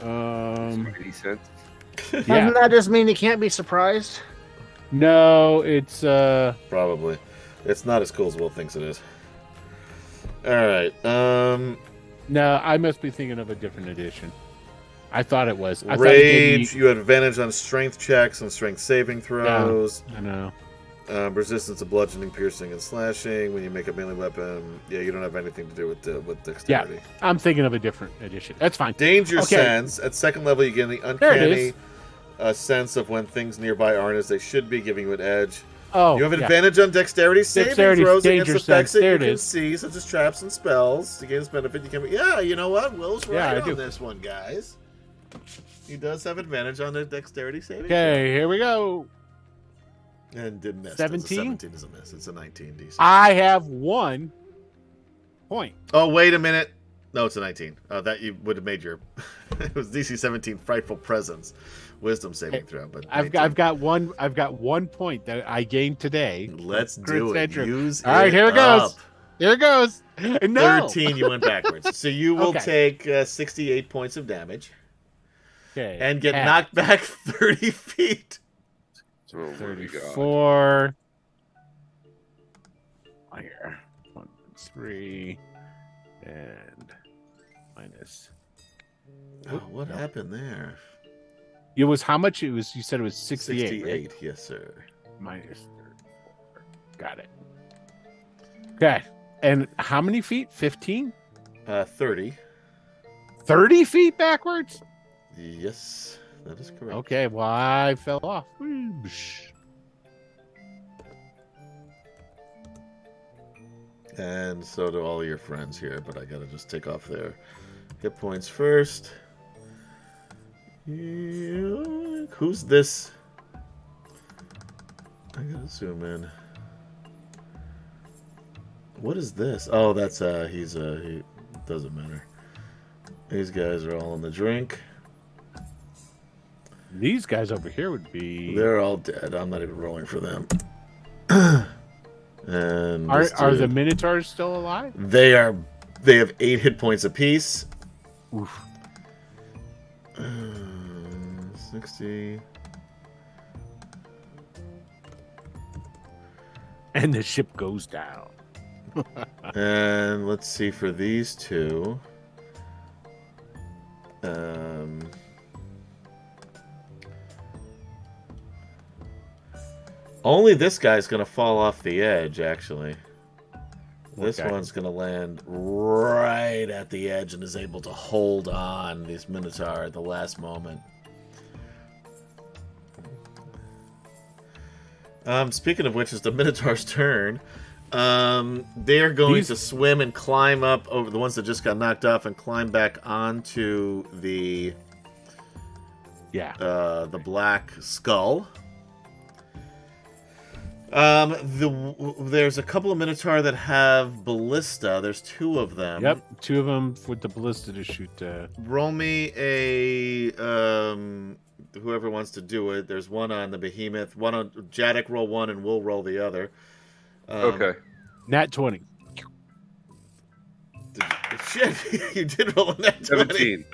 Any sense? Yeah. Doesn't that just mean you can't be surprised? No, it's Probably. It's not as cool as Will thinks it is. Alright. no, I must be thinking of a different edition. I thought it was. I Rage, you had advantage on strength checks and strength saving throws. I know. Resistance to bludgeoning, piercing, and slashing. When you make a melee weapon, you don't have anything to do with dexterity. Yeah, I'm thinking of a different edition. That's fine. Danger sense. At second level, you get the uncanny sense of when things nearby aren't as they should be, giving you an edge. Oh, you have advantage on dexterity saving throws against effects that you can see, such as traps and spells. To gain this benefit, you can... Yeah, you know what? Will's right on this one, guys. He does have advantage on the dexterity saving. Okay, here we go. And did miss. 17? 17 is a miss. It's a 19 DC. I have 1 point. Oh, wait a minute. No, it's a 19. That you would have made your... It was DC 17 Frightful Presence. Wisdom saving throw. But I've got 1 point that I gained today. Let's do it. Use All right, here it goes. Here it goes. No. 13, you went backwards. So you will take 68 points of damage. Okay. And get knocked back 30 feet. Oh, 34. Here. 1, 3. And minus. Oh, what happened there? It was how much? It was. You said it was 68. 68, right? Yes, sir. Minus 34. Got it. Okay. And how many feet? 15? 30. 30 feet backwards? Yes, that is correct. Okay, well, I fell off. And so do all your friends here, but I gotta just take off their hit points first. Who's this? I gotta zoom in. What is this? Oh, that's he doesn't matter. These guys are all in the drink. These guys over here would be... They're all dead. I'm not even rolling for them. And are the Minotaurs still alive? They have 8 hit points apiece. Oof. 60. And the ship goes down. And let's see for these two. Only this guy's gonna fall off the edge, actually. This one's going to land right at the edge and is able to hold on these Minotaur at the last moment. Speaking of which, it's the Minotaur's turn. They are going to swim and climb up over the ones that just got knocked off and climb back onto the black skull. There's a couple of Minotaur that have ballista. There's 2 of them. Yep, 2 of them with the ballista to shoot. Roll me a whoever wants to do it. There's one on the behemoth. One on Jadek. Roll one, and we'll roll the other. Okay. Nat 20. Shit, you did roll a nat 20. 17.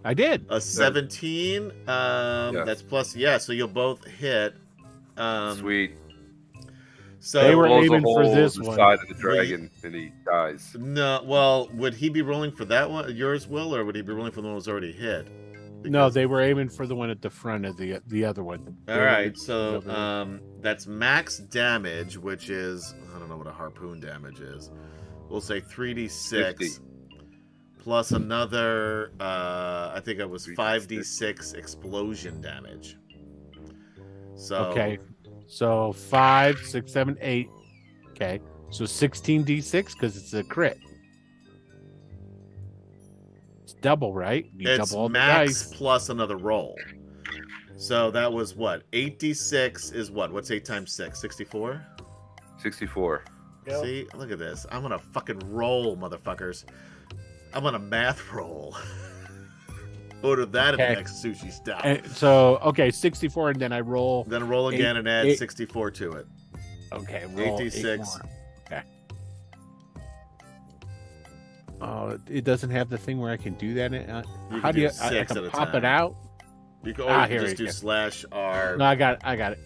I did. A 17. That's plus. Yeah, so you'll both hit. Sweet. So they were aiming for this one. Side of the dragon, and he dies. No, well, would he be rolling for that one, yours, Will, or would he be rolling for the one that was already hit? No, they were aiming for the one at the front of the other one. All right, so that's max damage, which is, I don't know what a harpoon damage is. We'll say 3d6 50. plus another, I think it was 5d6 explosion damage. So okay, so 5, 6, 7, 8. Okay, so 16d6 because it's a crit. It's double, right? You it's double all max the dice. plus another roll. So that was what? 8d6 is what? What's 8 times 6? 64? 64. Yep. See? Look at this. I'm gonna fucking roll, motherfuckers. I'm gonna math roll. Order that in the next sushi stop. So, okay, 64, and then I roll. Then roll again and add 64 to it. Okay, roll 8d6. Okay. Oh, it doesn't have the thing where I can do that. How do you? I can pop it out. You can always just do slash R. No, I got it.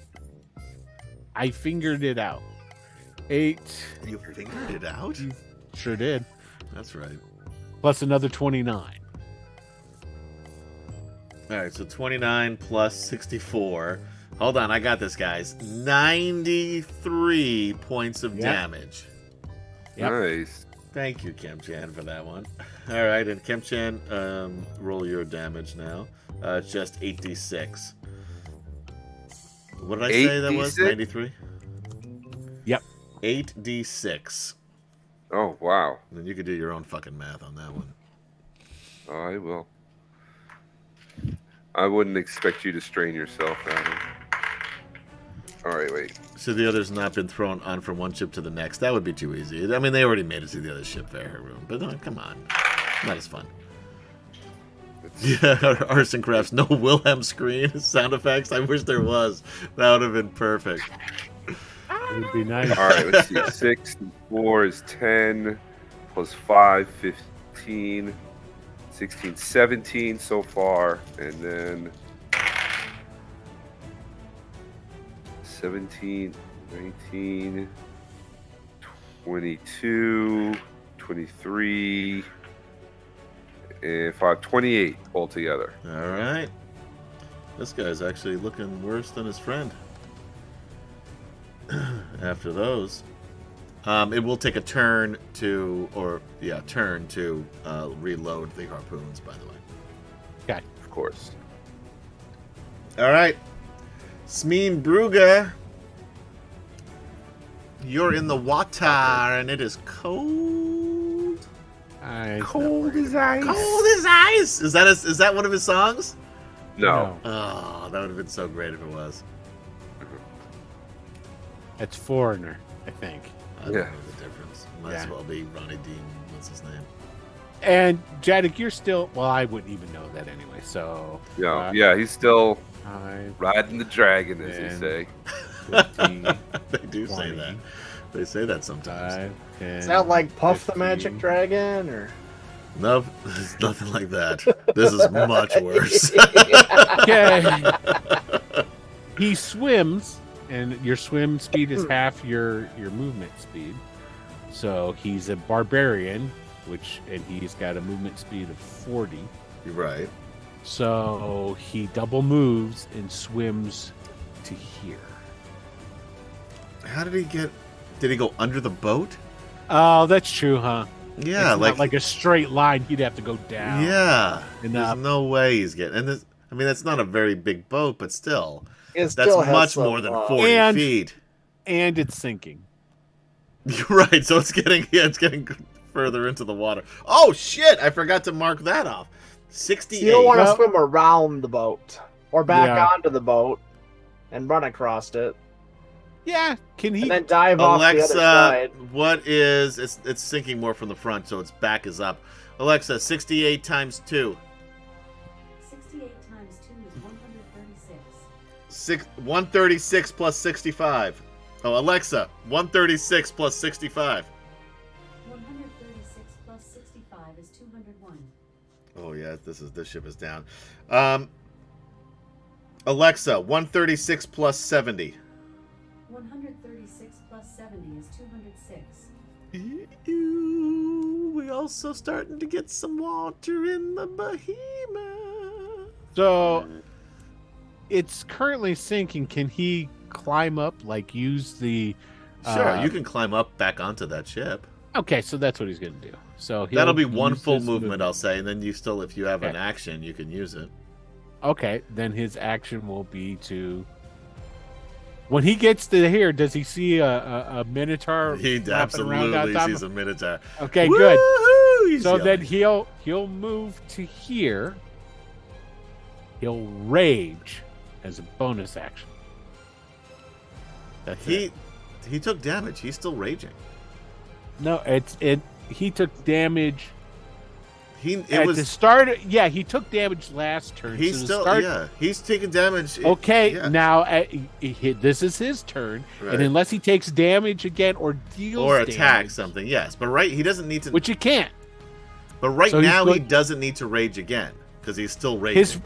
I fingered it out. 8. You fingered it out? You sure did. That's right. Plus another 29. All right, so 29 plus 64. Hold on, I got this, guys. 93 points of damage. Yep. Nice. Thank you, Kim-chan, for that one. All right, and Kim-chan, roll your damage now. It's just 8d6. What did I say that was? 93? Yep. 8d6. Oh, wow. And then you could do your own fucking math on that one. I will. I wouldn't expect you to strain yourself, Adam. All right, wait. So the other's not been thrown on from one ship to the next. That would be too easy. I mean, they already made it to the other ship fair room, but come on, not as fun. Yeah, Arson Crafts, no Wilhelm scream sound effects. I wish there was. That would have been perfect. It would be nice. All right, let's see. 6 and 4 is 10, plus 5, 15, 16, 17 so far, and then 17, 19, 22, 23, and 5, 28 altogether. All right. This guy's actually looking worse than his friend. After those, it will take a turn to, reload the harpoons. By the way. Okay. Of course. All right, Smeen Brugge, you're in the water and it is cold. Cold as ice. Cold as ice. Is that one of his songs? No. Oh, that would have been so great if it was. It's Foreigner, I think. I don't know the difference. Might as well be Ronnie Dean. What's his name? And Jadek, you're still. Well, I wouldn't even know that anyway. So. Yeah, he's still 5, riding the dragon, as they say. 15, They do 20, say that. They say that sometimes. 5, 10, Is that like Puff 15. the Magic Dragon, or? Nope, it's nothing like that. This is much worse. Okay. He swims, and your swim speed is half your movement speed. So he's a barbarian, and he's got a movement speed of 40. You're right. So he double moves and swims to here. How did he get? Did he go under the boat? Oh, that's true, huh? Yeah, It's like a straight line. He'd have to go down. Yeah, and there's up. no way he's getting. And this, I mean, that's not a very big boat, but still, It that's still has much more some, than 40 and- feet. And it's sinking. You're right. So it's getting further into the water. Oh shit! I forgot to mark that off. 68. So you don't want to Well- swim around the boat or back Yeah. onto the boat and run across it, Yeah, can he? and then dive off the other Alexa, side. what is it's sinking more from the front, so its back is up. Alexa, 68 times 2. 68 times 2 is 136. 136 plus 65. Oh, Alexa, 136 plus 65. 136 plus 65 is 201. Oh yeah, this ship is down. Alexa, 136 plus 70. 136 plus 70 is 206. We also starting to get some water in the behemoth. So it's currently sinking. Can he climb up? Like use the? Sure, you can climb up back onto that ship. Okay, so that's what he's gonna do. So That'll be one use full his movement, I'll say, and then you still, if you have an Okay. action, you can use it. Okay, then his action will be to. When he gets to here, does he see a minotaur? He flapping around absolutely on top sees of- a minotaur. Okay, good. Woo-hoo! He's So yelling. then he'll move to here. He'll rage as a bonus action. That's it. he took damage. He's still raging. No, he took damage It at was the start. Yeah, he took damage last turn. he's so to still start- he's taking damage. Okay, Yeah. now this is his turn, Right. and unless he takes damage again or deals or attack damage, something. Yes, but he doesn't need to. which you can't. But right so he's now he going- doesn't need to rage again because he's still raging.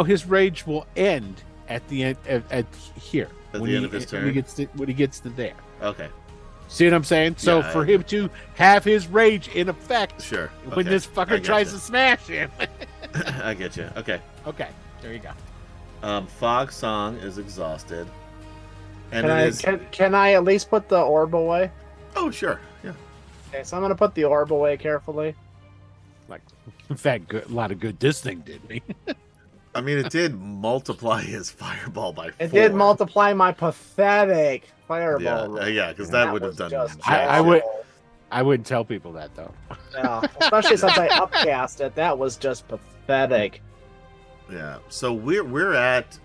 His rage will end at the end at here At when the end he, of his when he turn? gets to there. Okay, See what I'm saying? So Yeah, for him to have his rage in effect sure. when Okay, this I fucker get tries you. to smash him. I get you. Okay. Okay, there you go. Fog Song is exhausted, and it is. Can I at least put the orb away? Oh sure, yeah. Okay, so I'm gonna put the orb away carefully. Like, in fact, a lot of good this thing did me. I mean, it did multiply his fireball by 4. It did multiply my pathetic fireball. Yeah, roll. yeah, because that would have was done. just jack I shit. would- I wouldn't tell people that though. Yeah, especially since I upcast it. That was just pathetic. Yeah. So we're at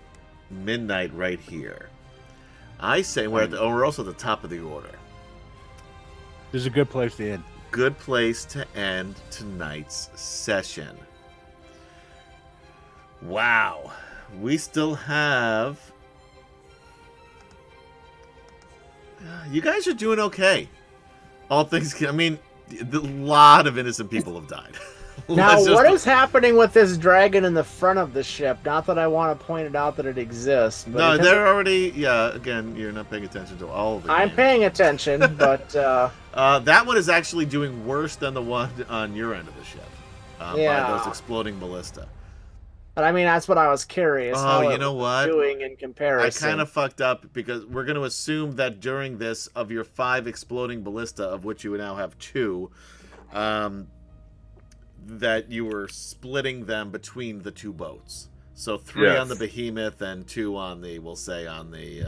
midnight right here. I say we're also at the top of the order. This is a good place to end. Good place to end tonight's session. Wow. We still have. You guys are doing okay. All things. I mean, a lot of innocent people have died. Now, Let's what just- is happening with this dragon in the front of the ship? Not that I want to point it out that it exists. But No, it they're already. Yeah, again, you're not paying attention to all of the. I'm games. paying attention, but That one is actually doing worse than the one on your end of the ship. By Yeah. those exploding ballista. I mean that's what I was curious. Oh, how you it know was what? Doing in I comparison. kind of fucked up because we're going to assume that during this, of your 5 exploding ballista, of which you now have 2, that you were splitting them between the 2 boats. So 3 Yes. on the behemoth and 2 on the, we'll say, on the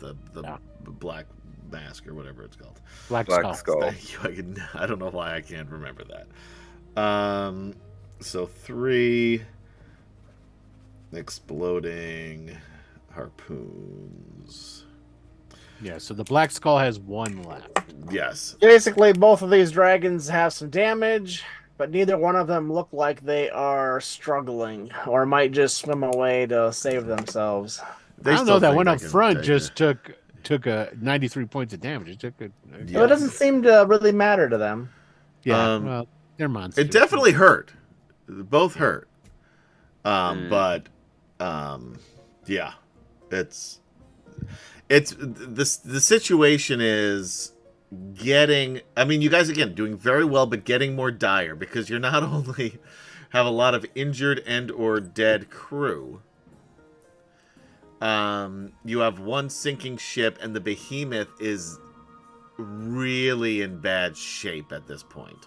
Yeah. black mask or whatever it's called. Black Black Skull. Skull. Thank you. I don't know why I can't remember that. So 3 exploding harpoons. Yeah, so the Black Skull has 1 left. Yes. Basically, both of these dragons have some damage, but neither one of them look like they are struggling or might just swim away to save themselves. They I don't still know. That think one they up can front take just took a 93 points of damage. It took a Yeah. So it doesn't seem to really matter to them. yeah. Well, they're monsters. It definitely hurt. Both hurt. Mm. But yeah, it's the situation is getting. I mean, you guys again doing very well, but getting more dire because you're not only have a lot of injured and or dead crew. You have 1 sinking ship, and the behemoth is really in bad shape at this point.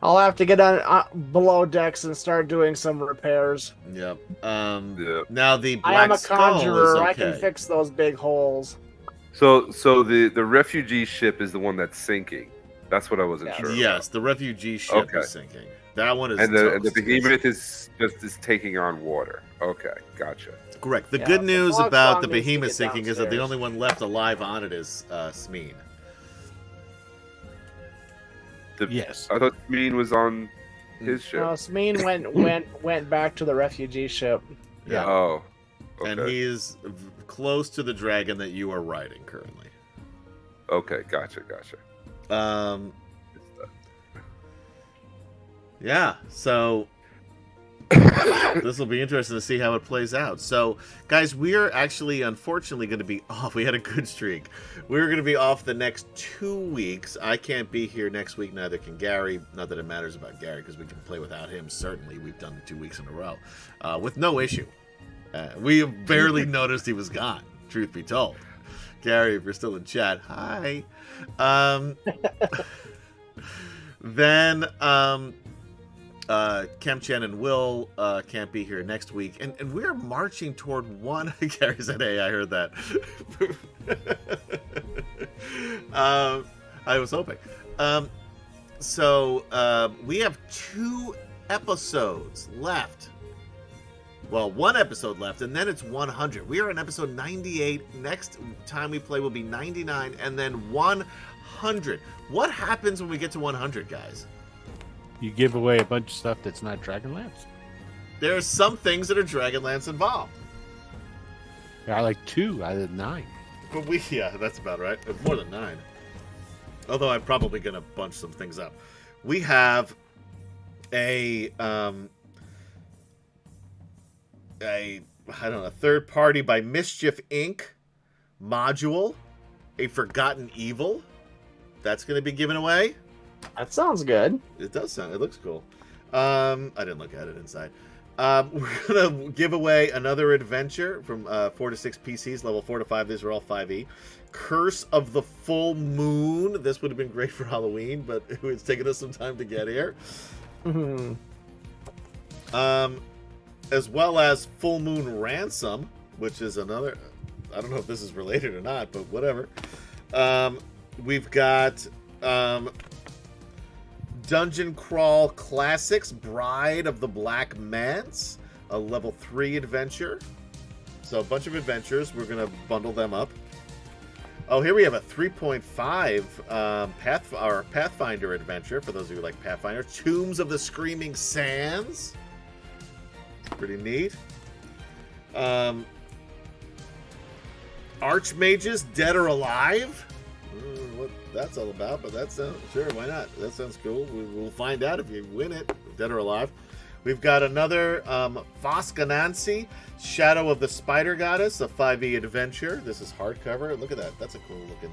I'll have to get on below decks and start doing some repairs. Yep. Yeah. Now the Black I am a Skull conjurer. is okay. I can fix those big holes. So the refugee ship is the one that's sinking. That's what I wasn't sure. Yes, the refugee ship is sinking. That one is and the toast. behemoth is taking on water. Okay, gotcha. Correct. The good news Fox about Song the needs to behemoth get sinking is that the downstairs. only one left alive on it is Smeen. Yes. I thought Smeen was on his ship. No, Smeen went back to the refugee ship. Yeah. Oh. Okay. And he is close to the dragon that you are riding currently. Okay, gotcha. Yeah, so this will be interesting to see how it plays out. So, guys, we are actually, unfortunately, going to be off. We had a good streak. We're going to be off the next 2 weeks. I can't be here next week. Neither can Gary. Not that it matters about Gary, because we can play without him. Certainly, we've done it 2 weeks in a row with no issue. We barely noticed he was gone, truth be told. Gary, if you're still in chat, hi. Then Kem-Chen and Will can't be here next week. And we're marching toward one. Gary said, hey, I heard that. I was hoping. So we have 2 episodes left. Well, 1 episode left, and then it's 100. We are on episode 98. Next time we play will be 99, and then 100. What happens when we get to 100, guys? You give away a bunch of stuff that's not DragonLance. There are some things that are DragonLance involved. There are like 2 out of 9. But that's about right. More than 9. Although I'm probably going to bunch some things up. We have a third party by Mischief Inc. module, A Forgotten Evil. That's going to be given away. That sounds good. It does sound. It looks cool. I didn't look at it inside. We're gonna give away another adventure from 4 to 6 PCs, level 4 to 5. These are all 5e. Curse of the Full Moon. This would have been great for Halloween, but it's taken us some time to get here. Mm-hmm. As well as Full Moon Ransom, which is another. I don't know if this is related or not, but whatever. We've got Dungeon Crawl Classics, Bride of the Black Manse, a level 3 adventure. So a bunch of adventures. We're going to bundle them up. Oh, here we have a 3.5 Pathfinder adventure, for those of you who like Pathfinder. Tombs of the Screaming Sands. Pretty neat. Archmages, Dead or Alive. What that's all about, but that sounds sure, why not? That sounds cool. We'll find out if you win it, Dead or Alive. We've got another Foscanancy, Shadow of the Spider Goddess, a 5e adventure. This is hardcover. Look at that. That's a cool looking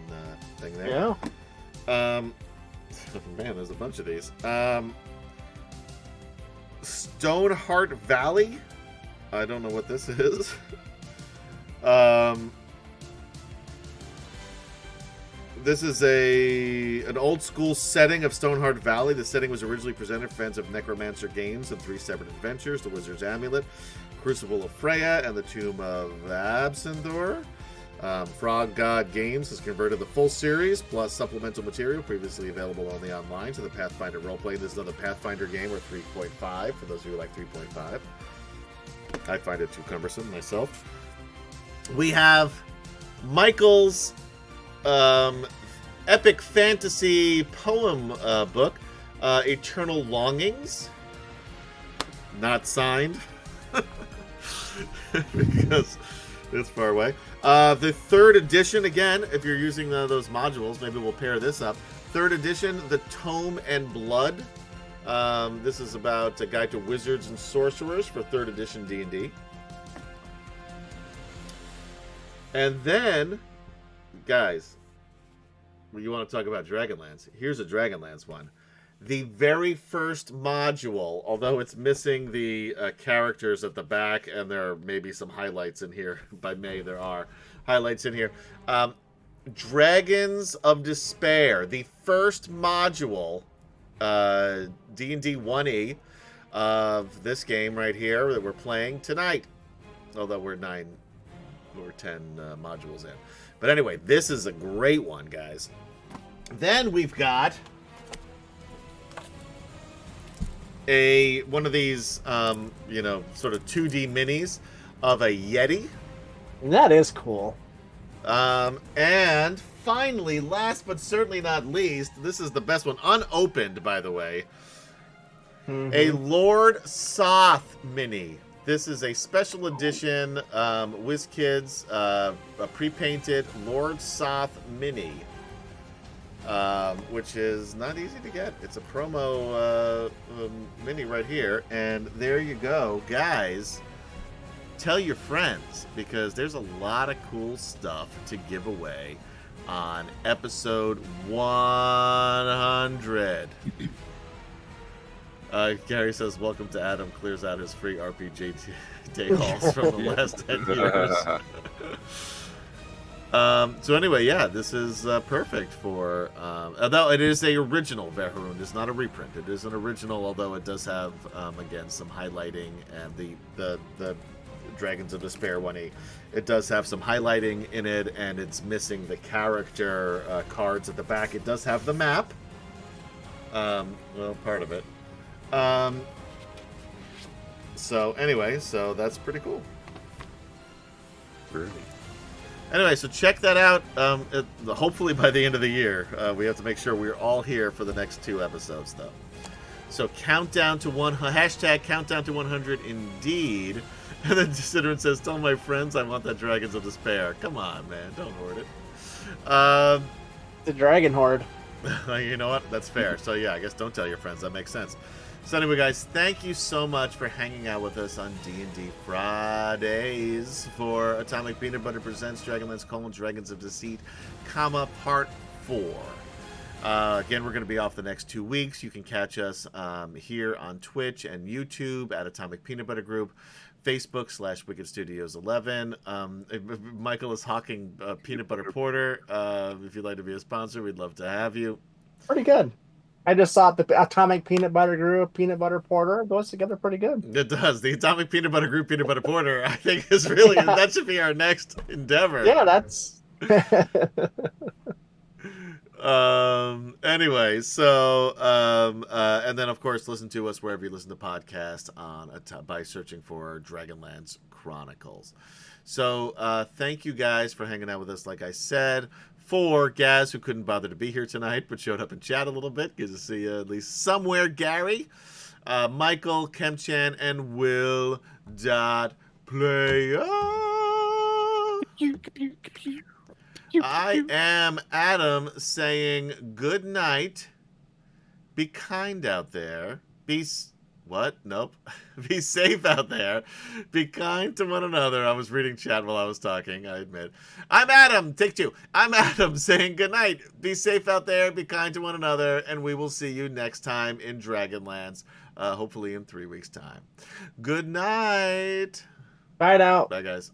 thing there. Yeah. Man, there's a bunch of these. Stoneheart Valley. I don't know what this is. This is an old school setting of Stoneheart Valley. The setting was originally presented for fans of Necromancer games in 3 separate adventures: The Wizard's Amulet, Crucible of Freya, and the Tomb of Absindor. Frog God Games has converted the full series plus supplemental material previously available only online to the Pathfinder roleplay. This is another Pathfinder game, or 3.5 for those of you who like 3.5. I find it too cumbersome myself. We have Michael's epic fantasy poem book, Eternal Longings. Not signed because it's far away. The 3rd edition, again, if you're using those modules, maybe we'll pair this up. 3rd edition, The Tome and Blood. This is about a guide to wizards and sorcerers for 3rd edition D&D. And then, guys, you want to talk about DragonLance? Here's a DragonLance one. The very first module, although it's missing the characters at the back, and there are maybe some highlights in here. By May, there are highlights in here. Dragons of Despair, the first module, D&D 1E of this game right here that we're playing tonight. Although we're 10 modules in. But anyway, this is a great one, guys. Then we've got one of these, sort of 2D minis of a Yeti. That is cool. And finally, last but certainly not least, this is the best one, unopened, by the way, a Lord Soth mini. This is a special edition WizKids, a pre-painted Lord Soth mini, which is not easy to get. It's a promo mini right here, and there you go, guys. Tell your friends, because there's a lot of cool stuff to give away on episode 100. Gary says, welcome to Adam clears out his free RPG day halls from the last 10 years. So anyway, yeah, this is perfect for, although it is a original Verharoon, it's not a reprint. It is an original, although it does have, again, some highlighting, and the Dragons of Despair 1E. It does have some highlighting in it, and it's missing the character cards at the back. It does have the map. Well, part of it. So anyway, so that's pretty cool. Really? Anyway, so check that out. Hopefully by the end of the year. We have to make sure we're all here for the next 2 episodes, though. So countdown to hashtag countdown to 100 indeed. And then Ciderin says, tell my friends I want that Dragons of Despair. Come on, man. Don't hoard it. The Dragon Horde. You know what? That's fair. So, yeah, I guess don't tell your friends. That makes sense. So, anyway, guys, thank you so much for hanging out with us on D&D Fridays for Atomic Peanut Butter Presents Dragonlance: Dragons of Deceit, Part 4. Again, we're going to be off the next 2 weeks. You can catch us here on Twitch and YouTube at Atomic Peanut Butter Group. Facebook /Wicked Studios 11. Michael is hawking peanut butter porter. If you'd like to be a sponsor, we'd love to have you. Pretty good. I just saw the Atomic Peanut Butter Group peanut butter porter. It goes together pretty good. It does. The Atomic Peanut Butter Group peanut butter porter, I think, is really that should be our next endeavor. Yeah, that's. Anyway, so and then of course listen to us wherever you listen to podcasts by searching for Dragonlance Chronicles. So thank you guys for hanging out with us. Like I said, for Gaz, who couldn't bother to be here tonight but showed up and chat a little bit, good to see you at least somewhere. Gary, Michael, Kemchan, and Will Play. I am Adam saying good night. Be kind out there. Nope. Be safe out there. Be kind to one another. I was reading chat while I was talking, I admit. I'm Adam. Take 2. I'm Adam saying good night. Be safe out there. Be kind to one another. And we will see you next time in Dragonlance. Hopefully in 3 weeks' time. Good night. Bye now. Bye, guys.